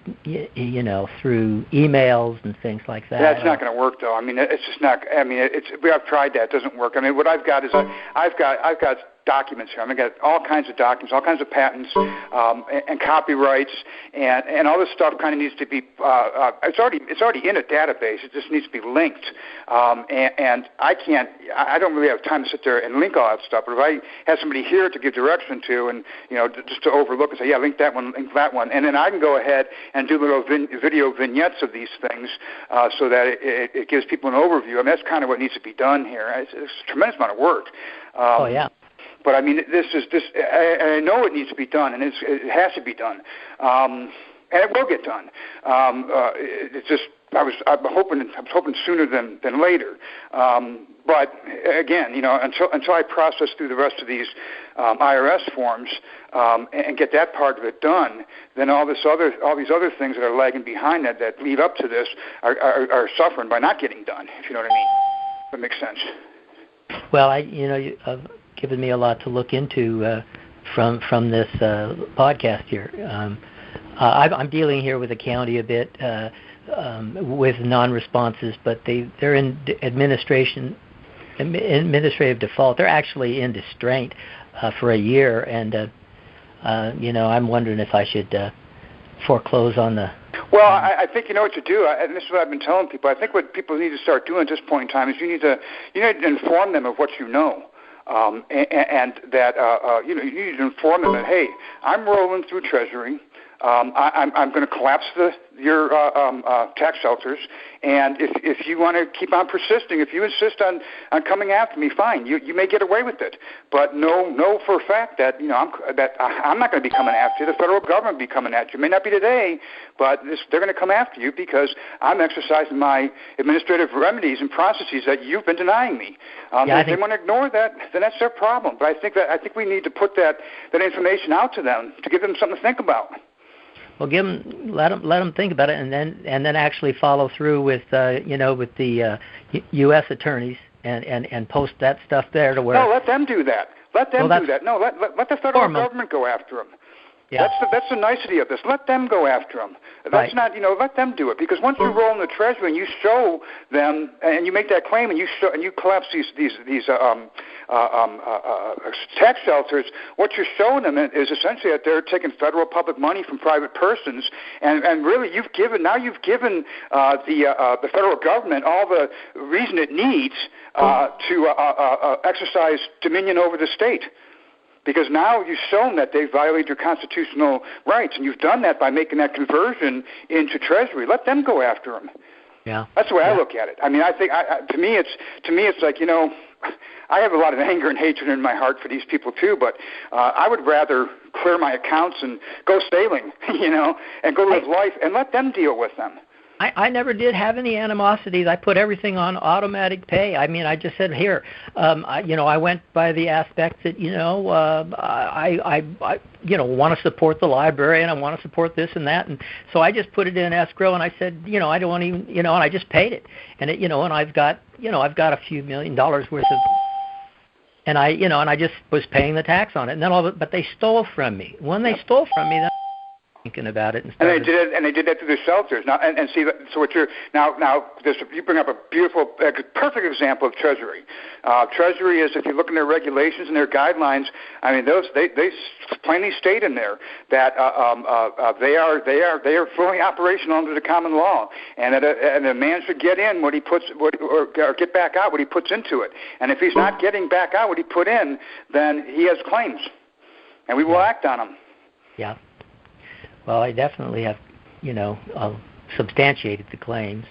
[SPEAKER 5] through emails and things like that.
[SPEAKER 2] That's not going to work, though. I mean, it's just not. I mean, I've tried that. It doesn't work. I mean, what I've got is I've got documents here. I mean, I've got all kinds of documents, all kinds of patents, and copyrights, and all this stuff kind of needs to be. It's already in a database. It just needs to be linked. And I can't. I don't really have time to sit there and link all that stuff. But if I had somebody here to give direction to, and just to overlook and say, yeah, link that one, and then I can go ahead and do little video vignettes of these things, so that it gives people an overview. I mean, that's kind of what needs to be done here. It's a tremendous amount of work.
[SPEAKER 5] Oh yeah.
[SPEAKER 2] But I mean, this. I know it needs to be done, and it has to be done, and it will get done. It's just I was hoping sooner than later. But again, until I process through the rest of these IRS forms and get that part of it done, then all these other things that are lagging behind that lead up to this are suffering by not getting done. If you know what I mean. That makes sense.
[SPEAKER 5] Well, you've given me a lot to look into from this podcast here. I'm dealing here with the county a bit with non-responses, but they're in administrative default. They're actually in distraint for a year, and I'm wondering if I should foreclose on the.
[SPEAKER 2] Well, I think you know what to do, and this is what I've been telling people. I think what people need to start doing at this point in time is you need to inform them of what you know. And that you need to inform them that, hey, I'm rolling through Treasury. I'm going to collapse your tax shelters, and if you want to keep on persisting, if you insist on coming after me, fine, you may get away with it. But know for a fact that I'm not going to be coming after you. The federal government will be coming at you. It may not be today, but they're going to come after you because I'm exercising my administrative remedies and processes that you've been denying me. If they want to ignore that, then that's their problem. But I think we need to put that information out to them to give them something to think about.
[SPEAKER 5] Well, let them think about it, and then actually follow through with with the U.S. attorneys and post that stuff there to where.
[SPEAKER 2] No, let them do that. Let them do that. No, let the federal government go after them.
[SPEAKER 5] Yeah.
[SPEAKER 2] That's the nicety of this. Let them go after them. That's not, let them do it. Because once you roll in the Treasury and you show them, and you make that claim, and you collapse these tax shelters, what you're showing them is essentially that they're taking federal public money from private persons, and really you've given the federal government all the reason it needs to exercise dominion over the state. Because now you've shown that they violate your constitutional rights, and you've done that by making that conversion into Treasury. Let them go after them.
[SPEAKER 5] Yeah,
[SPEAKER 2] that's the way I look at it. I mean, I think to me it's like I have a lot of anger and hatred in my heart for these people too, but I would rather clear my accounts and go sailing, and go live life, and let them deal with them.
[SPEAKER 5] I never did have any animosities. I put everything on automatic pay. I mean, I just said here, I went by the aspect that I want to support the library and I want to support this and that, and so I just put it in escrow and I said, I don't want even, and I just paid it, and it, and I've got a few $1 million worth of, and I just was paying the tax on it, and then but they stole from me. When they stole from me, then thinking about it,
[SPEAKER 2] and they did that through the shelters. Now, and see, so what you're now you bring up a perfect example of Treasury. Treasury is, if you look in their regulations and their guidelines, I mean, they plainly state in there that they are fully operational under the common law, and that a man should get in what he puts, or get back out what he puts into it. And if he's not getting back out what he put in, then he has claims, and we will act on them.
[SPEAKER 5] Yeah. Well, I definitely have, substantiated the claims.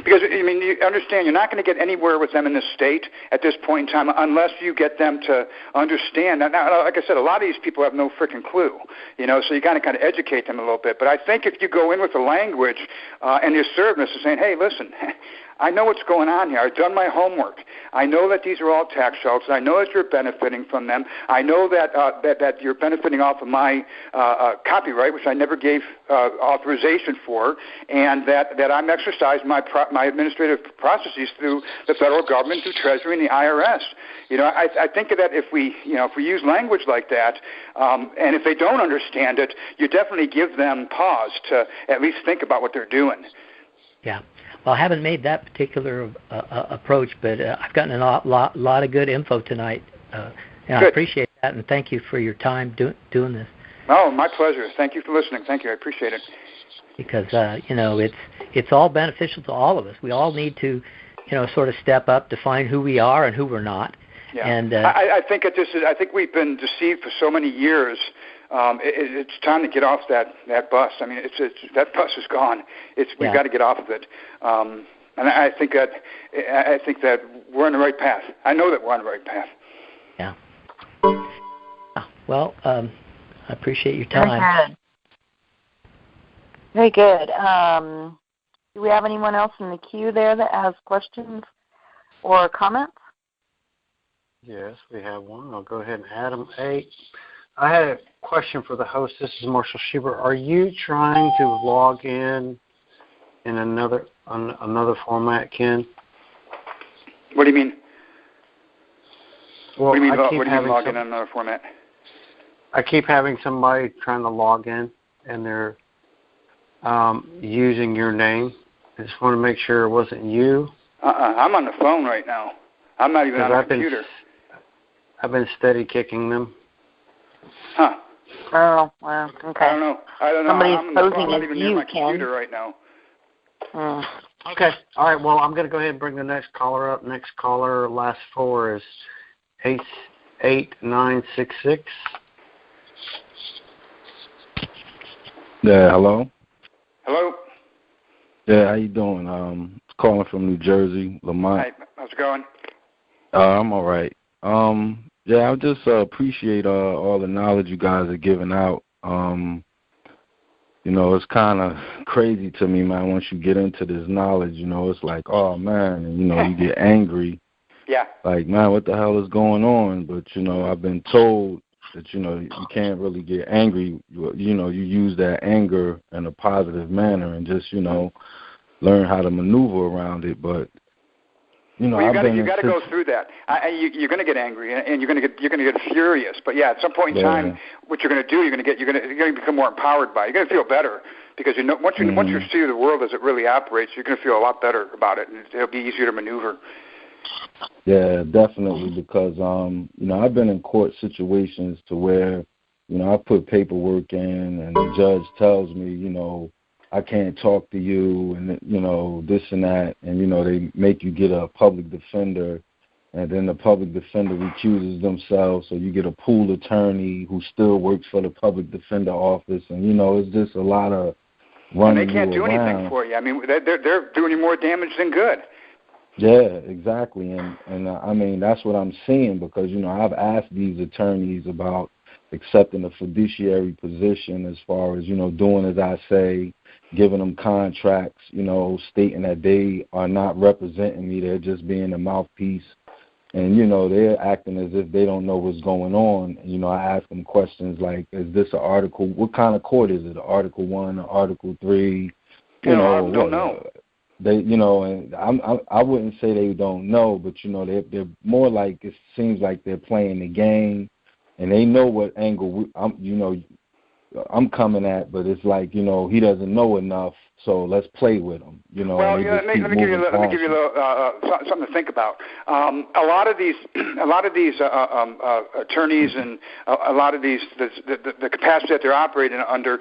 [SPEAKER 2] Because, you understand, you're not going to get anywhere with them in this state at this point in time unless you get them to understand. Now, like I said, a lot of these people have no freaking clue, so you got to kind of educate them a little bit. But I think if you go in with the language and the assertiveness of saying, hey, listen, I know what's going on here. I've done my homework. I know that these are all tax shelters. I know that you're benefiting from them. I know that that you're benefiting off of my copyright, which I never gave authorization for, and that I'm exercising my administrative processes through the federal government, through Treasury, and the IRS. I think that if we use language like that, and if they don't understand it, you definitely give them pause to at least think about what they're doing.
[SPEAKER 5] Yeah. Well, I haven't made that particular approach, but I've gotten a lot of good info tonight, and I appreciate that, and thank you for your time doing this.
[SPEAKER 2] Oh, my pleasure. Thank you for listening. Thank you. I appreciate it.
[SPEAKER 5] Because, it's all beneficial to all of us. We all need to, sort of step up, define who we are and who we're not.
[SPEAKER 2] Yeah.
[SPEAKER 5] And
[SPEAKER 2] I think I think we've been deceived for so many years. It's time to get off that bus. I mean, that bus is gone. We've got to get off of it. And I think that we're on the right path. I know that we're on the right path.
[SPEAKER 5] Yeah. Well, I appreciate your time.
[SPEAKER 1] Very good. Do we have anyone else in the queue there that has questions or comments?
[SPEAKER 3] Yes, we have one. I'll go ahead and add them. I had a question for the host. This is Marshall Schubert. Are you trying to log in another format, Ken?
[SPEAKER 2] What do you mean?
[SPEAKER 3] Well,
[SPEAKER 2] what do you mean,
[SPEAKER 3] I keep
[SPEAKER 2] log in on another format?
[SPEAKER 3] I keep having somebody trying to log in, and they're using your name. I just want to make sure it wasn't you.
[SPEAKER 2] I'm on the phone right now. I'm not even on the computer.
[SPEAKER 3] I've been steady kicking them.
[SPEAKER 2] Huh.
[SPEAKER 1] Oh, well, okay.
[SPEAKER 2] I don't know.
[SPEAKER 1] Somebody's posing
[SPEAKER 2] I'm not
[SPEAKER 1] as
[SPEAKER 2] even
[SPEAKER 1] you,
[SPEAKER 2] near my
[SPEAKER 1] Ken.
[SPEAKER 2] computer right now.
[SPEAKER 3] Okay. All right. Well, I'm going to go ahead and bring the next caller up. Next caller, last four is 88966.
[SPEAKER 10] Yeah, hello?
[SPEAKER 2] Hello?
[SPEAKER 10] Yeah, how you doing? Calling from New Jersey, Lamont.
[SPEAKER 2] Hi, how's it going?
[SPEAKER 10] I'm all right. Yeah, I just appreciate all the knowledge you guys are giving out. You know, it's kind of crazy to me, man, once you get into this knowledge, you know, it's like, oh, man, and, you know, you get angry.
[SPEAKER 2] Yeah.
[SPEAKER 10] Like, man, what the hell is going on? But, you know, I've been told that, you know, you can't really get angry. You know, you use that anger in a positive manner and just, you know, learn how to maneuver around it. But, you know,
[SPEAKER 2] you got to go through that. You're going to get angry and you're going to get furious. But yeah, at some point in time, what you're going to do, you're going to become more empowered by it. You're going to feel better because you know once you see the world as it really operates, you're going to feel a lot better about it, and it'll be easier to maneuver.
[SPEAKER 10] Yeah, definitely, because you know, I've been in court situations to where, you know, I put paperwork in and the judge tells me, you know, I can't talk to you and, you know, this and that, and, you know, they make you get a public defender, and then the public defender recuses themselves, so you get a pool attorney who still works for the public defender office, and, you know, it's just a lot of running.
[SPEAKER 2] And they can't do anything for you. I mean, they're doing you more damage than good.
[SPEAKER 10] Yeah, exactly, and I mean, that's what I'm seeing, because, you know, I've asked these attorneys about accepting a fiduciary position as far as, you know, doing as I say, giving them contracts, you know, stating that they are not representing me, they're just being a mouthpiece, and, you know, they're acting as if they don't know what's going on. You know, I ask them questions like, is this an article, what kind of court is it, Article 1 or Article 3? You know,
[SPEAKER 2] I don't know.
[SPEAKER 10] They, you know, and I wouldn't say they don't know, but, you know, they're more like, it seems like they're playing the game, and they know what angle I'm coming at, but it's like, you know, he doesn't know enough, so let's play with him, you know.
[SPEAKER 2] Well, let me give you a little something to think about. A lot of these attorneys and a lot of these the capacity that they're operating under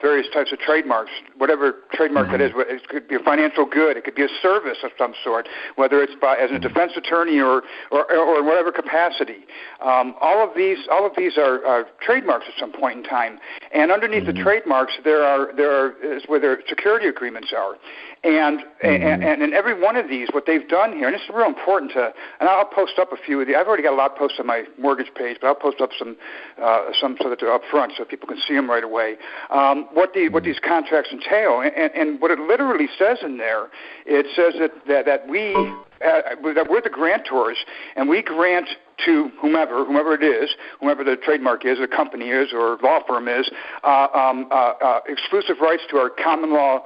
[SPEAKER 2] various types of trademarks, whatever trademark that is. It could be a financial good, it could be a service of some sort, whether it's as a defense attorney or in whatever capacity. All of these are trademarks at some point in time, and underneath the trademarks there is where their security agreements are, and in every one of these, what they've done here, and this is real important and I'll post up a few of these. I've already got a lot of posts on my mortgage page, but I'll post up some so that they're up front so people can see them right away. What these contracts entail, and what it literally says in there, it says that we're the grantors, and we grant to whomever it is, whomever the trademark is, or company is, or law firm is, exclusive rights to our common law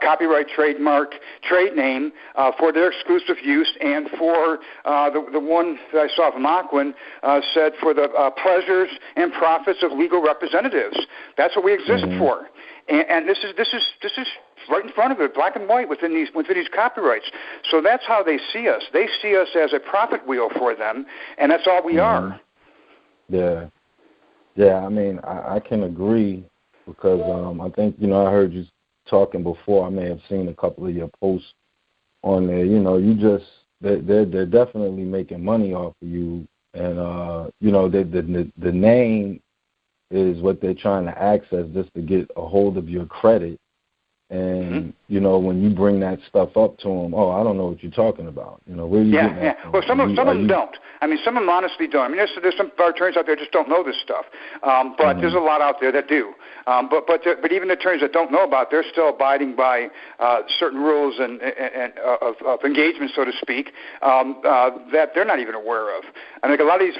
[SPEAKER 2] copyright, trademark, trade name for their exclusive use, and for the one that I saw from Aquin said for the pleasures and profits of legal representatives. That's what we exist for, and this is right in front of it, black and white, within these copyrights. So that's how they see us. They see us as a profit wheel for them, and that's all we are.
[SPEAKER 10] Yeah. I mean, I can agree, because I think, you know, I heard you talking before. I may have seen a couple of your posts on there. You know, they're definitely making money off of you, and you know, the name is what they're trying to access just to get a hold of your credit. And, you know, when you bring that stuff up to them, I don't know what you're talking about. You know, where are you getting that from?
[SPEAKER 2] Well, some of them don't. I mean, some of them honestly don't. I mean, there's some of our attorneys out there just don't know this stuff. But there's a lot out there that do. But even attorneys that don't know about it, they're still abiding by certain rules and of engagement, so to speak, that they're not even aware of. I mean, a lot of these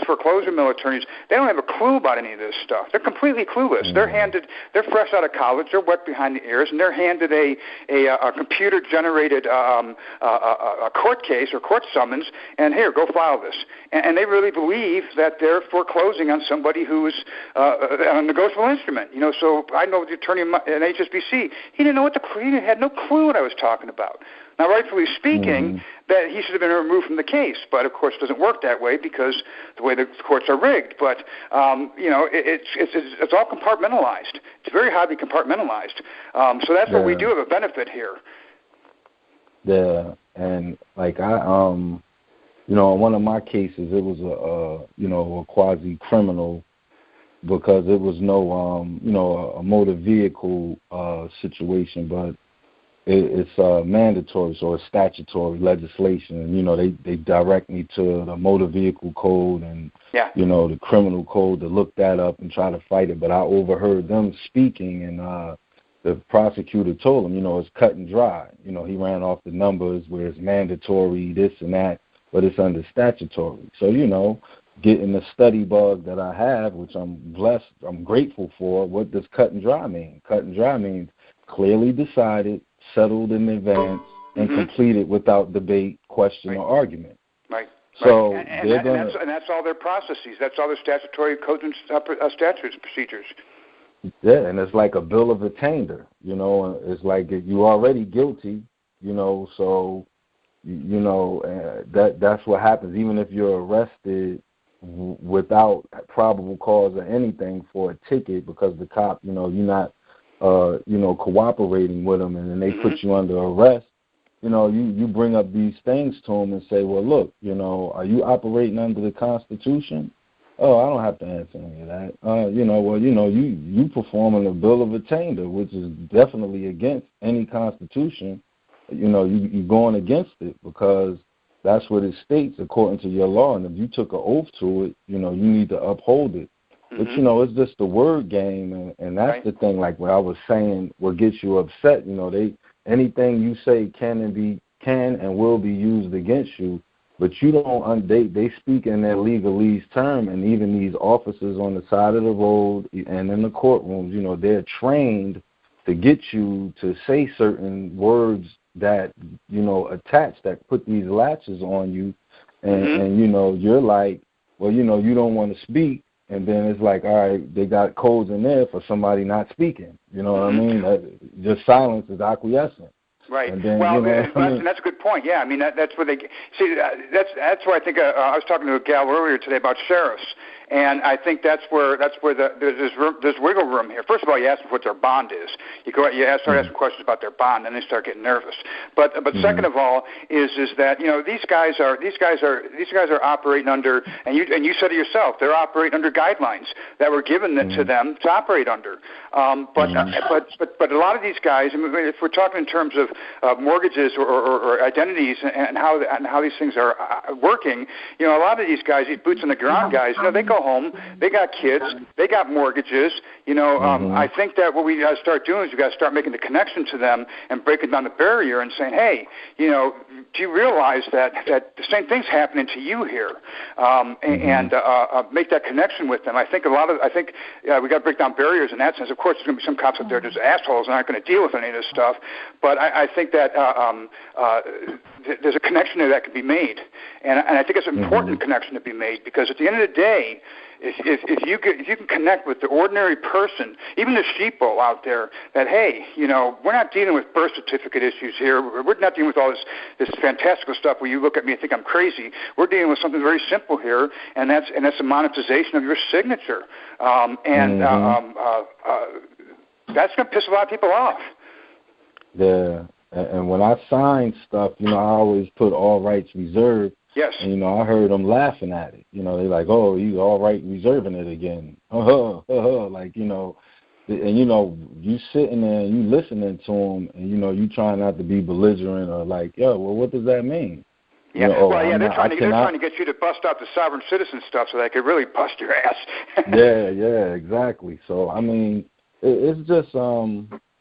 [SPEAKER 2] foreclosure mill attorneys, they don't have a clue about any of this stuff. They're completely clueless. They're fresh out of college. They're wet behind the ears, and they're handed a computer-generated a court case or court summons, and here, go file this. And they really believe that they're foreclosing on somebody who is a negotiable instrument. So I know the attorney in HSBC, he had no clue what I was talking about. Now, rightfully speaking, that he should have been removed from the case, but of course it doesn't work that way because the way the courts are rigged. But it's all compartmentalized. It's very highly compartmentalized. So that's what we do have a benefit here.
[SPEAKER 10] Yeah, and like in one of my cases, it was a quasi criminal because it was no a motor vehicle situation, but it's mandatory, so it's statutory legislation, and they direct me to the motor vehicle code and the criminal code to look that up and try to fight it. But I overheard them speaking, and the prosecutor told him, it's cut and dry. He ran off the numbers where it's mandatory, this and that, but it's under statutory. So getting the study bug that I have, which I'm blessed, I'm grateful for. What does cut and dry mean? Cut and dry means clearly decided, settled in advance, and completed without debate, question, or argument.
[SPEAKER 2] Right.
[SPEAKER 10] So
[SPEAKER 2] and that's all their processes. That's all their statutory codes and statutes procedures.
[SPEAKER 10] Yeah, and it's like a bill of attainder. It's like if you're already guilty. So that's what happens. Even if you're arrested without probable cause or anything for a ticket, because the cop, you're not cooperating with them, and then they put you under arrest, you bring up these things to them and say, well, look, are you operating under the Constitution? Oh, I don't have to answer any of that. You performing a bill of attainder, which is definitely against any Constitution. You're going against it because that's what it states according to your law, and if you took an oath to it, you need to uphold it. But, it's just a word game, and that's the thing, like what I was saying, what gets you upset, anything you say can and will be used against you, but you don't, they speak in their legalese term, and even these officers on the side of the road and in the courtrooms, they're trained to get you to say certain words that, attach, that put these latches on you, and you're like, well, you don't want to speak. And then it's like, all right, they got codes in there for somebody not speaking. You know what I mean? Just silence is acquiescent.
[SPEAKER 2] Right.
[SPEAKER 10] And then,
[SPEAKER 2] that's a good point. Yeah, I mean that's where they see. That's where I think I was talking to a gal earlier today about sheriffs, and I think that's where there's wiggle room here. First of all, you ask them what their bond is. You start asking questions about their bond, and they start getting nervous. But second of all is that these guys are operating under, and you said it yourself, they're operating under guidelines that were given to them to operate under. But a lot of these guys, I mean, if we're talking in terms of mortgages or identities and how these things are working, a lot of these guys, these boots on the ground guys, they go home, they got kids, they got mortgages. I think that what we got to start doing is we got to start making the connection to them and breaking down the barrier and saying, hey, do you realize that the same thing's happening to you here? And make that connection with them. I think we got to break down barriers in that sense. Of course, there's going to be some cops out there just assholes and aren't going to deal with any of this stuff. But I think that there's a connection there that can be made, and I think it's an important connection to be made, because at the end of the day, if you can connect with the ordinary person, even the sheeple out there, that hey, we're not dealing with birth certificate issues here. We're not dealing with all this fantastical stuff where you look at me and think I'm crazy. We're dealing with something very simple here, and that's the monetization of your signature, that's going to piss a lot of people off.
[SPEAKER 10] Yeah, and when I sign stuff, I always put all rights reserved.
[SPEAKER 2] Yes.
[SPEAKER 10] And, I heard them laughing at it. They're like, oh, you all right reserving it again. Like, and, you sitting there and you listening to them, and, you trying not to be belligerent or like, yo, well, what does that mean?
[SPEAKER 2] Yeah, they're trying to get you to bust out the sovereign citizen stuff so they could really bust your ass.
[SPEAKER 10] yeah, exactly. So, I mean, it's just,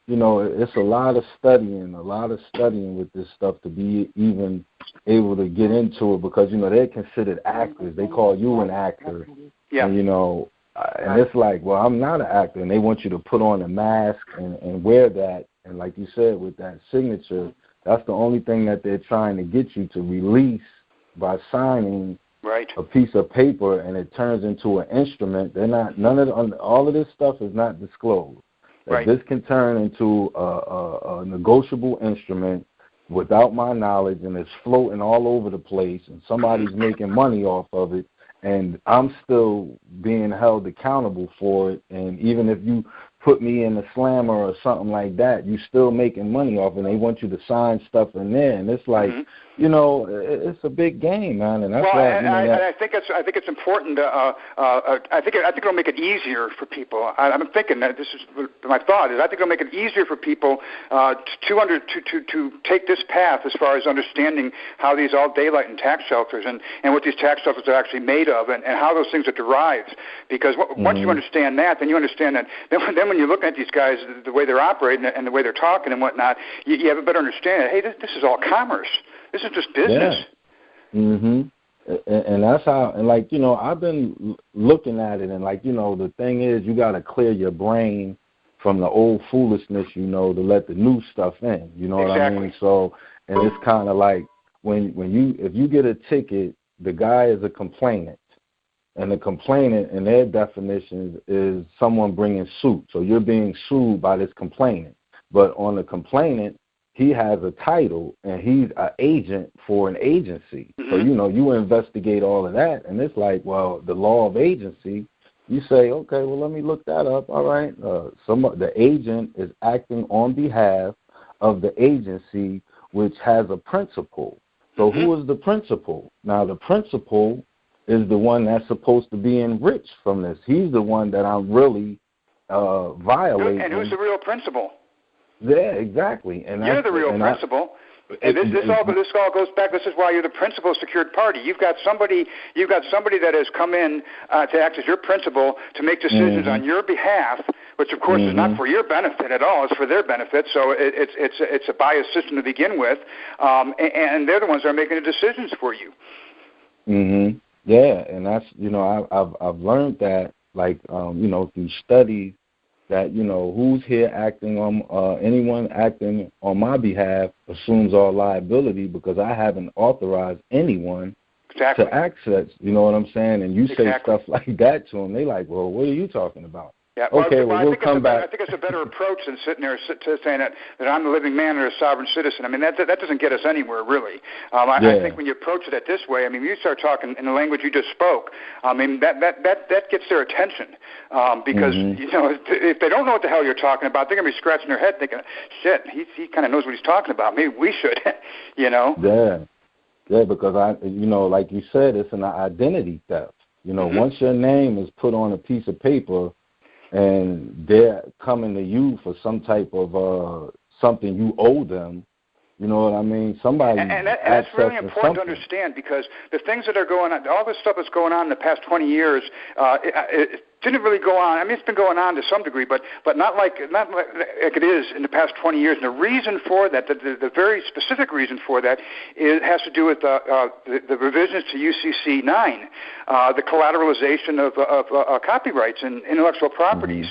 [SPEAKER 10] it's a lot of studying with this stuff to be even able to get into it, because, they're considered actors. They call you an actor.
[SPEAKER 2] Yeah.
[SPEAKER 10] And, and it's like, well, I'm not an actor, and they want you to put on a mask and wear that And like you said, with that signature, that's the only thing that they're trying to get you to release by signing a piece of paper, and it turns into an instrument. They're not, all of this stuff is not disclosed. This can turn into a negotiable instrument without my knowledge, and it's floating all over the place, and somebody's making money off of it, and I'm still being held accountable for it. And even if you put me in a slammer or something like that, you still making money off it, and they want you to sign stuff in there, and it's like, you know, it's a big game, man, and that's why.
[SPEAKER 2] I think it's important. I think it'll make it easier for people. I'm thinking that this is my thought. I think it'll make it easier for people to take this path as far as understanding how these all daylight and tax shelters and what these tax shelters are actually made of, and how those things are derived. Because once you understand that, then you understand that. Then when you're looking at these guys, the way they're operating and the way they're talking and whatnot, you have a better understanding. Hey, this is all commerce. This is just business.
[SPEAKER 10] And that's how, and like, you know, I've been looking at it, and like, you know, the thing is, you got to clear your brain from the old foolishness, you know, to let the new stuff in. You know what I mean? So, and it's kind of like if you get a ticket, the guy is a complainant. And the complainant, in their definition, is someone bringing suit. So you're being sued by this complainant. But on the complainant, he has a title, and he's an agent for an agency. So, you know, you investigate all of that, and it's like, well, the law of agency, you say, okay, well, let me look that up. All right. The agent is acting on behalf of the agency, which has a principal. So who is the principal? Now, the principal is the one that's supposed to be enriched from this. He's the one that I'm really violating.
[SPEAKER 2] And who's the real principal?
[SPEAKER 10] Yeah, exactly. And
[SPEAKER 2] you're the real principal. And this all goes back. This is why you're the principal secured party. You've got somebody that has come in to act as your principal to make decisions on your behalf, which of course is not for your benefit at all. It's for their benefit. So it's a biased system to begin with, and they're the ones that are making the decisions for you.
[SPEAKER 10] Yeah, and that's, you know, I've learned that, like, you know, through studies, that, you know, who's here acting on anyone acting on my behalf assumes all liability, because I haven't authorized anyone to access. You know what I'm saying? And you say stuff like that to them, they like, well, what are you talking about?
[SPEAKER 2] Yeah,
[SPEAKER 10] okay, we'll come back.
[SPEAKER 2] I think it's a better approach than sitting there saying that I'm the living man or a sovereign citizen. I mean, that doesn't get us anywhere, really. I think when you approach it this way, I mean, you start talking in the language you just spoke, I mean, that gets their attention, because, you know, if they don't know what the hell you're talking about, they're going to be scratching their head thinking, shit, he kind of knows what he's talking about. Maybe we should, you know?
[SPEAKER 10] Yeah, because, you know, like you said, it's an identity theft. You know, once your name is put on a piece of paper, and they're coming to you for some type of something you owe them, you know what I mean? Somebody
[SPEAKER 2] and that's really important to understand, because the things that are going on, all this stuff that's going on in the past 20 years, it didn't really go on. I mean, it's been going on to some degree, but not like it is in the past 20 years. And the reason for that, the very specific reason for that, has to do with the revisions to UCC 9, the collateralization of copyrights and intellectual properties,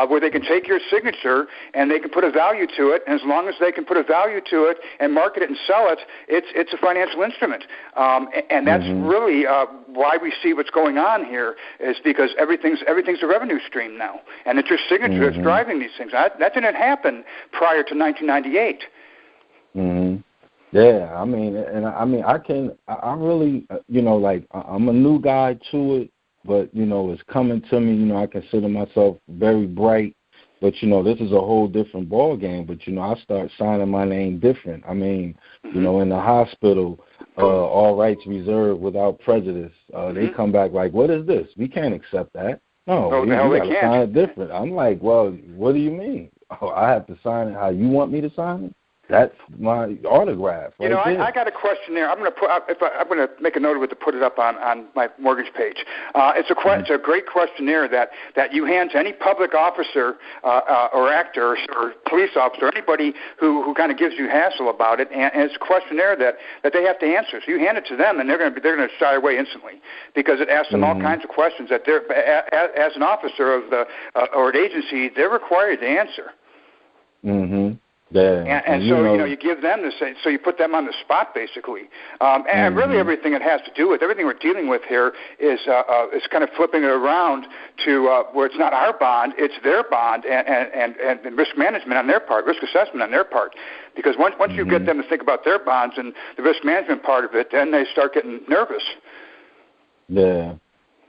[SPEAKER 2] where they can take your signature and they can put a value to it. And as long as they can put a value to it and market it and sell it, it's a financial instrument. And that's really why we see what's going on here, is because everything's a revenue stream now, and it's your signature that's driving these things. That didn't happen prior to 1998.
[SPEAKER 10] Yeah, I mean, and I mean, I really, you know, like, I'm a new guy to it, but, you know, it's coming to me. You know, I consider myself very bright, but, you know, this is a whole different ball game. But, you know, I start signing my name different. I mean, you know, in the hospital, all rights reserved without prejudice. They come back like, what is this? We can't accept that. No, you got to sign it different. I'm like, well, what do you mean? Oh, I have to sign it how you want me to sign it? That's my autograph.
[SPEAKER 2] You know, I got a question there. I'm going to make a note of it to put it up on my mortgage page. It's a great questionnaire that you hand to any public officer or actor or police officer, anybody who kind of gives you hassle about it, and it's a questionnaire that they have to answer. So you hand it to them, and they're going to shy away instantly, because it asks them all kinds of questions that they're, as an officer of the or an agency, they're required to answer.
[SPEAKER 10] Yeah,
[SPEAKER 2] and so you give them so you put them on the spot basically, and really everything it has to do with everything we're dealing with here is kind of flipping it around to where it's not our bond, it's their bond, and risk management on their part, risk assessment on their part, because once you get them to think about their bonds and the risk management part of it, then they start getting nervous.
[SPEAKER 10] Yeah.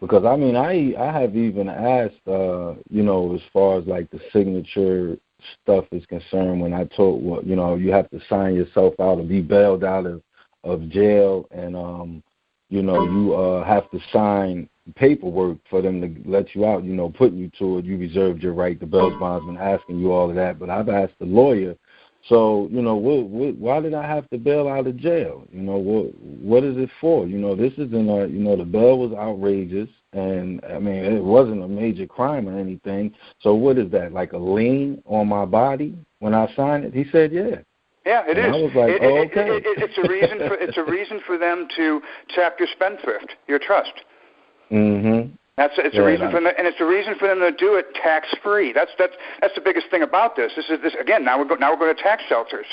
[SPEAKER 10] Because I mean, I have even asked, as far as like the signature stuff is concerned, when I told, you have to sign yourself out or be bailed out of jail, and you have to sign paperwork for them to let you out, putting you to it. You reserved your right to bail bondsman, asking you all of that. But I've asked the lawyer, so why did I have to bail out of jail? What is it for? This isn't the bail was outrageous, and I mean it wasn't a major crime or anything. So what is that, like a lien on my body when I signed it? He said, yeah.
[SPEAKER 2] Yeah, it is.
[SPEAKER 10] I was like, okay.
[SPEAKER 2] It's a reason for them to tap your spendthrift, your trust.
[SPEAKER 10] Mm-hmm.
[SPEAKER 2] It's a reason for them, and it's a reason for them to do it tax free. That's the biggest thing about this. This again. Now we're going to tax shelters.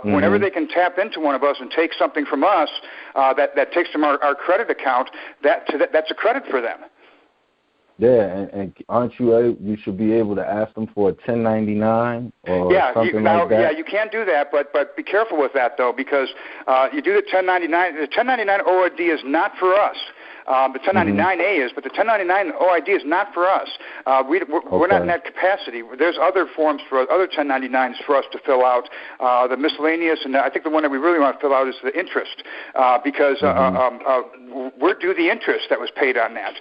[SPEAKER 2] Whenever they can tap into one of us and take something from us that takes from our credit account, that's a credit for them.
[SPEAKER 10] Yeah, and aren't you should be able to ask them for a 1099 or something like that?
[SPEAKER 2] Yeah, you can do that, but be careful with that though, because you do the 1099. The 1099 OID is not for us. The 1099A is, but the 1099 OID is not for us. We're not in that capacity. There's other forms for other 1099s for us to fill out. The miscellaneous, and I think the one that we really want to fill out is the interest, because we're due the interest that was paid on that,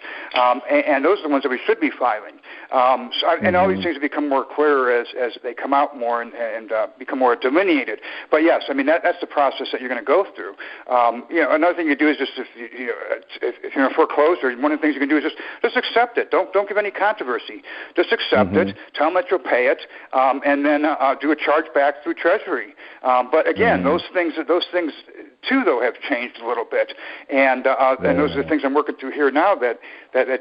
[SPEAKER 2] and those are the ones that we should be filing. And all these things become more clear as they come out more and become more delineated. But yes, I mean that's the process that you're going to go through. Another thing you do is just if you're in foreclosure, one of the things you can do is just accept it. Don't give any controversy. Just accept it. Tell them that you'll pay it, and then do a charge back through Treasury. But again, those things too, though, have changed a little bit, and those are the things I'm working through here now that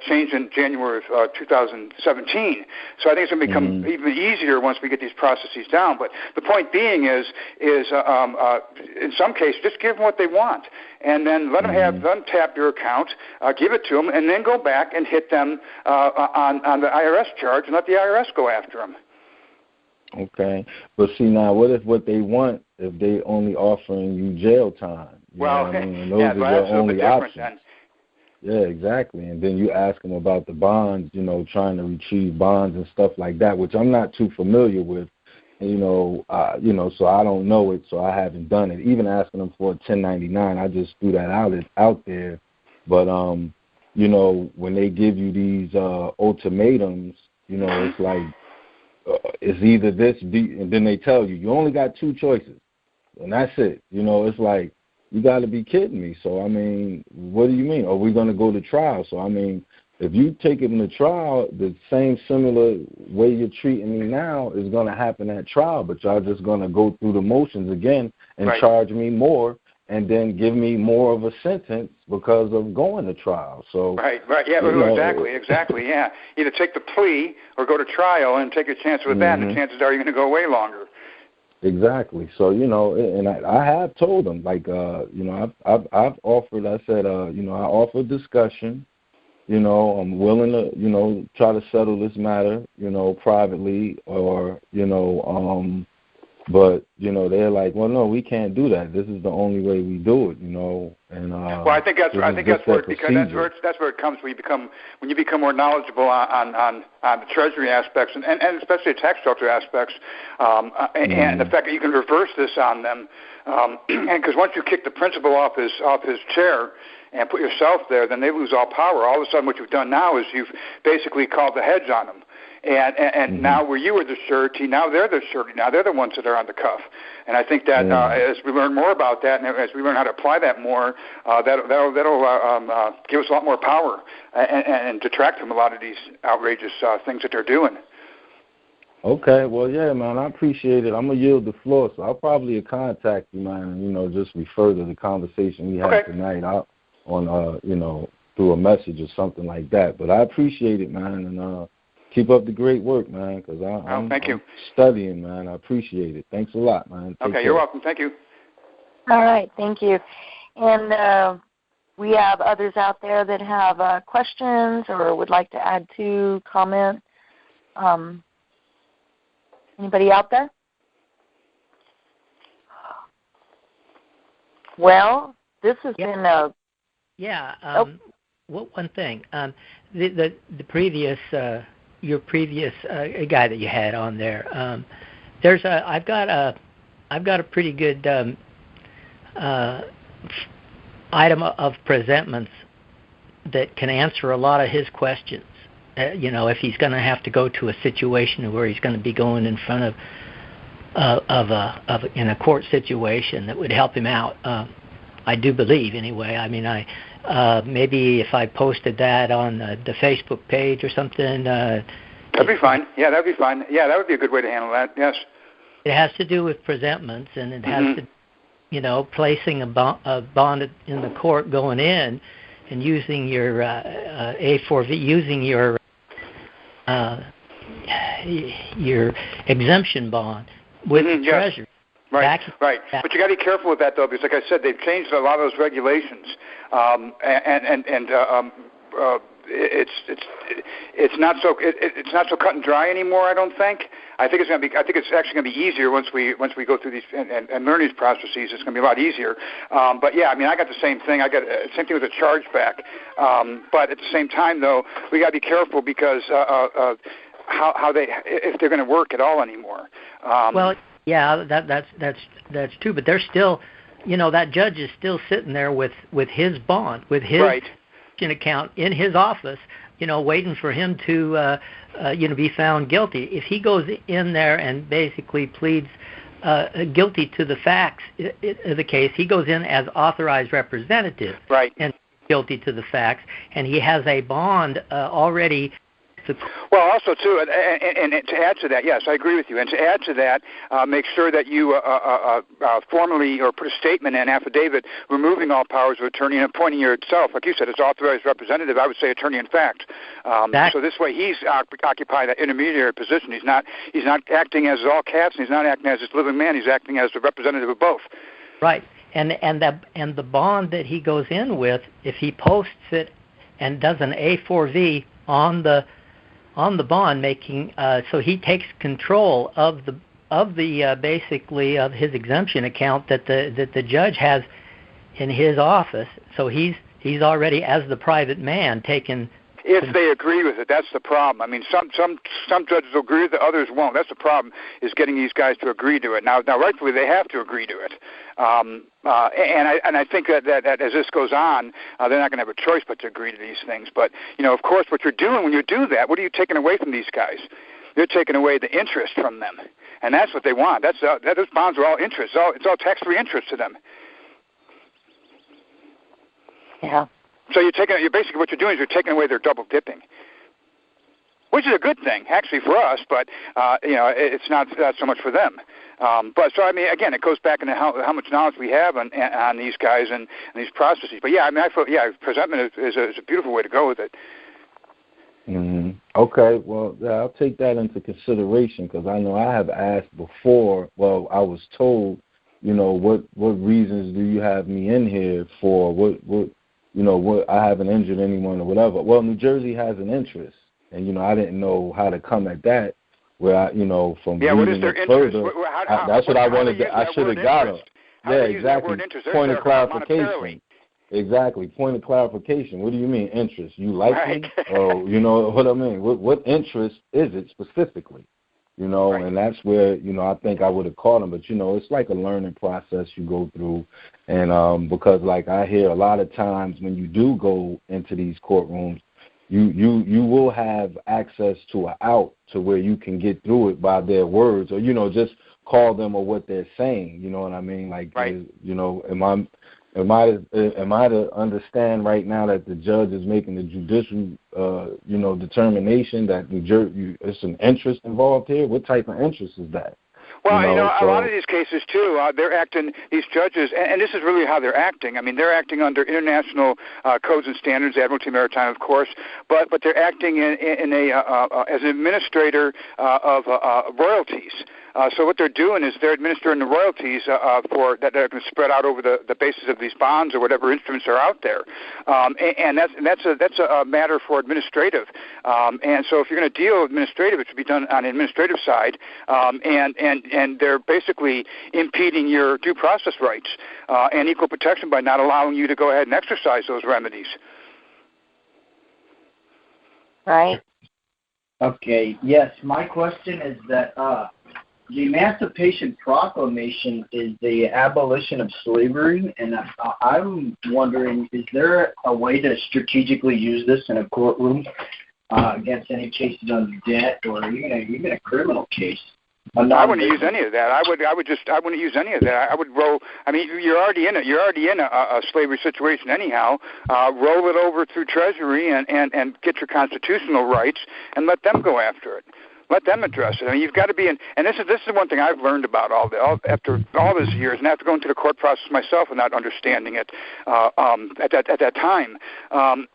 [SPEAKER 2] changed in January of 2017. So I think it's going to become even easier once we get these processes down. But the point being is in some cases, just give them what they want, and then let them tap your account, give it to them, and then go back and hit them on the IRS charge and let the IRS go after them.
[SPEAKER 10] Okay, but see now, what if what they want if they only offering you jail time? Those are your only options. Then. Yeah, exactly. And then you ask them about the bonds, trying to retrieve bonds and stuff like that, which I'm not too familiar with. So I don't know it, so I haven't done it. Even asking them for a 1099, I just threw that out there. But when they give you these ultimatums, it's like. It's either this, and then they tell you only got two choices, and that's it. It's like, you got to be kidding me. So, I mean, what do you mean? Are we going to go to trial? So, I mean, if you take it to trial, the same similar way you're treating me now is going to happen at trial, but y'all just going to go through the motions again and charge me more and then give me more of a sentence because of going to trial. So
[SPEAKER 2] exactly. Yeah, either take the plea or go to trial and take a chance with that, and the chances are you're going to go way longer.
[SPEAKER 10] Exactly. So and I have told them, like I've offered. I said I offered discussion. I'm willing to try to settle this matter privately, or but they're like, well, no, we can't do that. This is the only way we do it, And
[SPEAKER 2] well, I think that's where it comes when you become more knowledgeable on the Treasury aspects and especially the tax shelter aspects, and the fact that you can reverse this on them, and because once you kick the principal off his chair and put yourself there, then they lose all power. All of a sudden, what you've done now is you've basically called the hedge on them. And now where you were the surety, now they're the surety. Now they're the ones that are on the cuff. And I think that as we learn more about that, and as we learn how to apply that more, that'll give us a lot more power and detract from a lot of these outrageous things that they're doing.
[SPEAKER 10] Okay, well, yeah, man, I appreciate it. I'm going to yield the floor, so I'll probably contact you, man, and, just refer to the conversation we had tonight on, through a message or something like that. But I appreciate it, man, and Keep up the great work, man, because I'm studying, man. I appreciate it. Thanks a lot, man.
[SPEAKER 2] Okay, you're welcome. Thank you.
[SPEAKER 1] All right, thank you. And we have others out there that have questions or would like to add to, comment. Anybody out there? Well, this has been a...
[SPEAKER 5] Yeah. One thing. The previous your previous guy that you had on there. I've got a pretty good item of presentments that can answer a lot of his questions. If he's going to have to go to a situation where he's going to be going in front of in a court situation that would help him out. I do believe, anyway. I mean, maybe if I posted that on the Facebook page or something.
[SPEAKER 2] That'd be fine. Yeah, that'd be fine. Yeah, that would be a good way to handle that. Yes.
[SPEAKER 5] It has to do with presentments, and it has to, placing a bond in the court going in, and using your A4V, using your exemption bond with the Treasury.
[SPEAKER 2] Right. But you got to be careful with that, though, because, like I said, they've changed a lot of those regulations, it's not so cut and dry anymore. I don't think. I think it's actually going to be easier once we go through these and learn these processes. It's going to be a lot easier. But yeah, I mean, I got the same thing. I got same thing with a chargeback. But at the same time, though, we got to be careful because how they, if they're going to work at all anymore.
[SPEAKER 5] Well, yeah, that's true. But they're still, that judge is still sitting there with his bond, with his account in his office, waiting for him to, be found guilty. If he goes in there and basically pleads guilty to the facts of the case, he goes in as authorized representative, and guilty to the facts, and he has a bond already.
[SPEAKER 2] Well, also, too, and to add to that, yes, I agree with you. And to add to that, make sure that you formally or put a statement in affidavit removing all powers of attorney and appointing yourself. Like you said, as authorized representative, I would say attorney in fact. So this way he's occupied that intermediary position. He's not acting as all caps, and he's not acting as this living man. He's acting as the representative of both.
[SPEAKER 5] Right. And the bond that he goes in with, if he posts it and does an A4V on the bond, making so he takes control of the basically of his exemption account that the judge has in his office. So he's already, as the private man, taken.
[SPEAKER 2] If they agree with it, that's the problem. I mean, some judges will agree with it, others won't. That's the problem, is getting these guys to agree to it. Now rightfully, they have to agree to it. And I think that as this goes on, they're not going to have a choice but to agree to these things. But, of course, what you're doing when you do that, what are you taking away from these guys? You're taking away the interest from them. And that's what they want. Those bonds are all interest. It's all tax-free interest to them.
[SPEAKER 1] Yeah.
[SPEAKER 2] So you're basically what you're doing is you're taking away their double dipping, which is a good thing actually for us, but it's not so much for them. But so I mean, again, it goes back into how much knowledge we have on these guys and these processes. But yeah, I mean, I feel presentment is a beautiful way to go with it.
[SPEAKER 10] Mm-hmm. Okay, well, I'll take that into consideration because I know I have asked before. Well, I was told, what reasons do you have me in here for? What I haven't injured anyone or whatever. Well, New Jersey has an interest, and I didn't know how to come at that. Where from reading it further, that's what I wanted. I should have got it. Yeah, exactly. Point of clarification. Exactly. Point of clarification. What do you mean interest? You like me? Or what I mean? What interest is it specifically? And that's where, I think I would have caught them. But, it's like a learning process you go through. And because, like, I hear a lot of times when you do go into these courtrooms, you will have access to an out to where you can get through it by their words or, just call them or what they're saying. You know what I mean? Like, am I to understand right now that the judge is making the judicial, determination that New Jersey, it's an interest involved here? What type of interest is that?
[SPEAKER 2] Well, a lot of these cases, too, they're acting, these judges, and this is really how they're acting. I mean, they're acting under international codes and standards, Admiralty Maritime, of course, but they're acting as an administrator of royalties. So what they're doing is they're administering the royalties for that are going to spread out over the basis of these bonds or whatever instruments are out there, and that's a matter for administrative. And so if you're going to deal administrative, it should be done on the administrative side, and they're basically impeding your due process rights and equal protection by not allowing you to go ahead and exercise those remedies.
[SPEAKER 1] Right.
[SPEAKER 11] Okay. Yes, my question is that. The Emancipation Proclamation is the abolition of slavery, and I'm wondering, is there a way to strategically use this in a courtroom against any cases on debt or even a criminal case?
[SPEAKER 2] I wouldn't use any of that. I wouldn't use any of that. I would roll. I mean, you're already in a slavery situation anyhow. Roll it over through Treasury and get your constitutional rights and let them go after it. Let them address it. I mean, you've got to be in, and this is one thing I've learned about after all these years, and after going through the court process myself and not understanding it at that time,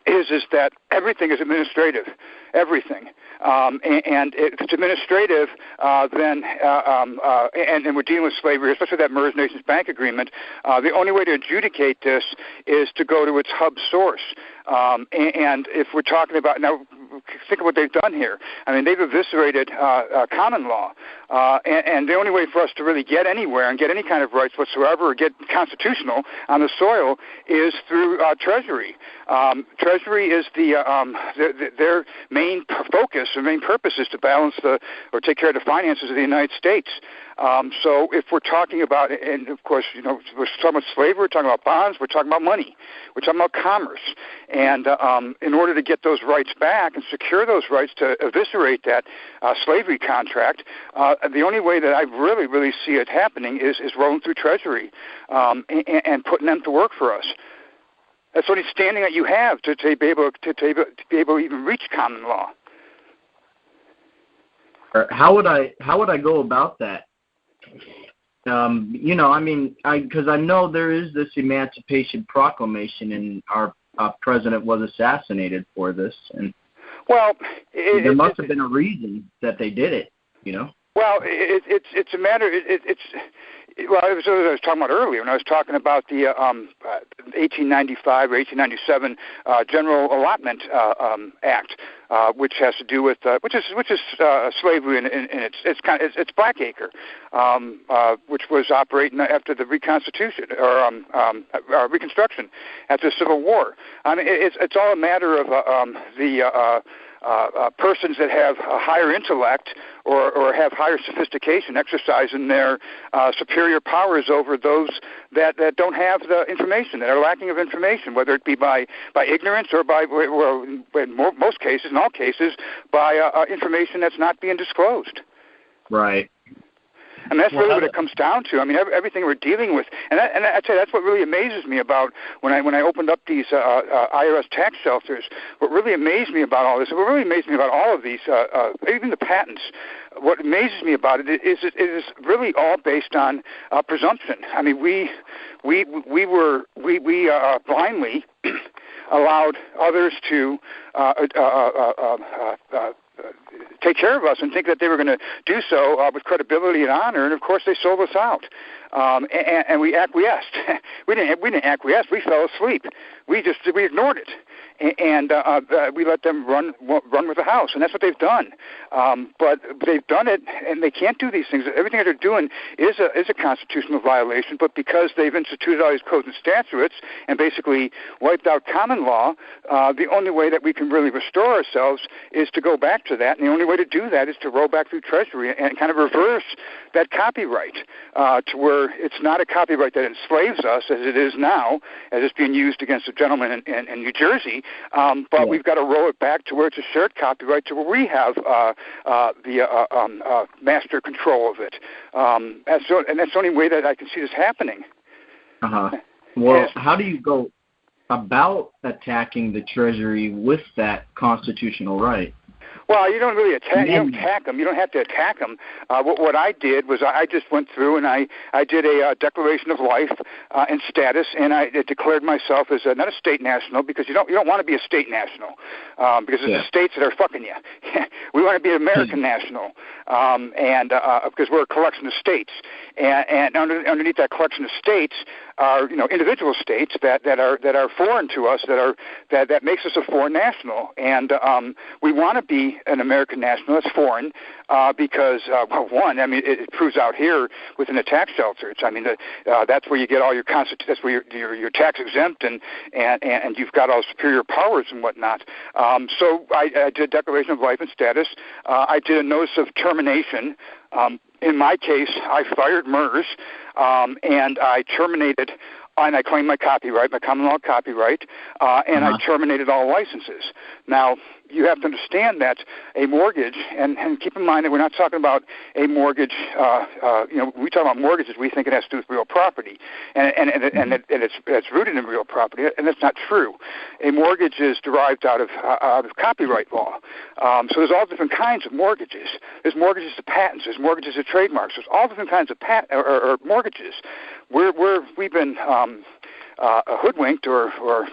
[SPEAKER 2] is that everything is administrative, everything. And if it's administrative, then and we're dealing with slavery, especially that MERS Nations Bank Agreement. The only way to adjudicate this is to go to its hub source. And if we're talking about now, think of what they've done here. I mean, they've eviscerated common law, and the only way for us to really get anywhere and get any kind of rights whatsoever or get constitutional on the soil is through Treasury. Treasury is their main focus, their main purpose is to balance or take care of the finances of the United States. So if we're talking about, and of course, we're talking about slavery, we're talking about bonds, we're talking about money, we're talking about commerce. And in order to get those rights back and secure those rights to eviscerate that slavery contract, the only way that I really, really see it happening is rolling through Treasury and putting them to work for us. That's the only standing that you have to be able to even reach common law.
[SPEAKER 11] How would I go about that? Because I know there is this Emancipation Proclamation, and our president was assassinated for this, and there must have been a reason that they did it.
[SPEAKER 2] Well, it's a matter. Well, it was what I was talking about earlier when I was talking about the 1895 or 1897 General Allotment Act, which has to do with which is slavery in it's Blackacre, which was operating after the Reconstitution or Reconstruction after the Civil War. I mean, it's all a matter of the persons that have a higher intellect or have higher sophistication exercising their superior powers over those that don't have the information, that are lacking of information, whether it be by ignorance or by, well, in most cases, in all cases, by information that's not being disclosed.
[SPEAKER 11] Right.
[SPEAKER 2] And that's really what it comes down to. I mean, everything we're dealing with, and I'd say that's what really amazes me about when I opened up these IRS tax shelters. What really amazed me about all this, what really amazed me about all of these, even the patents, what amazes me about it is really all based on presumption. I mean, we blindly allowed others to take care of us and think that they were going to do so with credibility and honor, and of course they sold us out. And we acquiesced. we didn't acquiesce. We fell asleep. We ignored it, and we let them run with the house, and that's what they've done. But they've done it, and they can't do these things. Everything that they're doing is a constitutional violation. But because they've instituted all these codes and statutes and basically wiped out common law, the only way that we can really restore ourselves is to go back to that. And the only way to do that is to roll back through Treasury and kind of reverse that copyright to where it's not a copyright that enslaves us as it is now, as it's being used against a gentleman in New Jersey. But we've got to roll it back to where it's a shared copyright, to where we have the master control of it. And that's the only way that I can see this happening.
[SPEAKER 11] Well, how do you go about attacking the Treasury with that constitutional right?
[SPEAKER 2] Well, you don't really attack. You don't attack them. You don't have to attack them. What I did was I just went through and I did a declaration of life and status, and I declared myself as not a state national, because you don't want to be a state national because it's the states that are fucking you. We want to be an American national, and because we're a collection of states, and underneath that collection of states are individual states that are foreign to us, that makes us a foreign national, and we want to be an American national that's foreign because one, I mean, it proves out here within the tax shelters. I mean, that's where you get all your that's where you're tax exempt and you've got all superior powers and whatnot. So I did a declaration of life and status. I did a notice of termination. In my case, I fired MERS, and I terminated, and I claimed my copyright, my common law copyright, and I terminated all licenses. Now, you have to understand that a mortgage, and keep in mind that we're not talking about a mortgage, we talk about mortgages, we think it has to do with real property, and it's rooted in real property, and that's not true. A mortgage is derived out of copyright law. So there's all different kinds of mortgages. There's mortgages to patents, there's mortgages to trademarks, there's all different kinds of or mortgages. We've been hoodwinked or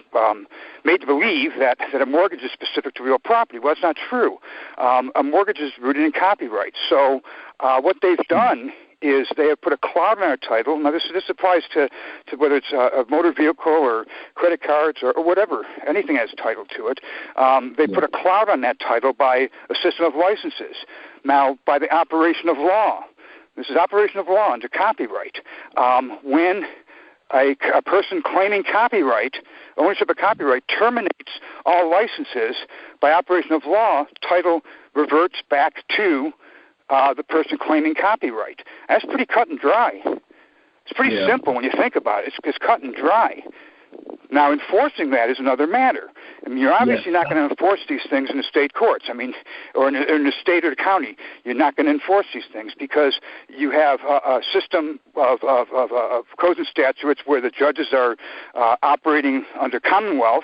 [SPEAKER 2] made to believe that a mortgage is specific to real property. Well, that's not true. A mortgage is rooted in copyright. So what they've done is they have put a cloud on our title. Now, this applies to whether it's a motor vehicle or credit cards or whatever, anything has title to it. They put a cloud on that title by a system of licenses. Now, by the operation of law, this is operation of law under copyright. When a person claiming ownership of copyright, terminates all licenses, by operation of law, title reverts back to the person claiming copyright. That's pretty cut and dry. It's pretty simple when you think about it. It's cut and dry. Now, enforcing that is another matter. I mean, you're obviously not going to enforce these things in the state courts. I mean, or in the state or the county. You're not going to enforce these things because you have a system of codes and statutes where the judges are operating under Commonwealth,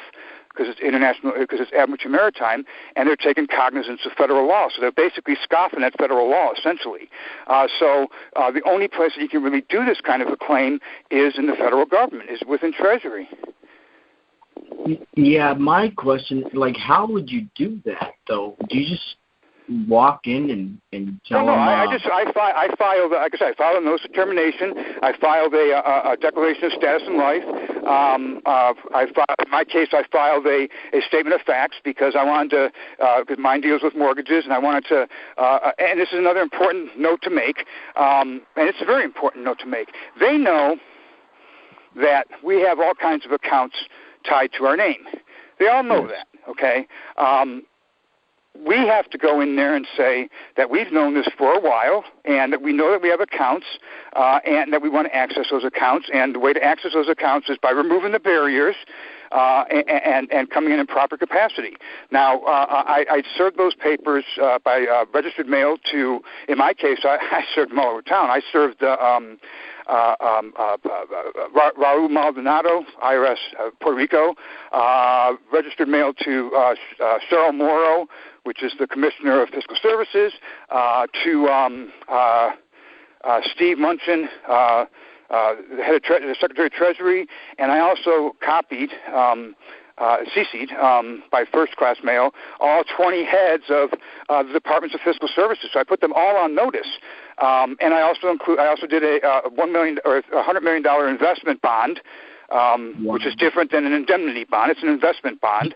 [SPEAKER 2] because it's international, because it's amateur maritime, and they're taking cognizance of federal law. So they're basically scoffing at federal law, essentially. So the only place that you can really do this kind of a claim is in the federal government, is within Treasury.
[SPEAKER 11] Yeah, my question, how would you do that, though? Do you just walk in and tell them?
[SPEAKER 2] I filed, like I said, I filed a notice of termination. I filed a declaration of status in life. In my case, I filed a statement of facts because I wanted to, because mine deals with mortgages, and I wanted to, and this is another important note to make, and it's a very important note to make. They know that we have all kinds of accounts tied to our name. They all know that, okay? We have to go in there and say that we've known this for a while and that we know that we have accounts and that we want to access those accounts. And the way to access those accounts is by removing the barriers and coming in proper capacity. Now, I served those papers by registered mail to, in my case, I served them all over town. I served Raul Maldonado, IRS, Puerto Rico, registered mail to Cheryl Morrow, which is the Commissioner of Fiscal Services, to Steve Munchin, the head of the Secretary of Treasury, and I also copied, CC'd by first-class mail, all 20 heads of the Departments of Fiscal Services. So I put them all on notice, and I also did a $1 million or $100 million investment bond. Which is different than an indemnity bond. It's an investment bond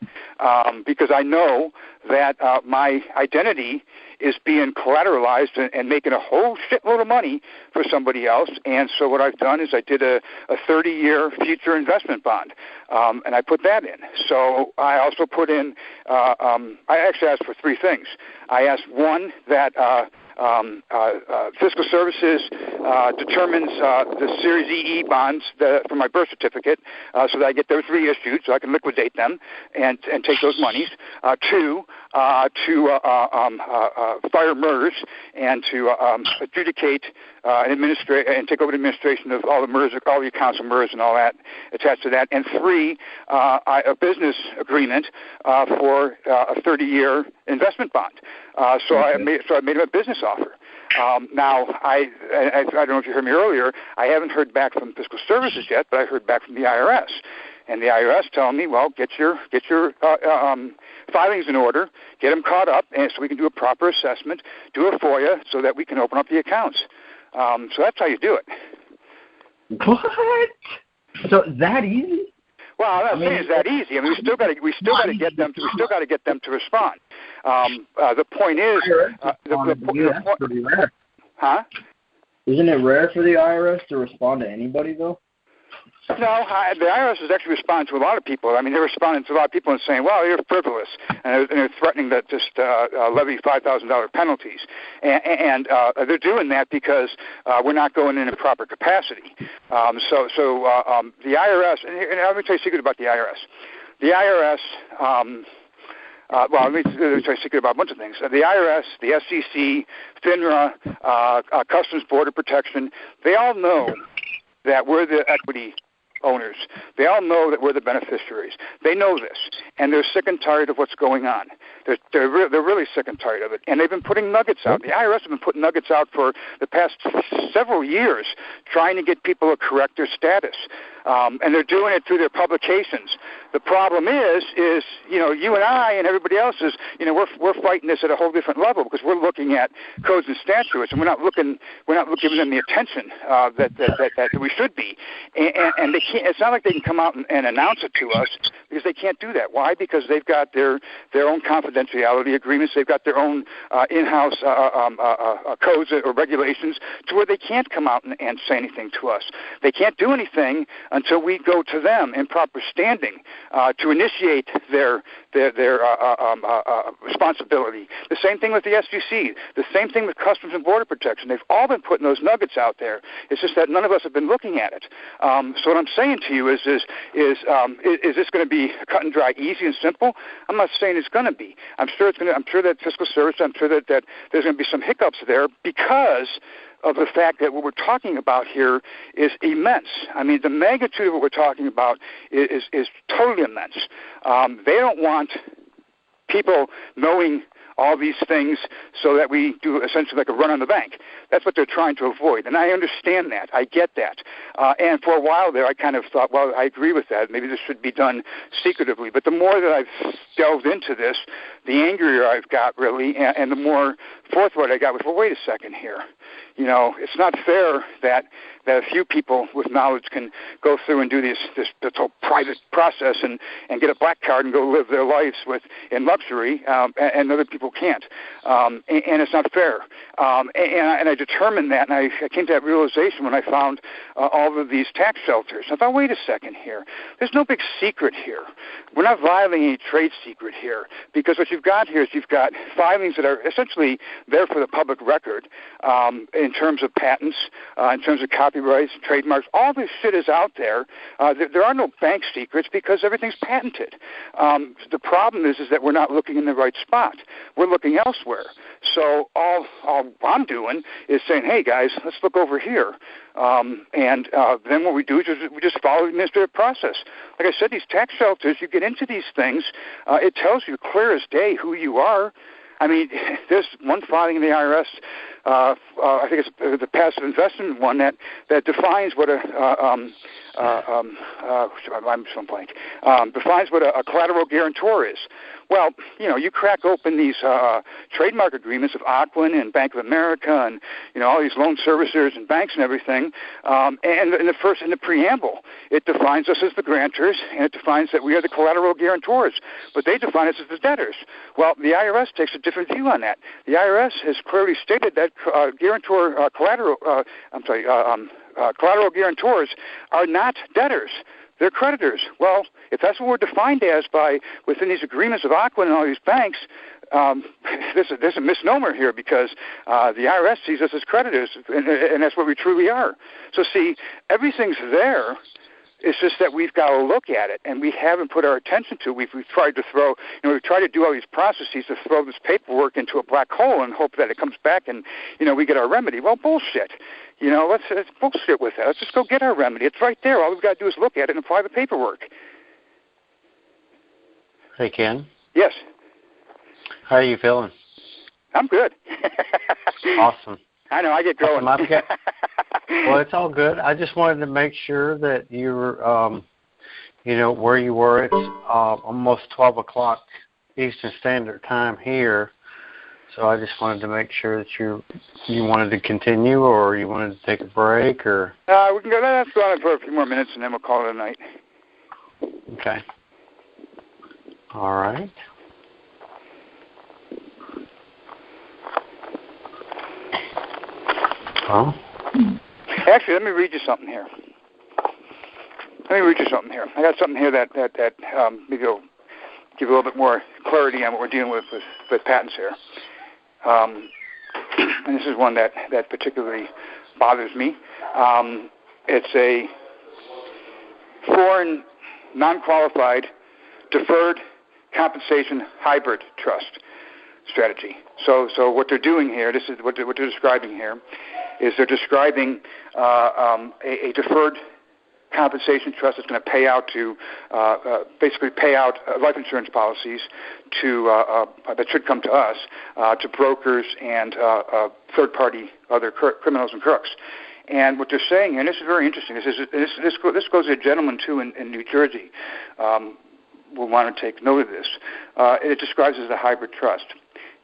[SPEAKER 2] because I know that my identity is being collateralized and making a whole shitload of money for somebody else. And so what I've done is I did a 30-year future investment bond, and I put that in. So I also put in I actually asked for three things. I asked, one, that Fiscal Services determines the Series EE bonds for my birth certificate so that I get those reissued so I can liquidate them and take those monies. Two, to fire MERS and to adjudicate and administrate and take over the administration of all the MERS, all the accounts of MERS and all that attached to that. And three, a business agreement for a 30-year investment bond. So I made him a business offer. Now, I don't know if you heard me earlier. I haven't heard back from Fiscal Services yet, but I heard back from the IRS, and the IRS telling me, well, get your filings in order, get them caught up, and so we can do a proper assessment, do a FOIA, so that we can open up the accounts. So that's how you do it.
[SPEAKER 11] What? So that easy?
[SPEAKER 2] Well, I'm not saying it's that easy. I mean, we still got to get them to respond. The point is,
[SPEAKER 11] that's pretty rare.
[SPEAKER 2] Huh?
[SPEAKER 11] Isn't it rare for the IRS to respond to anybody, though?
[SPEAKER 2] No, the IRS is actually responding to a lot of people. I mean, they're responding to a lot of people and saying, well, you're frivolous, and they're threatening to just levy $5,000 penalties. And they're doing that because we're not going in proper capacity. So the IRS, and let me tell you a secret about the IRS. The IRS, let me tell you a secret about a bunch of things. The IRS, the SEC, FINRA, Customs Border Protection, they all know that we're the equity owners. They all know that we're the beneficiaries. They know this, and they're sick and tired of what's going on. They're really sick and tired of it, and they've been putting nuggets out. The IRS have been putting nuggets out for the past several years, trying to get people to correct their status, and they're doing it through their publications. The problem is you and I and everybody else is we're fighting this at a whole different level because we're looking at codes and statutes, and we're not giving them the attention that we should be, and they can't. It's not like they can come out and announce it to us because they can't do that. Why? Because they've got their own confidentiality agreements. They've got their own in-house codes or regulations to where they can't come out and say anything to us. They can't do anything until we go to them in proper standing to initiate their responsibility. The same thing with the SEC. The same thing with Customs and Border Protection. They've all been putting those nuggets out there. It's just that none of us have been looking at it. So what I'm saying to you is this going to be cut and dry, easy and simple? I'm not saying it's going to be. I'm sure that Fiscal Service. I'm sure that there's going to be some hiccups there because of the fact that what we're talking about here is immense. I mean, the magnitude of what we're talking about is totally immense. They don't want people knowing all these things so that we do essentially like a run on the bank. That's what they're trying to avoid, and I understand that. I get that. And for a while there, I kind of thought, well, I agree with that. Maybe this should be done secretively. But the more that I've delved into this, the angrier I've got, really, and the more forthright I got with, well, wait a second here. It's not fair that a few people with knowledge can go through and do this whole private process and get a black card and go live their lives in luxury, and other people can't. And it's not fair. And I determined that, and I came to that realization when I found all of these tax shelters. I thought, wait a second here. There's no big secret here. We're not violating any trade secret here, because what you've got here is you've got filings that are essentially there for the public record, in terms of patents, in terms of copyrights, trademarks. All this shit is out there. There are no bank secrets because everything's patented. The problem is that we're not looking in the right spot. We're looking elsewhere. So all I'm doing is saying, hey, guys, let's look over here. And then what we do is we just follow the administrative process. Like I said, these tax shelters, you get into these things, it tells you clear as day who you are. I mean, there's one filing in the IRS, I think it's the passive investment one that defines what defines what a collateral guarantor is. Well, you crack open these trademark agreements of Aquin and Bank of America and all these loan servicers and banks and everything, and in the preamble, it defines us as the grantors and it defines that we are the collateral guarantors, but they define us as the debtors. Well, the IRS takes a different view on that. The IRS has clearly stated that collateral guarantors are not debtors. They're creditors. Well, if that's what we're defined as within these agreements of Aquin and all these banks, there's a misnomer here because the IRS sees us as creditors, and that's what we truly are. So see, everything's there. It's just that we've got to look at it, and we haven't put our attention to it. We've tried to we've tried to do all these processes to throw this paperwork into a black hole and hope that it comes back and, we get our remedy. Well, bullshit. Let's bullshit with that. Let's just go get our remedy. It's right there. All we've got to do is look at it and apply the paperwork.
[SPEAKER 3] Hey, Ken?
[SPEAKER 2] Yes.
[SPEAKER 3] How are you feeling?
[SPEAKER 2] I'm good.
[SPEAKER 3] Awesome.
[SPEAKER 2] I know, I get going.
[SPEAKER 3] Awesome. Well, it's all good. I just wanted to make sure that you were, where you were. It's almost 12 o'clock Eastern Standard Time here. So I just wanted to make sure that you wanted to continue, or you wanted to take a break, or.
[SPEAKER 2] We can go. Let's go on for a few more minutes, and then we'll call it a night.
[SPEAKER 3] Okay. All right. Well.
[SPEAKER 2] Actually, let me read you something here. I got something here that maybe will give you a little bit more clarity on what we're dealing with patents here. And this is one that particularly bothers me. It's a foreign, non-qualified, deferred compensation hybrid trust strategy. So what they're doing here, this is what they're describing here, is they're describing a deferred compensation trust that's going to pay out to basically pay out life insurance policies to that should come to us to brokers and third-party other criminals and crooks. And what they're saying here, and this is very interesting. This goes to a gentleman too in New Jersey. Will want to take note of this. It describes it as a hybrid trust.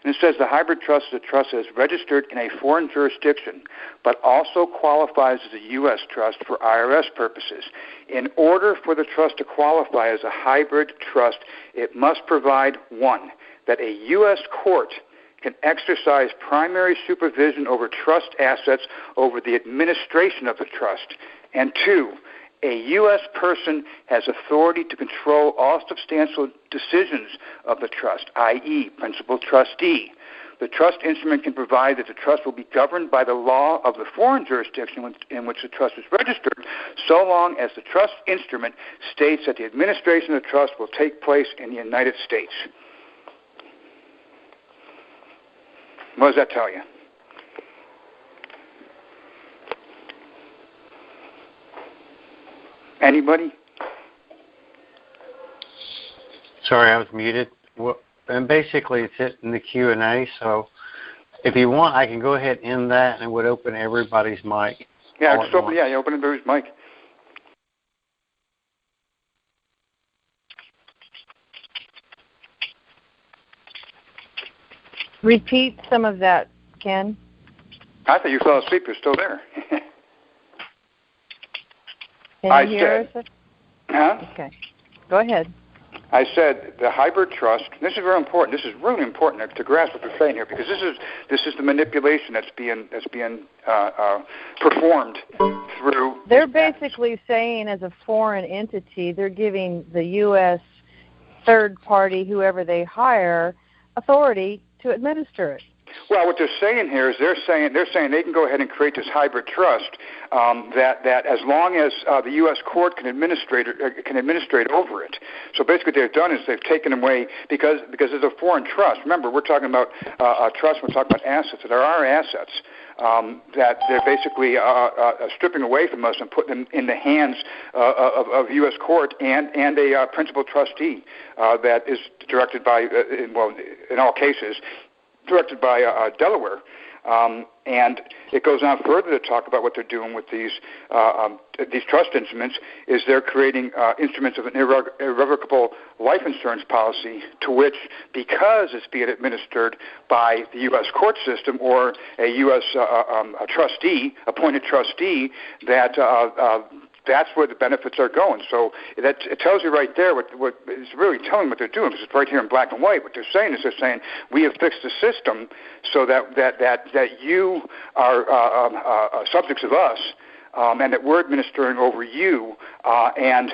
[SPEAKER 2] And it says the hybrid trust is a trust that is registered in a foreign jurisdiction, but also qualifies as a U.S. trust for IRS purposes. In order for the trust to qualify as a hybrid trust, it must provide, 1, that a U.S. court can exercise primary supervision over trust assets over the administration of the trust, and 2, a U.S. person has authority to control all substantial decisions of the trust, i.e., principal trustee. The trust instrument can provide that the trust will be governed by the law of the foreign jurisdiction in which the trust is registered, so long as the trust instrument states that the administration of the trust will take place in the United States. What does that tell you? Anybody?
[SPEAKER 3] Sorry, I was muted. Well, and basically, it's it in the Q&A. So, if you want, I can go ahead and end that, and it would open everybody's mic.
[SPEAKER 2] Yeah, just open. Yeah, you open everybody's mic.
[SPEAKER 12] Repeat some of that, Ken.
[SPEAKER 2] I thought you fell asleep. You're still there.
[SPEAKER 12] Can you hear us?
[SPEAKER 2] Huh?
[SPEAKER 12] Okay. Go ahead.
[SPEAKER 2] I said the hybrid trust. This is very important. This is really important to grasp what we're saying here, because this is the manipulation that's being performed through.
[SPEAKER 12] They're basically saying, as a foreign entity, they're giving the U.S. third party, whoever they hire, authority to administer it.
[SPEAKER 2] Well, what they're saying here is they're saying they can go ahead and create this hybrid trust that as long as the U.S. court can administrate over it. So basically, what they've done is they've taken away because it's a foreign trust. Remember, we're talking about a trust. We're talking about assets. There are assets that they're basically stripping away from us and putting them in the hands of U.S. court and a principal trustee that is directed by, in all cases, directed by Delaware. And it goes on further to talk about what they're doing with these trust instruments is they're creating instruments of an irrevocable life insurance policy to which, because it's being administered by the U.S. court system or a U.S. Trustee, appointed trustee, that's where the benefits are going. So it tells you right there what it's really telling what they're doing, because it's right here in black and white. What they're saying is we have fixed the system so that you are subjects of us, and that we're administering over you, and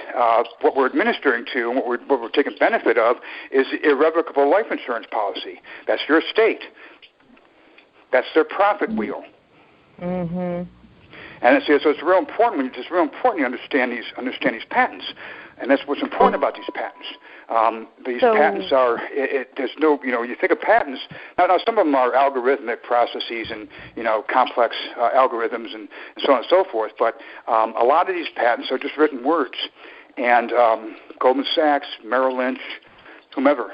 [SPEAKER 2] what we're administering to and what we're taking benefit of is irrevocable life insurance policy. That's your estate. That's their profit wheel.
[SPEAKER 12] Mm-hmm.
[SPEAKER 2] And so it's real important. It's real important you understand these patents, and that's what's important about these patents. Patents are there's no you think of patents now some of them are algorithmic processes and complex algorithms and so on and so forth. But a lot of these patents are just written words. And Goldman Sachs, Merrill Lynch, whomever.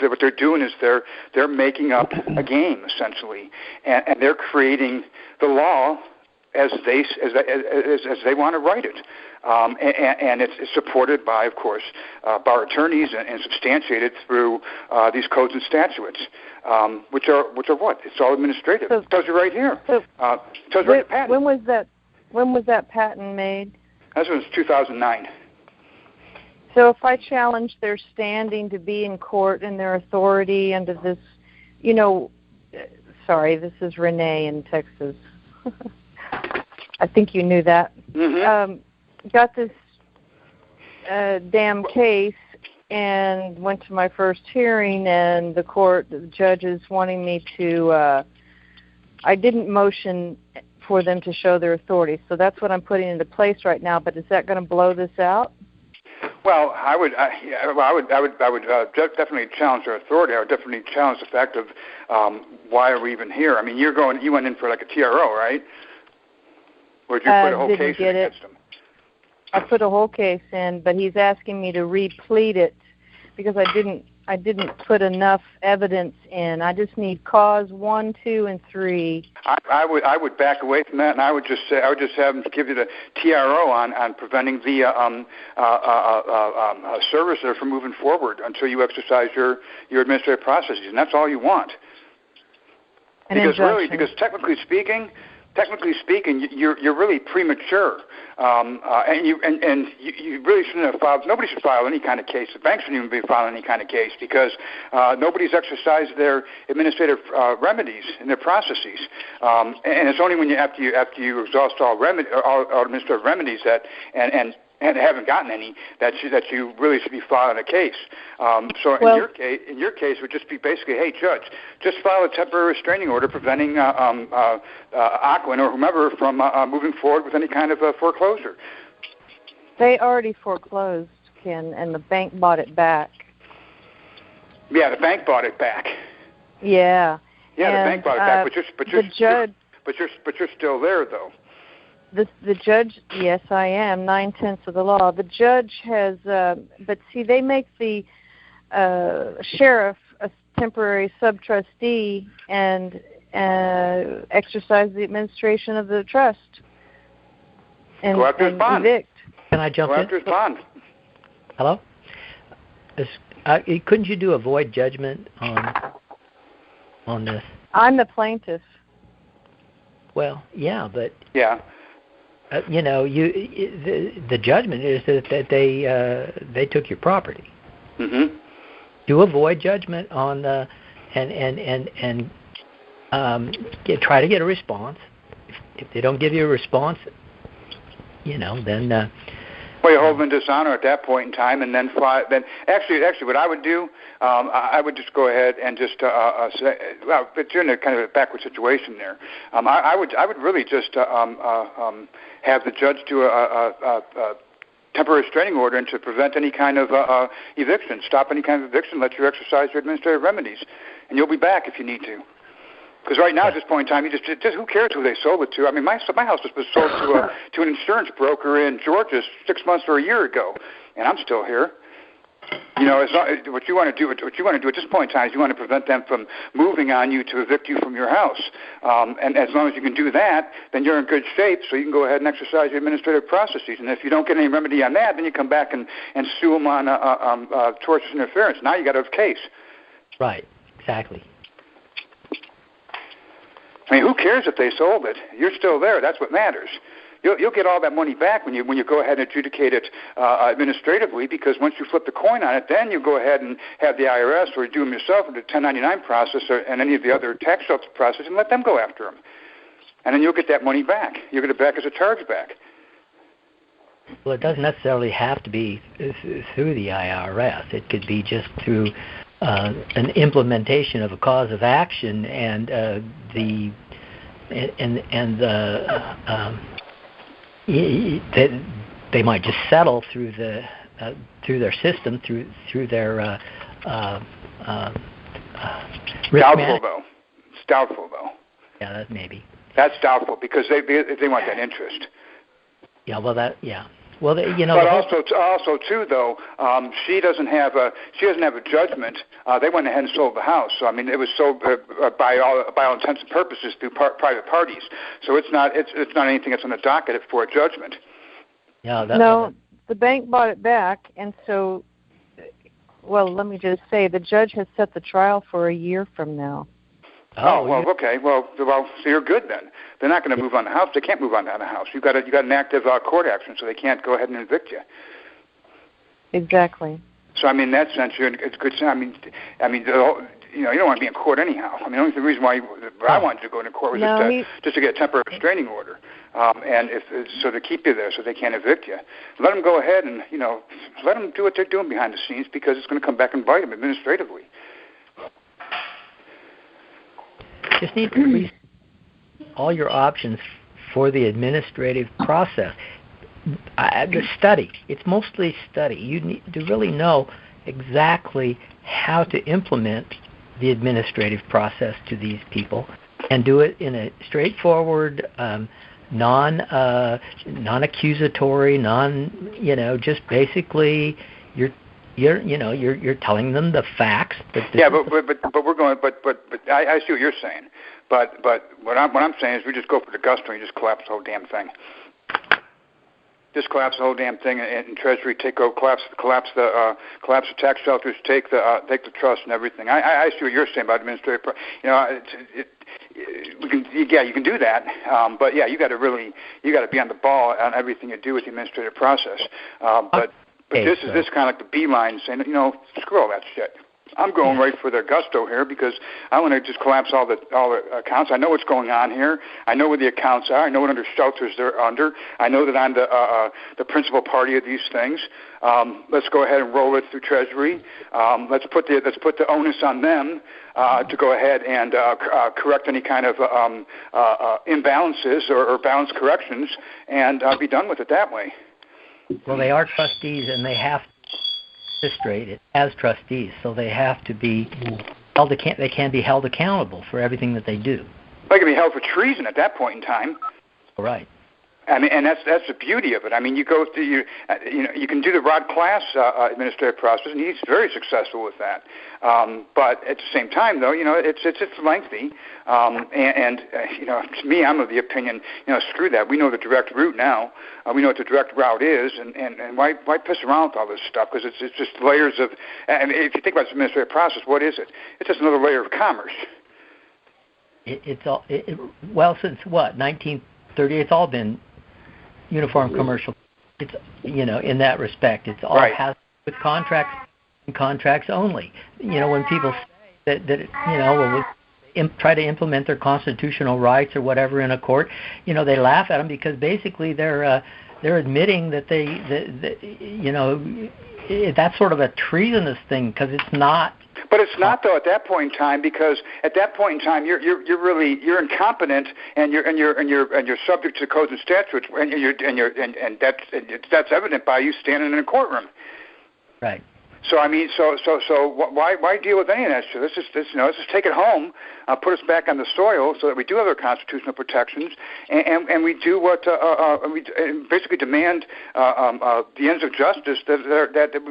[SPEAKER 2] What they're doing is they're making up a game essentially, and they're creating the law as they want to write it. And it's supported by, of course, bar attorneys and substantiated through these codes and statutes, which are what? It's all administrative. It tells you right here. Tells you right in the patent.
[SPEAKER 12] When was that patent made?
[SPEAKER 2] That was 2009.
[SPEAKER 12] So if I challenge their standing to be in court and their authority under this, sorry, this is Renee in Texas. I think you knew that.
[SPEAKER 2] Mm-hmm.
[SPEAKER 12] Got this damn case and went to my first hearing, and the judge is wanting me to, I didn't motion for them to show their authority, so that's what I'm putting into place right now, but is that going to blow this out?
[SPEAKER 2] Well, I would definitely challenge their authority. I would definitely challenge the fact of why are we even here? I mean, you went in for like a TRO, right? Or did you put a whole case in against him?
[SPEAKER 12] I put a whole case in, but he's asking me to replete it because I didn't put enough evidence in. I just need cause 1, 2, and 3.
[SPEAKER 2] I would back away from that, and I would just have him give you the TRO on preventing the servicer from moving forward until you exercise your administrative processes, and that's all you want. Because technically speaking, you're really premature, and you really shouldn't have filed. Nobody should file any kind of case. The banks shouldn't even be filing any kind of case because nobody's exercised their administrative remedies and their processes. And it's only when after you exhaust all administrative remedies that and haven't gotten any that you really should be filing a case. So in your case, it would just be basically, hey, judge, just file a temporary restraining order preventing Aquin or whomever from moving forward with any kind of foreclosure.
[SPEAKER 12] They already foreclosed, Ken, and the bank bought it back.
[SPEAKER 2] Yeah, the bank bought it back.
[SPEAKER 12] Yeah.
[SPEAKER 2] Yeah, the bank bought it back, but you're still there though.
[SPEAKER 12] The judge, yes, I am, 9/10 of the law. The judge has, but see, they make the sheriff a temporary sub-trustee and exercise the administration of the trust. And,
[SPEAKER 2] go after his bond.
[SPEAKER 12] Evict.
[SPEAKER 5] Can I jump in?
[SPEAKER 2] Go after his bond.
[SPEAKER 5] Hello? Couldn't you do a void judgment on this?
[SPEAKER 12] I'm the plaintiff.
[SPEAKER 5] Well, yeah, but...
[SPEAKER 2] Yeah.
[SPEAKER 5] The judgment is that they took your property.
[SPEAKER 2] Mm-hmm.
[SPEAKER 5] Do a void judgment on try to get a response. If they don't give you a response, then.
[SPEAKER 2] Well, you hold them in dishonor at that point in time, and then actually, what I would do, I would just go ahead and just say, well, but you're in a kind of a backward situation there. I would really just have the judge do a temporary restraining order and to prevent any kind of eviction, stop any kind of eviction, let you exercise your administrative remedies, and you'll be back if you need to. Because right now, at this point in time, you just who cares who they sold it to? I mean, my house was sold to an insurance broker in Georgia 6 months or a year ago, and I'm still here. It's not, what you want to do at this point in time is you want to prevent them from moving on you to evict you from your house. And as long as you can do that, then you're in good shape, so you can go ahead and exercise your administrative processes. And if you don't get any remedy on that, then you come back and sue them on tortious interference. Now you got a case.
[SPEAKER 5] Right. Exactly.
[SPEAKER 2] I mean, who cares if they sold it? You're still there. That's what matters. You'll get all that money back when you go ahead and adjudicate it administratively, because once you flip the coin on it, then you go ahead and have the IRS or do them yourself in the 1099 process and any of the other tax shelter process and let them go after them. And then you'll get that money back. You'll get it back as a chargeback.
[SPEAKER 5] Well, it doesn't necessarily have to be through the IRS. It could be just through an implementation of a cause of action they might just settle through their system through their
[SPEAKER 2] doubtful though. It's doubtful though.
[SPEAKER 5] Yeah, that maybe.
[SPEAKER 2] That's doubtful because they want that interest.
[SPEAKER 5] Yeah, well, that yeah. Well,
[SPEAKER 2] but also too, though, she doesn't have a judgment. They went ahead and sold the house. So I mean, it was sold by all intents and purposes through private parties. So it's not anything that's on the docket for a judgment.
[SPEAKER 12] Yeah. The bank bought it back, and so, well, let me just say, the judge has set the trial for a year from now.
[SPEAKER 2] Oh, well, okay. Well, so you're good then. They're not going to move on the house. They can't move on the house. You got an active court action, so they can't go ahead and evict you.
[SPEAKER 12] Exactly.
[SPEAKER 2] So I mean, in that sense, it's good. I mean, you don't want to be in court anyhow. I mean, the reason why I wanted to go into court was just to get a temporary restraining order, and so to keep you there, so they can't evict you. Let them go ahead and let them do what they're doing behind the scenes, because it's going to come back and bite them administratively.
[SPEAKER 5] Just need to increase all your options for the administrative process. The study. It's mostly study. You need to really know exactly how to implement the administrative process to these people, and do it in a straightforward, non-accusatory, just basically you're telling them the facts. But
[SPEAKER 2] we're going. But I see what you're saying. But what I'm saying is we just go for the gusto and you just collapse the whole damn thing. Just collapse the whole damn thing in Treasury. Collapse the tax shelters. Take the trust and everything. I see what you're saying about administrative. You can do that. But yeah, you got to be on the ball on everything you do with the administrative process. But this is kind of like the beeline saying, screw all that shit. I'm going right for the gusto here, because I want to just collapse all the accounts. I know what's going on here. I know where the accounts are. I know what under shelters they're under. I know that I'm the principal party of these things. Let's go ahead and roll it through Treasury. Let's put the onus on them to go ahead and correct any kind of imbalances or balance corrections, and be done with it that way.
[SPEAKER 5] Well, they are trustees, and they have to administrate it as trustees, so they have to be held. They can be held accountable for everything that they do.
[SPEAKER 2] They can be held for treason at that point in time.
[SPEAKER 5] Right.
[SPEAKER 2] I mean, and that's the beauty of it. I mean, you go through you can do the Rod Class administrative process, and he's very successful with that. But at the same time, though, it's lengthy. To me, I'm of the opinion, screw that. We know the direct route now. We know what the direct route is, and why piss around with all this stuff? Because it's just layers of. And if you think about this administrative process, what is it? It's just another layer of commerce.
[SPEAKER 5] Well, since what 1930, it's all been uniform commercial. It's in that respect, it's all has with contracts and contracts only. When people say that try to implement their constitutional rights or whatever in a court, they laugh at them, because basically they're admitting that that's sort of a treasonous thing, because it's not.
[SPEAKER 2] But it's not, though, at that point in time, because at that point in time you're incompetent, and you're subject to codes and statutes, and that's evident by you standing in a courtroom.
[SPEAKER 5] Right.
[SPEAKER 2] So I mean, so why deal with any of that shit? Let's just take it home, put us back on the soil, so that we do have our constitutional protections, and we do what we basically demand the ends of justice that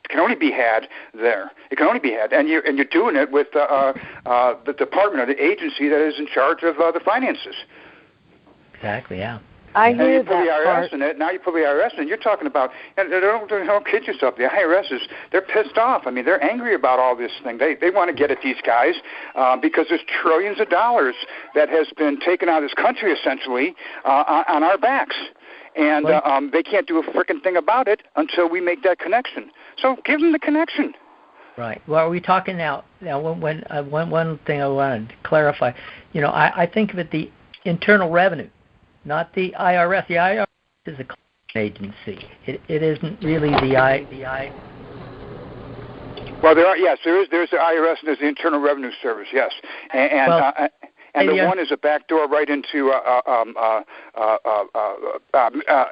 [SPEAKER 2] can only be had there. It can only be had, and you're doing it with the department or the agency that is in charge of the finances.
[SPEAKER 5] Exactly. Yeah.
[SPEAKER 12] I hear that
[SPEAKER 2] part. Now you put the IRS in it. You're talking about, and don't kid yourself. The IRS they're pissed off. I mean, they're angry about all this thing. They want to get at these guys because there's trillions of dollars that has been taken out of this country essentially on our backs, and they can't do a frickin' thing about it until we make that connection. So give them the connection.
[SPEAKER 5] Right. Well, are we talking now? One thing I wanted to clarify. I think of it the internal revenue, not the IRS. The IRS is a collection agency. It isn't really the I.
[SPEAKER 2] Well, there's the IRS and there's the Internal Revenue Service. Yes, and the one is a back door right into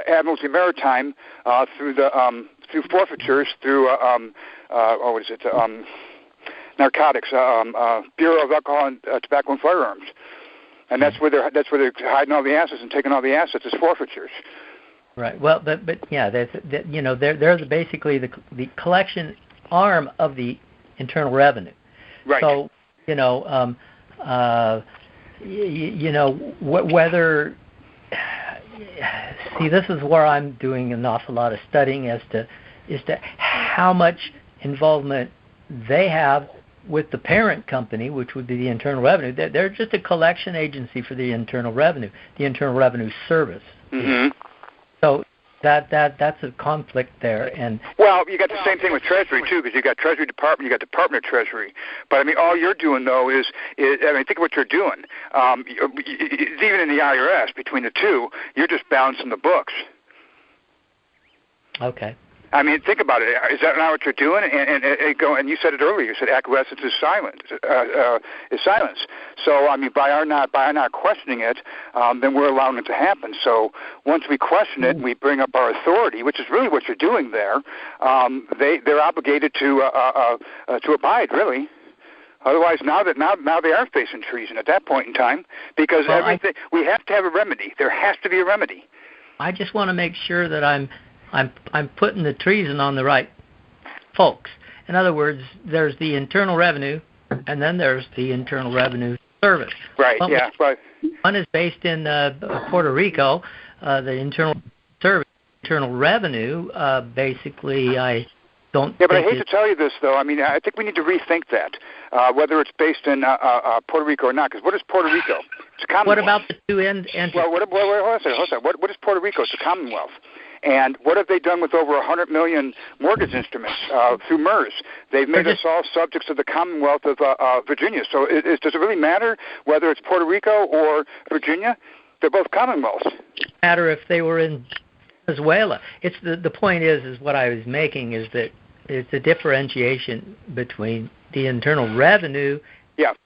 [SPEAKER 2] Admiralty Maritime through forfeitures, through narcotics, Bureau of Alcohol and Tobacco and Firearms. And that's where they're hiding all the assets and taking all the assets as forfeitures.
[SPEAKER 5] Right. Well, but yeah, they're basically the collection arm of the Internal Revenue.
[SPEAKER 2] Right.
[SPEAKER 5] So whether this is where I'm doing an awful lot of studying as to how much involvement they have with the parent company, which would be the Internal Revenue. They're just a collection agency for the Internal Revenue Service.
[SPEAKER 2] Mm-hmm.
[SPEAKER 5] So that's a conflict there. And
[SPEAKER 2] well, you got the same thing with Treasury too, because you got Treasury Department, you got Department of Treasury. But I mean, all you're doing though is think of what you're doing. Even in the IRS, between the two, you're just balancing the books.
[SPEAKER 5] Okay.
[SPEAKER 2] I mean, think about it. Is that not what you're doing? And you said it earlier. You said acquiescence is silence. So I mean, by our not questioning it, then we're allowing it to happen. So once we question it, and we bring up our authority, which is really what you're doing there. They're obligated to abide, really. Otherwise, now they are facing treason at that point in time, because we have to have a remedy. There has to be a remedy.
[SPEAKER 5] I just want to make sure that I'm putting the treason on the right folks. In other words, there's the Internal Revenue, and then there's the Internal Revenue Service.
[SPEAKER 2] Right. Yeah. Right.
[SPEAKER 5] One is based in Puerto Rico. The Internal Service, Internal Revenue, basically, I don't.
[SPEAKER 2] Yeah, but I hate to tell you this, though. I mean, I think we need to rethink that, whether it's based in Puerto Rico or not. Because what is Puerto Rico? It's a Commonwealth.
[SPEAKER 5] What about the two entities?
[SPEAKER 2] Well, hold on a second. What is Puerto Rico? It's a Commonwealth. And what have they done with over 100 million mortgage instruments through MERS? They've made us all subjects of the Commonwealth of Virginia. So does it really matter whether it's Puerto Rico or Virginia? They're both Commonwealths.
[SPEAKER 5] Matter if they were in Venezuela. It's the point is what I was making is that it's a differentiation between the Internal Revenue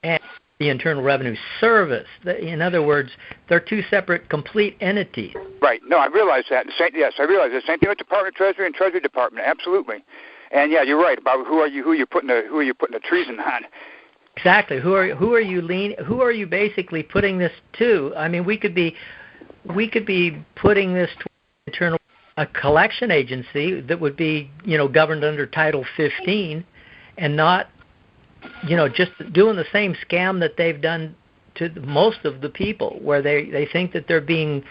[SPEAKER 5] and the Internal Revenue Service. In other words, they're two separate, complete entities.
[SPEAKER 2] Right. No, I realize that. Yes, I realize that. Same thing with Department of Treasury and Treasury Department. Absolutely. And yeah, you're right about who are you putting the treason on.
[SPEAKER 5] Exactly. Who are you basically putting this to? I mean, we could be putting this to a collection agency that would be governed under Title 15, and not just doing the same scam that they've done to most of the people, where they think that they're being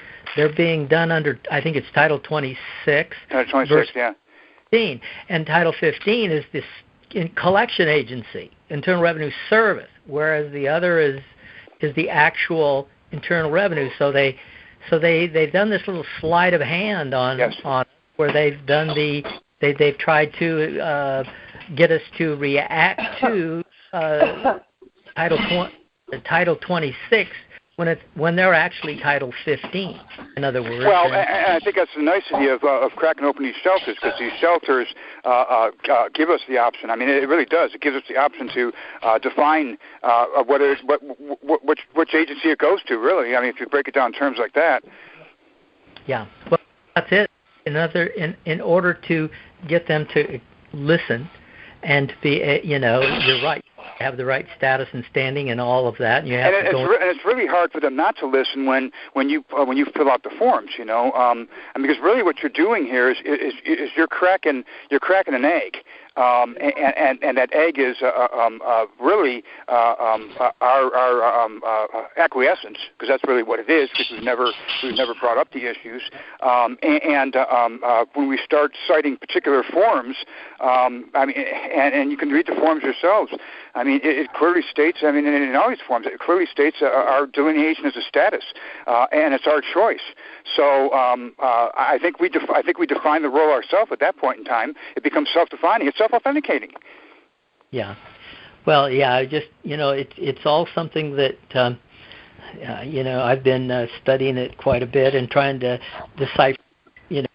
[SPEAKER 5] done under, I think it's Title 26.
[SPEAKER 2] Title 26, yeah.
[SPEAKER 5] 15. And Title 15 is this collection agency, Internal Revenue Service, whereas the other is the actual Internal Revenue. So they've done this little sleight of hand on where they've tried to get us to react to Title 26 when they're actually Title 15. In other words.
[SPEAKER 2] Well, and I think that's the nicety of cracking open these shelters, because these shelters give us the option. I mean, it really does. It gives us the option to define which agency it goes to. Really, I mean, if you break it down in terms like that.
[SPEAKER 5] Yeah. Well, that's it. In order to get them to listen and to be, you're right, have the right status and standing and all of that. And you have
[SPEAKER 2] and it's really hard for them not to listen when you fill out the forms, and because really what you're doing here is you're cracking an egg. And that egg is really our acquiescence, because that's really what it is. Because we've never brought up the issues, when we start citing particular forms, and you can read the forms yourselves. I mean, it clearly states. I mean, in all these forms, it clearly states our delineation as a status, and it's our choice. So I think we define the role ourselves at that point in time. It becomes self-defining. It's self-authenticating.
[SPEAKER 5] Yeah. Well, yeah. Just it's all something that I've been studying it quite a bit and trying to decipher. And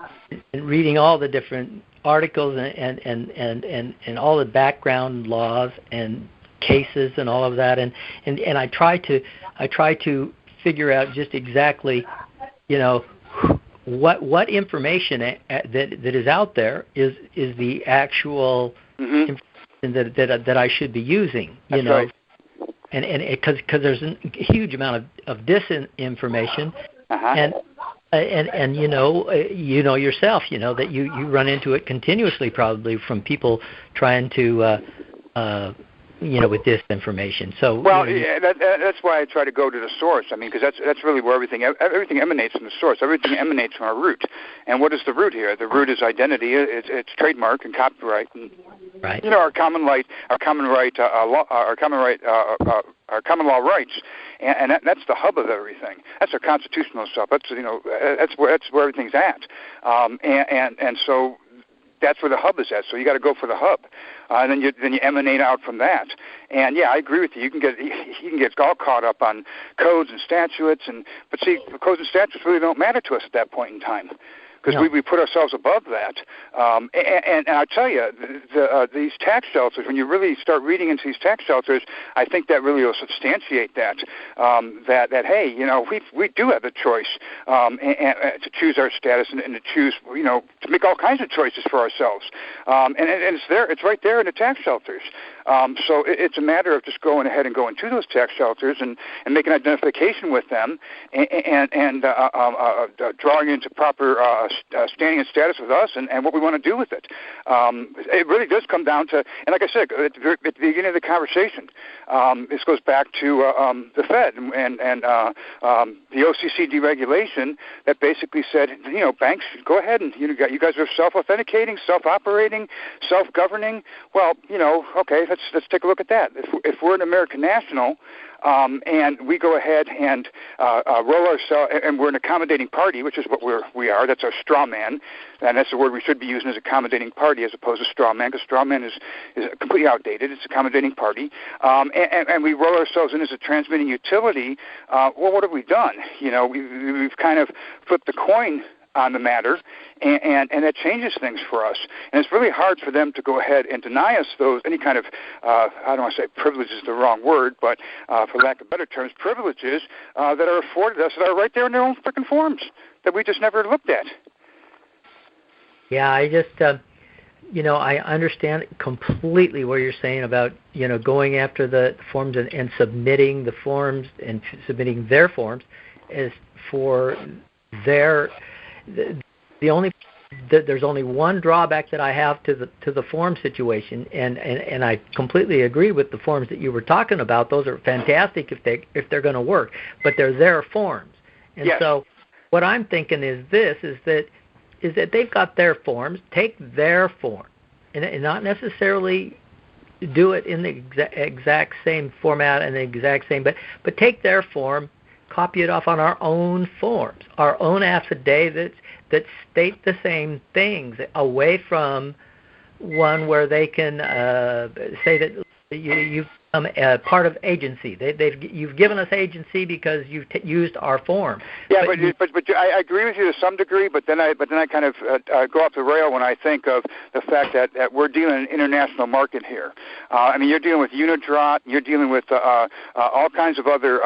[SPEAKER 5] reading all the different articles and all the background laws and cases and all of that, and I try to figure out just exactly what information that is out there is the actual information that I should be using.
[SPEAKER 2] That's right.
[SPEAKER 5] And because there's a huge amount of disinformation, and And you know yourself, that you run into it continuously, probably from people trying to with disinformation. So
[SPEAKER 2] that's why I try to go to the source. I mean, because that's really where everything emanates from the source. Everything emanates from our root. And what is the root here? The root is identity. It's trademark and copyright. And,
[SPEAKER 5] right.
[SPEAKER 2] Our common law rights, and that's the hub of everything. That's our constitutional stuff. That's where everything's at. And so that's where the hub is at. So you got to go for the hub, and then you emanate out from that. And I agree with you. You can get all caught up on codes and statutes, but see, the codes and statutes really don't matter to us at that point in time, because we put ourselves above that. And I'll tell you, these tax shelters, when you really start reading into these tax shelters, I think that really will substantiate that, that hey, we do have the choice and to choose our status and to choose, to make all kinds of choices for ourselves. And it's there. It's right there in the tax shelters. So it's a matter of just going ahead and going to those tax shelters and making identification with them and drawing into proper standing and status with us and what we want to do with it. It really does come down to, and like I said at the beginning of the conversation, this goes back to the Fed and the OCC deregulation that basically said, banks, go ahead and you guys are self-authenticating, self-operating, self-governing. Well, okay, let's take a look at that. If we're an American national, and we go ahead and roll ourselves, and we're an accommodating party, which is what we are. That's our straw man, and that's the word we should be using, as accommodating party as opposed to straw man, because straw man is completely outdated. It's accommodating party, and we roll ourselves in as a transmitting utility. Well, what have we done? We've kind of flipped the coin on the matter, and that changes things for us. And it's really hard for them to go ahead and deny us any kind of, I don't want to say privilege is the wrong word, but for lack of better terms, privileges that are afforded us that are right there in their own freaking forms that we just never looked at.
[SPEAKER 5] Yeah, I just, I understand completely what you're saying about, going after the forms and submitting the forms and submitting their forms as for their... There's only one drawback that I have to the form situation, and I completely agree with the forms that you were talking about. Those are fantastic if they're going to work, but they're their forms. And so what I'm thinking is that they've got their forms. Take their form, and not necessarily do it in the exact same format and the exact same, but take their form, copy it off on our own forms, our own affidavits that state the same things, away from one where they can say that you've become a part of agency. You've given us agency because you've used our form.
[SPEAKER 2] Yeah, but I agree with you to some degree. But then I kind of go off the rail when I think of the fact that we're dealing in an international market here. You're dealing with Unidrot, you're dealing with all kinds of other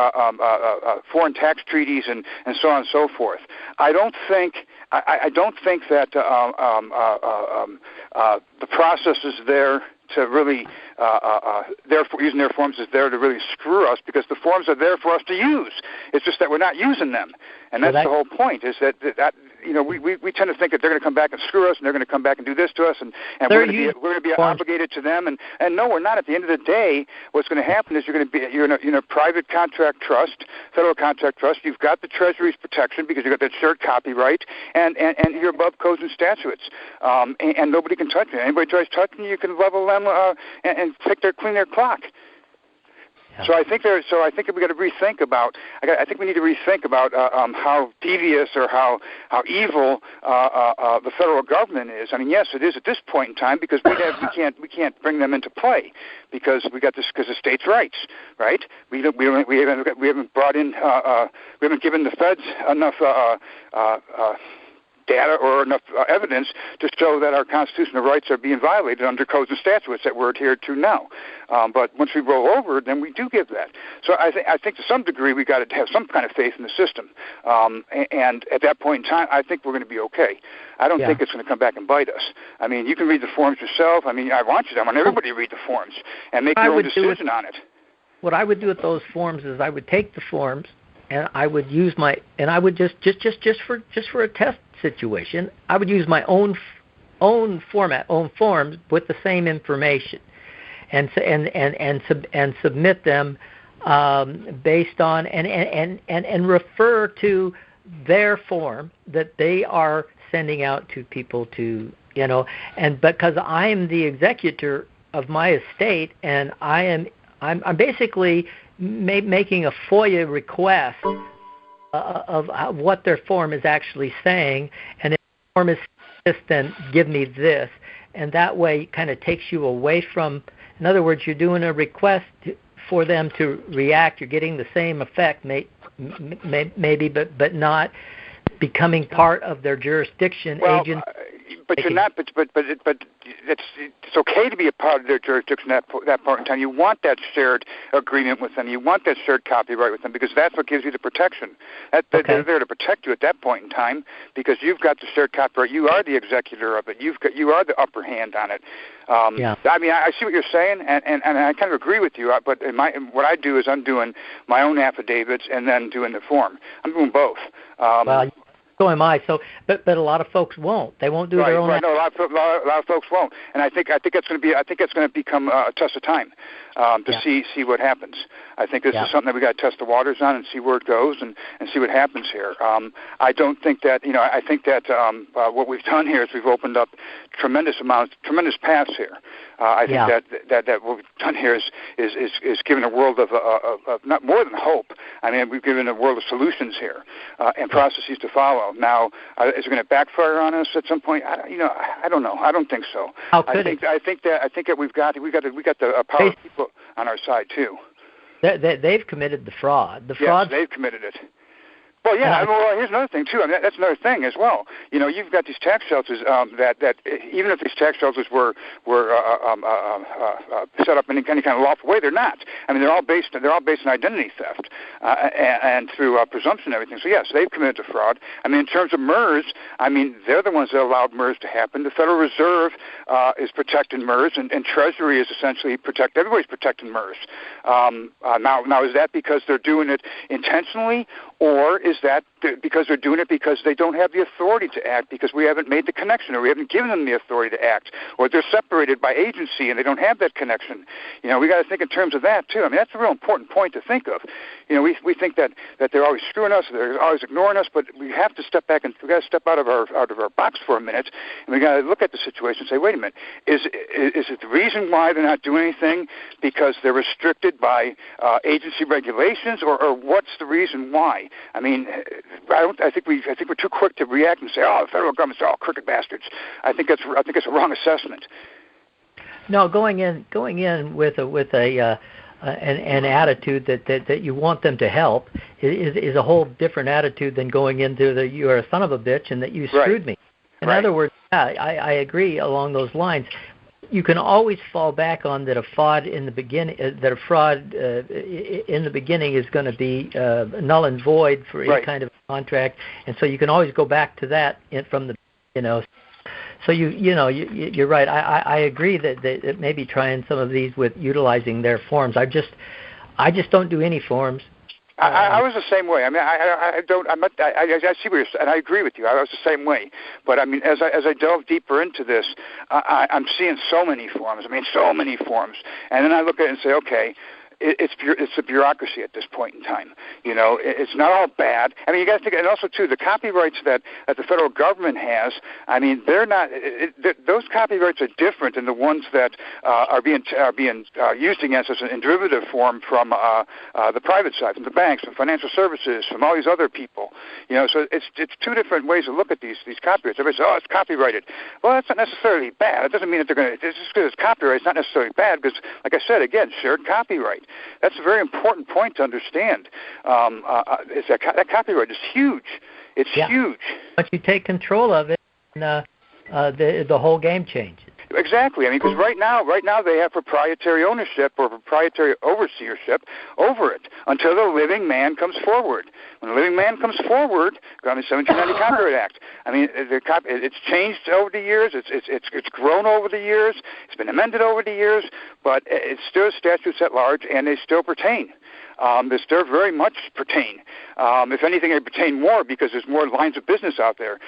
[SPEAKER 2] foreign tax treaties and so on and so forth. I don't think that the process is there to really, therefore using their forms is there to really screw us, because the forms are there for us to use. It's just that we're not using them, and that's the whole point. Is that we tend to think that they're going to come back and screw us, and they're going to come back and do this to us, and we're going to be obligated to them, and no, we're not. At the end of the day, what's going to happen is you're in a private contract trust, federal contract trust. You've got the Treasury's protection because you've got that shared copyright, and you're above codes and statutes, and nobody can touch you. Anybody tries touching you, you can level them and clean their clock. So I think we got to rethink about. I think we need to rethink about how devious or how evil the federal government is. Yes, it is at this point in time, because we can't bring them into play because we got this because of states' rights, right? We haven't brought in we haven't given the feds enough data or enough evidence to show that our constitutional rights are being violated under codes and statutes that we're adhered to now. But once we roll over, then we do give that. So I think to some degree we got to have some kind of faith in the system. And at that point in time, I think we're going to be okay. I don't think it's going to come back and bite us. You can read the forms yourself. I want everybody to read the forms and make their own decision on it.
[SPEAKER 5] What I would do with those forms is I would take the forms I would use I would just for a test situation, I would use my own format, own forms with the same information, and submit them based on and refer to their form that they are sending out to people to, and because I am the executor of my estate, and I'm basically making a FOIA request of what their form is actually saying, and if the form is consistent, give me this, and that way it kind of takes you away from. In other words, you're doing a request for them to react. You're getting the same effect, maybe, but not becoming part of their jurisdiction.
[SPEAKER 2] But you're not. But it's okay to be a part of their jurisdiction at that point in time. You want that shared agreement with them. You want that shared copyright with them because that's what gives you the protection. They're there to protect you at that point in time because you've got the shared copyright. You are the executor of it. You are the upper hand on it. I mean, I see what you're saying, and I kind of agree with you. But what I do is I'm doing my own affidavits and then doing the form. I'm doing both.
[SPEAKER 5] So am I. So, but a lot of folks won't. They won't do their own.
[SPEAKER 2] Right. No, a lot of folks won't, and I think that's going to become a test of time to see what happens. I think this is something that we got to test the waters on and see where it goes and see what happens here. I don't think that I think that what we've done here is we've opened up tremendous paths here. I think that what we've done here is given a world of not more than hope. I mean, we've given a world of solutions here and processes to follow. Now, is it going to backfire on us at some point? I don't know. I don't think so.
[SPEAKER 5] How could it?
[SPEAKER 2] I think that we got the power of people on our side too.
[SPEAKER 5] They've committed the fraud.
[SPEAKER 2] Yes, they've committed it. Well, yeah. Well, here's another thing too. I mean, that's another thing as well. You've got these tax shelters that even if these tax shelters were set up in any kind of lawful way, they're not. I mean, they're all based on identity theft and through presumption and everything. So yes, they've committed the fraud. I mean, in terms of MERS, I mean, they're the ones that allowed MERS to happen. The Federal Reserve is protecting MERS, and Treasury is essentially everybody's protecting MERS. Now, is that because they're doing it intentionally, or is that because they're doing it because they don't have the authority to act, because we haven't made the connection, or we haven't given them the authority to act, or they're separated by agency and they don't have that connection? We got to think in terms of that too. I mean, that's a real important point to think of. We think that they're always screwing us, they're always ignoring us, but we have to step back and we got to step out of our box for a minute, and we got to look at the situation and say, wait a minute, is it the reason why they're not doing anything because they're restricted by agency regulations, or what's the reason why? I mean, I think we're too quick to react and say, "Oh, the federal government's all crooked bastards." I think it's a wrong assessment.
[SPEAKER 5] No, going in with an attitude that you want them to help is a whole different attitude than going into you're a son of a bitch and that you screwed me. In other words, I agree along those lines. You can always fall back on that a fraud in the beginning. In the beginning is going to be null and void for any kind of contract, and so you can always go back to that from the. So you're right. I agree that maybe trying some of these with utilizing their forms. I just don't do any forms.
[SPEAKER 2] I was the same way. I mean, I see what you're saying, and I agree with you. I was the same way. But I mean, as I delve deeper into this, I'm seeing so many forms. And then I look at it and say, okay, it's a bureaucracy at this point in time. It's not all bad. I mean, you got to think, and also too, the copyrights that the federal government has. I mean, they're not. Those copyrights are different than the ones that are being used against us in derivative form from the private side, from the banks, from financial services, from all these other people. So it's two different ways to look at these copyrights. Everybody says, "Oh, it's copyrighted." Well, that's not necessarily bad. It doesn't mean that they're going to. Just because it's copyrighted, it's not necessarily bad. Because, like I said, again, shared copyright. That's a very important point to understand. Is that copyright is huge. It's huge.
[SPEAKER 5] But you take control of it, and the whole game changes.
[SPEAKER 2] Exactly. I mean, because right now they have proprietary ownership or proprietary overseership over it until the living man comes forward. When the living man comes forward, on the 1790 Copyright Act, I mean, it's changed over the years. It's grown over the years. It's been amended over the years, but it's still statutes at large, and they still pertain. They still very much pertain. If anything, they pertain more because there's more lines of business out there,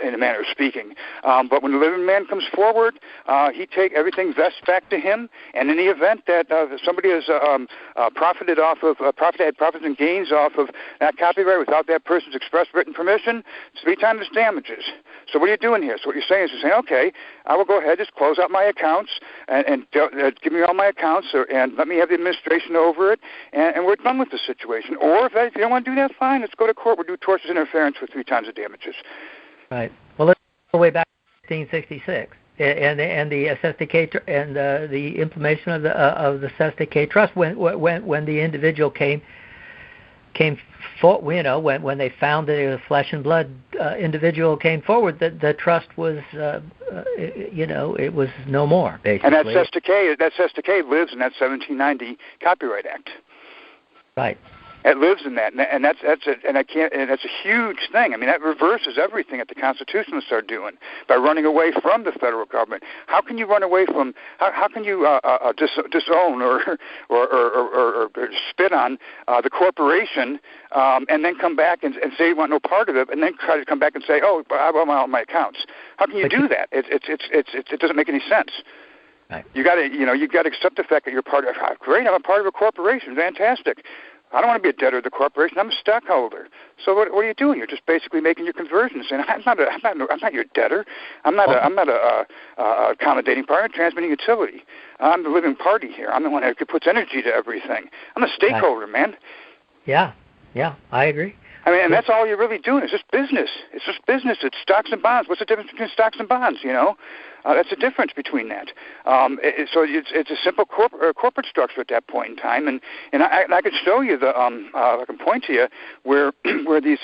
[SPEAKER 2] in a manner of speaking. But when the living man comes forward, everything vests back to him. And in the event that somebody has profited had profits and gains off of that copyright without that person's express written permission, it's 3 times damages. So what are you doing here? So what you're saying is you're saying, okay, I will go ahead, just close out my accounts and give me all my accounts and let me have the administration over it, and we're done with the situation. Or if you don't want to do that, fine, let's go to court. We'll do tortious interference for 3 times the damages.
[SPEAKER 5] Right. Well, let's go way back to 1966 and the SSDK and the implementation of the SSDK trust when the individual came when they found that it was a flesh and blood individual came forward, the trust was, it was no more, basically.
[SPEAKER 2] And that SSDK lives in that 1790 Copyright Act.
[SPEAKER 5] Right.
[SPEAKER 2] It lives in that, and that's a huge thing. I mean, that reverses everything that the Constitutionalists are doing by running away from the federal government. How can you run away from? How can you disown or spit on the corporation and then come back and say you want no part of it, and then try to come back and say, oh, I want all my accounts? How can you do that? It doesn't make any sense.
[SPEAKER 5] Right.
[SPEAKER 2] You got to accept the fact that you're part of. Great, I'm a part of a corporation. Fantastic. I don't want to be a debtor of the corporation. I'm a stockholder. So what are you doing? You're just basically making your conversion, saying I'm not your debtor. I'm not a accommodating party. I'm a transmitting utility. I'm the living party here. I'm the one that puts energy to everything. I'm a stakeholder, man.
[SPEAKER 5] Yeah, I agree.
[SPEAKER 2] I mean, and that's all you're really doing. It's just business. It's It's stocks and bonds. What's the difference between stocks and bonds? That's the difference between that. So it's a simple corporate structure at that point in time, and I could show you I can point to you where these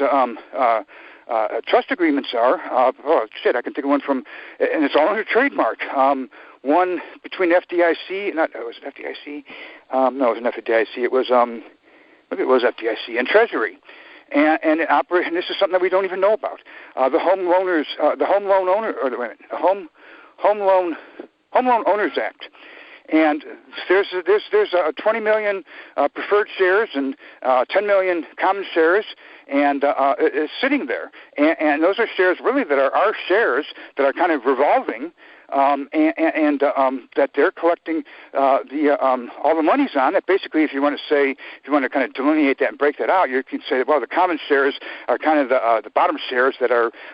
[SPEAKER 2] trust agreements are. I can think of one from, and it's all under trademark. One between FDIC, it was FDIC. No, it wasn't FDIC. It was maybe it was FDIC and Treasury. And this is something that we don't even know about. The Home Loan Owners Act, and there's 20 million preferred shares and 10 million common shares, and it's sitting there. And those are shares really that are our shares that are kind of revolving. That they're collecting all the monies on it. Basically, if you want to kind of delineate that and break that out, you can say, well, the common shares are kind of the bottom shares that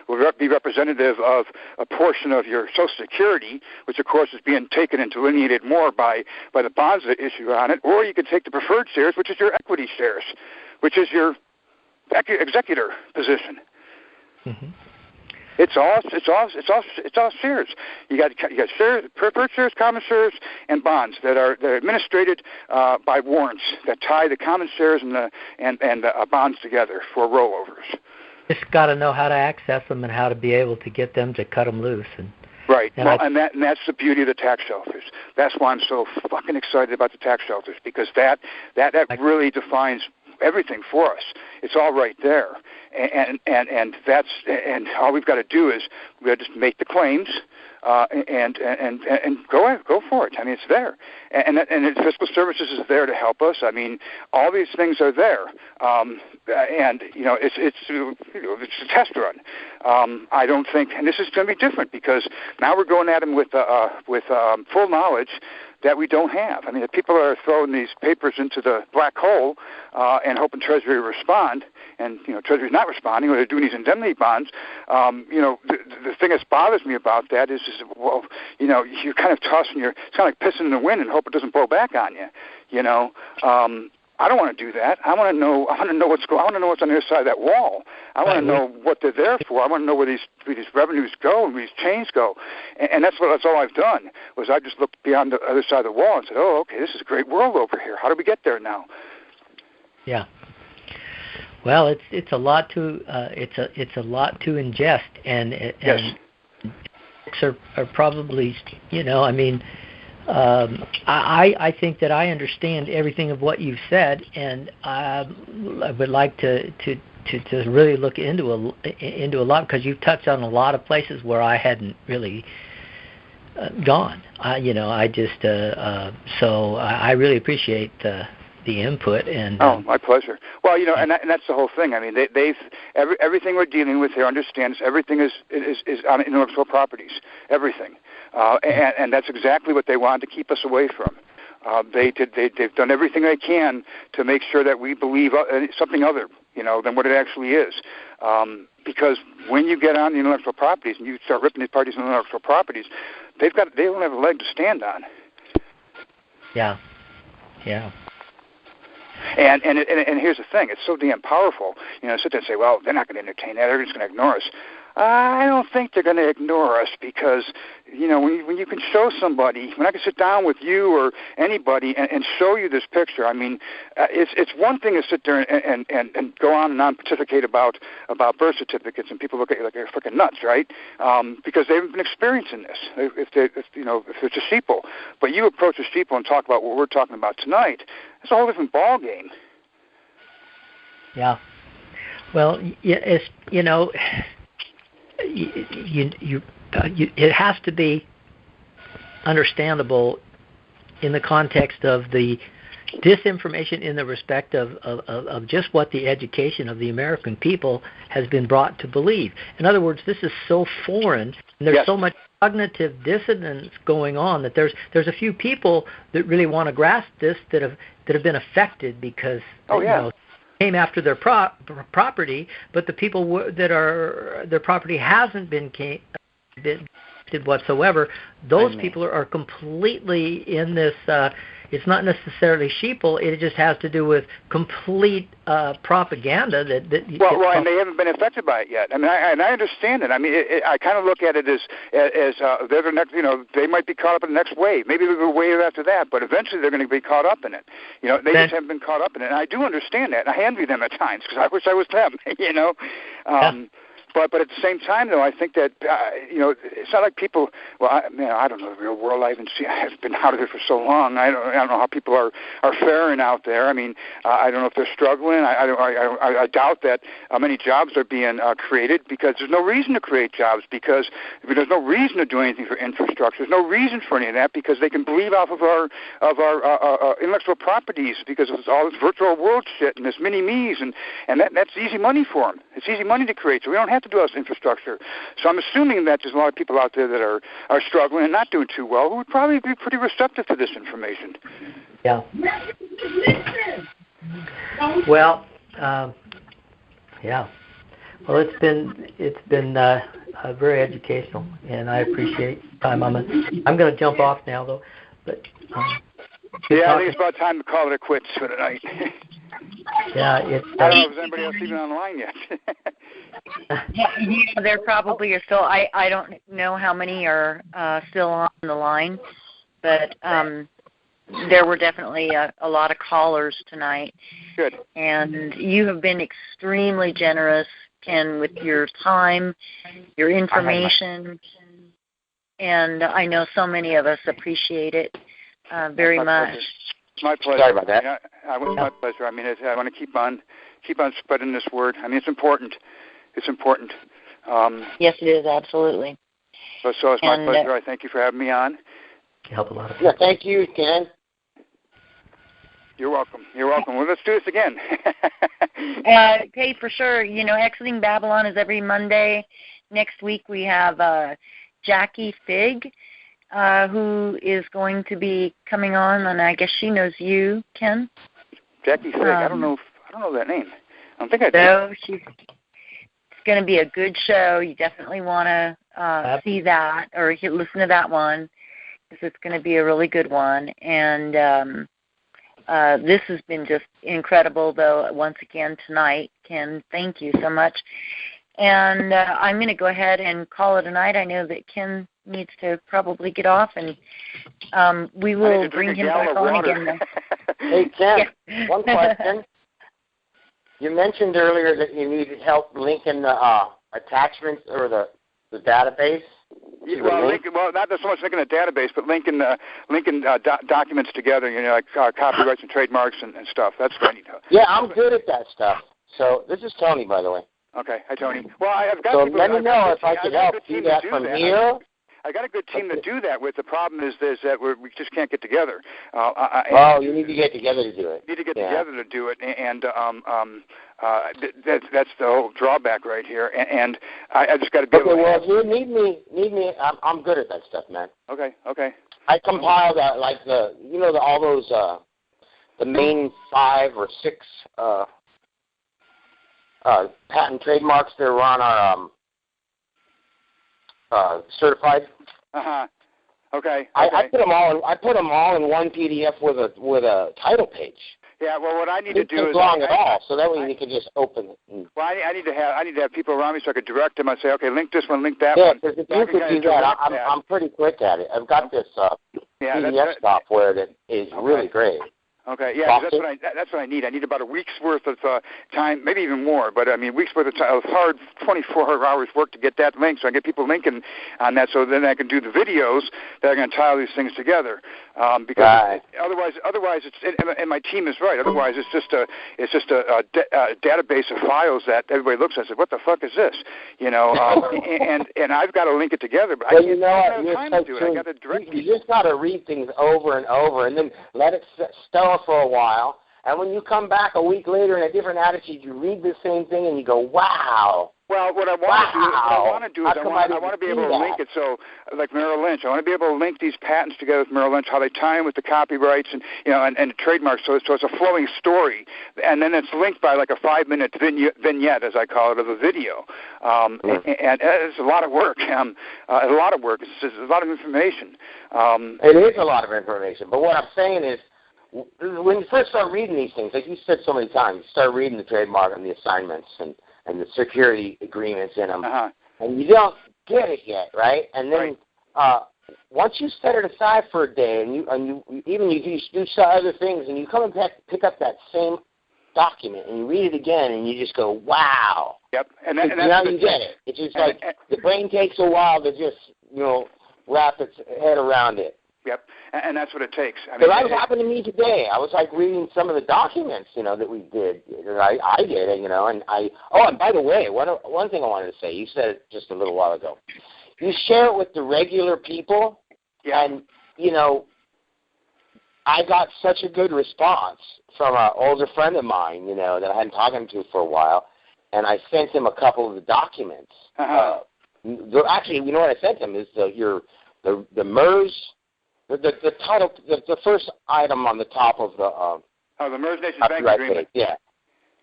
[SPEAKER 2] will be representative of a portion of your Social Security, which of course is being taken and delineated more by the bonds that issue on it. Or you could take the preferred shares, which is your equity shares, which is your executor position. Mm-hmm. It's all shares. You got shares, preferred shares, common shares, and bonds that are administered by warrants that tie the common shares and the bonds together for rollovers.
[SPEAKER 5] Just got to know how to access them and how to be able to get them to cut them loose.
[SPEAKER 2] Right. And that's the beauty of the tax shelters. That's why I'm so fucking excited about the tax shelters, because that really defines everything for us. It's all right there, and all we've got to do is we got to just make the claims and go for it. I mean, it's there, and fiscal services is there to help us. I mean, all these things are there, and it's a test run. I don't think, and this is going to be different because now we're going at them with full knowledge that we don't have. I mean, the people are throwing these papers into the black hole and hoping Treasury will respond, and Treasury's not responding, or they're doing these indemnity bonds. The thing that bothers me about that is you're kind of tossing it's kind of like pissing in the wind and hope it doesn't blow back on you. I don't want to do that. I want to know. I want to know what's on the other side of that wall. I want to know what they're there for. I want to know where these revenues go and where these chains go. And that's all I've done. Was I just looked beyond the other side of the wall and said, "Oh, okay, this is a great world over here. How do we get there now?"
[SPEAKER 5] Yeah. Well, it's a lot to it's a lot to ingest, and
[SPEAKER 2] yes.
[SPEAKER 5] Are probably I mean. I think that I understand everything of what you've said, and I would like to really look into a lot, because you've touched on a lot of places where I hadn't really gone. So I really appreciate the input. And
[SPEAKER 2] my pleasure. Well, and that's the whole thing. I mean, they've everything we're dealing with here understands everything is on intellectual properties, everything, and that's exactly what they wanted to keep us away from. They've done everything they can to make sure that we believe something other, than what it actually is. Because when you get on the intellectual properties and you start ripping these parties' intellectual properties, they don't have a leg to stand on.
[SPEAKER 5] Yeah.
[SPEAKER 2] And here's the thing: it's so damn powerful. Sit there and say, well, they're not going to entertain that; they're just going to ignore us. I don't think they're going to ignore us because, when you can show somebody, when I can sit down with you or anybody and show you this picture, I mean, it's one thing to sit there and go on and pontificate about birth certificates, and people look at you like they're freaking nuts, right? Because they haven't been experiencing this. If it's a sheeple, but you approach a sheeple and talk about what we're talking about tonight, it's a whole different ball game.
[SPEAKER 5] Yeah. Well, it's it has to be understandable in the context of the disinformation in the respect of just what the education of the American people has been brought to believe. In other words, this is so foreign, and there's so much cognitive dissonance going on that there's a few people that really want to grasp this that have been affected because came after their property, but the people their property hasn't been whatsoever. Those people are completely in this. It's not necessarily sheeple. It just has to do with complete propaganda. And they haven't been affected by it yet. I mean, I understand it. I mean, I kind of look at it as they're the next. They might be caught up in the next wave. Maybe they'll be a wave after that, but eventually they're going to be caught up in it. They just haven't been caught up in it. And I do understand that. And I envy them at times because I wish I was them. But at the same time, though, I think that it's not like people. Well, I don't know the real world. I haven't seen. I've been out of it for so long. I don't know how people are faring out there. I mean, I don't know if they're struggling. I doubt that many jobs are being created because there's no reason to create jobs because there's no reason to do anything for infrastructure. There's no reason for any of that because they can bleed off of our intellectual properties because of all this virtual world shit and this mini-me's and that's easy money for them. It's easy money to create, so we don't have to do our infrastructure. So I'm assuming that there's a lot of people out there that are struggling and not doing too well who would probably be pretty receptive to this information. Yeah. Well, yeah. Well, it's been very educational, and I appreciate your time. I'm going to jump off now, though. But
[SPEAKER 2] I think it's about time to call it quits for tonight.
[SPEAKER 5] Yeah,
[SPEAKER 2] I don't know if there's anybody else even online yet.
[SPEAKER 1] There probably are still. I don't know how many are still on the line, but there were definitely a lot of callers tonight.
[SPEAKER 2] Good.
[SPEAKER 1] And you have been extremely generous, Ken, with your time, your information, and I know so many of us appreciate it very much.
[SPEAKER 2] Pleasure. My pleasure.
[SPEAKER 13] Sorry about that.
[SPEAKER 2] My pleasure. I mean, I want to keep on spreading this word. I mean, it's important. It's important.
[SPEAKER 1] Yes, it is, absolutely.
[SPEAKER 2] So it's my pleasure. I thank you for having me on.
[SPEAKER 5] Help a lot of
[SPEAKER 13] people. Yeah, thank you, Ken.
[SPEAKER 2] You're welcome. You're welcome. Well, let's do this again.
[SPEAKER 1] Okay, for sure. Exiting Babylon is every Monday. Next week we have Jackie Fig, who is going to be coming on, and I guess she knows you, Ken.
[SPEAKER 2] Jackie Fig. I don't know that name. I don't think I do.
[SPEAKER 1] So it's going to be a good show. You definitely want to see that or listen to that one because it's going to be a really good one. And this has been just incredible, though, once again tonight. Ken, thank you so much. And I'm going to go ahead and call it a night. I know that Ken needs to probably get off, and we will bring him back on again.
[SPEAKER 13] Hey, Ken, one question. You mentioned earlier that you needed help linking the attachments or the database.
[SPEAKER 2] Well, not so much linking the database, but linking documents together. Like copyrights and trademarks and stuff. That's what I need help.
[SPEAKER 13] Yeah, I'm good at that stuff. So this is Tony, by the way.
[SPEAKER 2] Okay, hi Tony. Well, I've got.
[SPEAKER 13] So let me know if I could help do that from here.
[SPEAKER 2] I got a good team to do that with. The problem is that we just can't get together.
[SPEAKER 13] You need to get together to do it.
[SPEAKER 2] You need to get together to do it, and that's the whole drawback right here. And I just got to be able.
[SPEAKER 13] Okay, well, if you need me, I'm good at that stuff, man.
[SPEAKER 2] Okay.
[SPEAKER 13] I compiled all those the main 5 or 6 patent trademarks that are on our certified.
[SPEAKER 2] Okay.
[SPEAKER 13] I put them all in one PDF with a title page.
[SPEAKER 2] Yeah. Well, what I need to do is
[SPEAKER 13] long at all, so that way you can just open it.
[SPEAKER 2] Well, I need to have people around me so I could direct them. I say, okay, link this one, link that one.
[SPEAKER 13] Yeah, because if you could do that, I'm pretty quick at it. I've got this PDF software that is really great.
[SPEAKER 2] Okay, yeah, that's what I need. I need about a week's worth of time, maybe even more. But I mean, week's worth of time, hard 24 hours work to get that link. So I get people linking on that, so then I can do the videos that are going to tie all these things together. Because otherwise, it's and my team is right. Otherwise, it's just a database of files that everybody looks at and says, "What the fuck is this?" And I've got to link it together. But I don't have time to do it. I got to direct.
[SPEAKER 13] You just got to read things over and over, and then let it stow for a while, and when you come back a week later in a different attitude, you read the same thing and you go, wow.
[SPEAKER 2] Well, what I want to do is I want to be able to link it. So, like Merrill Lynch, I want to be able to link these patents together with Merrill Lynch, how they tie in with the copyrights and and trademarks. So it's a flowing story, and then it's linked by like a 5-minute vignette, as I call it, of a video. And it's a lot of work. It's a lot of information.
[SPEAKER 13] It is a lot of information. But what I'm saying is, when you first start reading these things, like you said so many times, you start reading the trademark and the assignments and the security agreements in them, and you don't get it yet, right? And then once you set it aside for a day, and you do some other things, and you come and pick up that same document and you read it again, and you just go, wow.
[SPEAKER 2] Yep. And
[SPEAKER 13] now you get it. It's just like the brain takes a while to just wrap its head around it.
[SPEAKER 2] Yep, and that's what it takes.
[SPEAKER 13] That was happening to me today. I was like reading some of the documents, that we did. I did, and and by the way, one thing I wanted to say. You said it just a little while ago. You share it with the regular people, and I got such a good response from an older friend of mine, that I hadn't talked to for a while, and I sent him a couple of the documents. Actually, you know what I sent him is the MERS. The title, the first item on the top of
[SPEAKER 2] the MERS Nation Bank Agreement.
[SPEAKER 13] Yeah,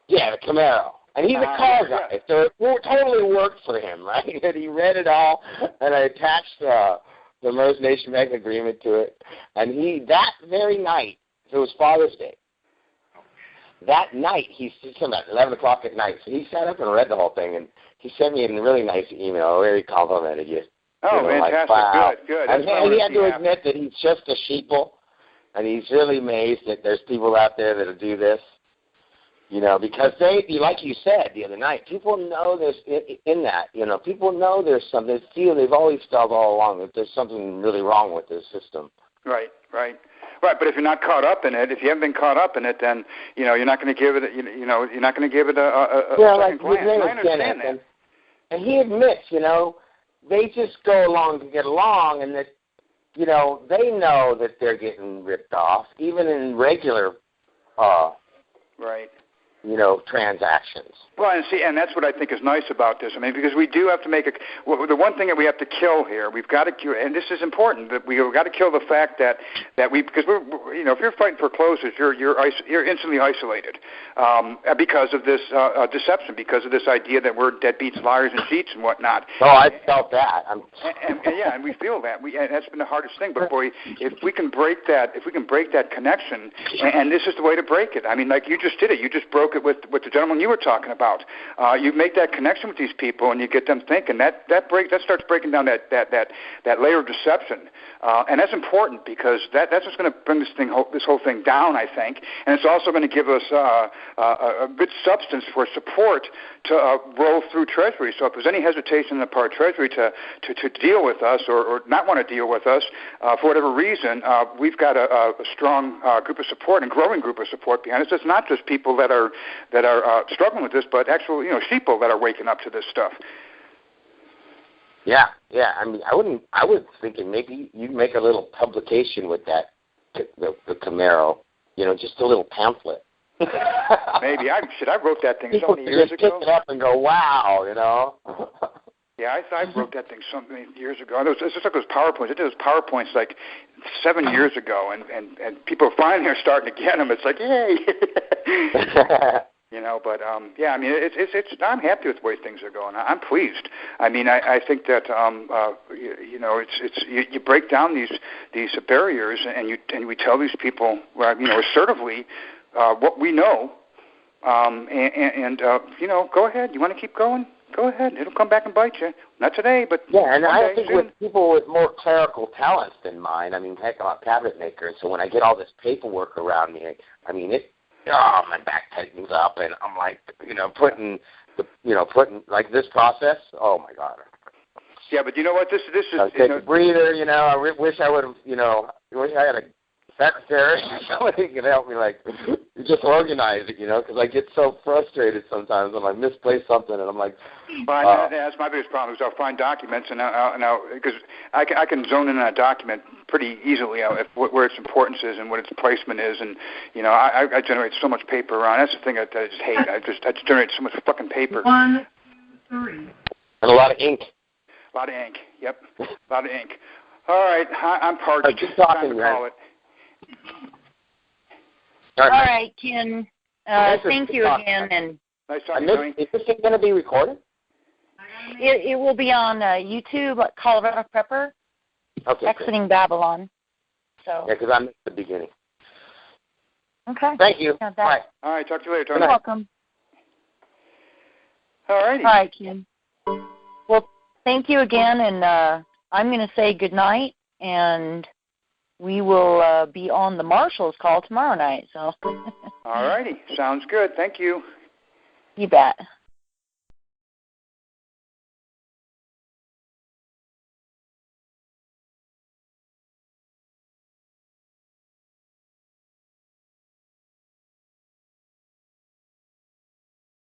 [SPEAKER 13] the Camaro. And he's a car guy, so it totally worked for him, right? And he read it all, and I attached the MERS Nation Bank Agreement to it. And that very night, it was Father's Day, that night, he came at 11 o'clock at night, so he sat up and read the whole thing, and he sent me a really nice email where he complimented you.
[SPEAKER 2] Oh, fantastic. Wow. Good.
[SPEAKER 13] And he had to admit that he's just a sheeple, and he's really amazed that there's people out there that'll do this, because like you said the other night, people know there's in that, people know there's something, they've always felt all along that there's something really wrong with this system.
[SPEAKER 2] Right. But if you're not caught up in it, if you haven't been caught up in it, then, you're not going to give it, you're not going to give it a second glance. I understand that.
[SPEAKER 13] And he admits, they just go along to get along, and that, they know that they're getting ripped off, even in regular, transactions.
[SPEAKER 2] Well, and that's what I think is nice about this. Because we do have to make the one thing that we have to kill here. We've got to, and this is important, that we've got to kill the fact that because we're if you're fighting for closers, you're instantly isolated because of this deception, because of this idea that we're deadbeats, liars, and cheats and whatnot.
[SPEAKER 13] Oh, I felt that.
[SPEAKER 2] And we feel that. And that's been the hardest thing. But boy, if we can break that connection, and this is the way to break it. Like you just did it. You just broke it with the gentleman you were talking about. You make that connection with these people, and you get them thinking. That starts breaking down that layer of deception, and that's important because that's what's going to bring this whole thing down, I think. And it's also going to give us a good substance for support to roll through Treasury. So if there's any hesitation on the part of Treasury to deal with us or not want to deal with us for whatever reason, we've got a strong group of support and growing group of support behind us. It's not just people that are struggling with this, but actual sheeple that are waking up to this stuff.
[SPEAKER 13] Yeah. I mean, I was thinking maybe you'd make a little publication with that, the Camaro. You know, just a little pamphlet.
[SPEAKER 2] Maybe I wrote that thing
[SPEAKER 13] People
[SPEAKER 2] so many years
[SPEAKER 13] just
[SPEAKER 2] ago.
[SPEAKER 13] pick it up and go, wow, you know.
[SPEAKER 2] Yeah, I wrote that thing so many years ago. It's just like those PowerPoints. I did those PowerPoints like 7 years ago, and people finally are starting to get them. It's like, yay. You know, but yeah, I mean, it's. I'm happy with the way things are going. I'm pleased. I mean, I think that you know, you break down these barriers, and we tell these people, you know, assertively what we know, and you know, go ahead. You want to keep going? Go ahead. It'll come back and bite you. Not today, but
[SPEAKER 13] yeah. And I think
[SPEAKER 2] soon.
[SPEAKER 13] with people with more clerical talents than mine, I mean, heck, I'm a cabinet maker, and so when I get all this paperwork around me, I mean, my back tightens up, and I'm like, you know, putting like this process. Oh my God.
[SPEAKER 2] Yeah, but you know what? This is.
[SPEAKER 13] Take a breather. You know, I wish I would have. You know, I wish I had a secretary, somebody can help me, like, just organize it, you know, because I get so frustrated sometimes when I misplace something, and I'm like,
[SPEAKER 2] that's my biggest problem, is I'll find documents, and because I can zone in on a document pretty easily, where its importance is and what its placement is, and, you know, I generate so much paper around. That's the thing I just hate. I just generate so much fucking paper.
[SPEAKER 14] 1, 3.
[SPEAKER 13] And a lot of ink.
[SPEAKER 2] A lot of ink, yep. A lot of ink. All right, I'm parched.
[SPEAKER 13] Keep talking,
[SPEAKER 2] Time to call it.
[SPEAKER 1] All right, Ken. Thank you again. And
[SPEAKER 2] nice talking to you.
[SPEAKER 13] Is this thing going to be recorded?
[SPEAKER 1] It will be on YouTube, Colorado Prepper, Exiting Babylon. So.
[SPEAKER 13] Yeah, because I missed the beginning.
[SPEAKER 1] Okay.
[SPEAKER 13] Thank you.
[SPEAKER 1] Yeah,
[SPEAKER 2] All right. Talk to you later, Tony.
[SPEAKER 1] You're welcome.
[SPEAKER 2] All righty.
[SPEAKER 1] All right, Ken. Well, thank you again, and I'm going to say good night, and we will be on the Marshall's call tomorrow night. So.
[SPEAKER 2] All righty. Sounds good. Thank you.
[SPEAKER 1] You bet.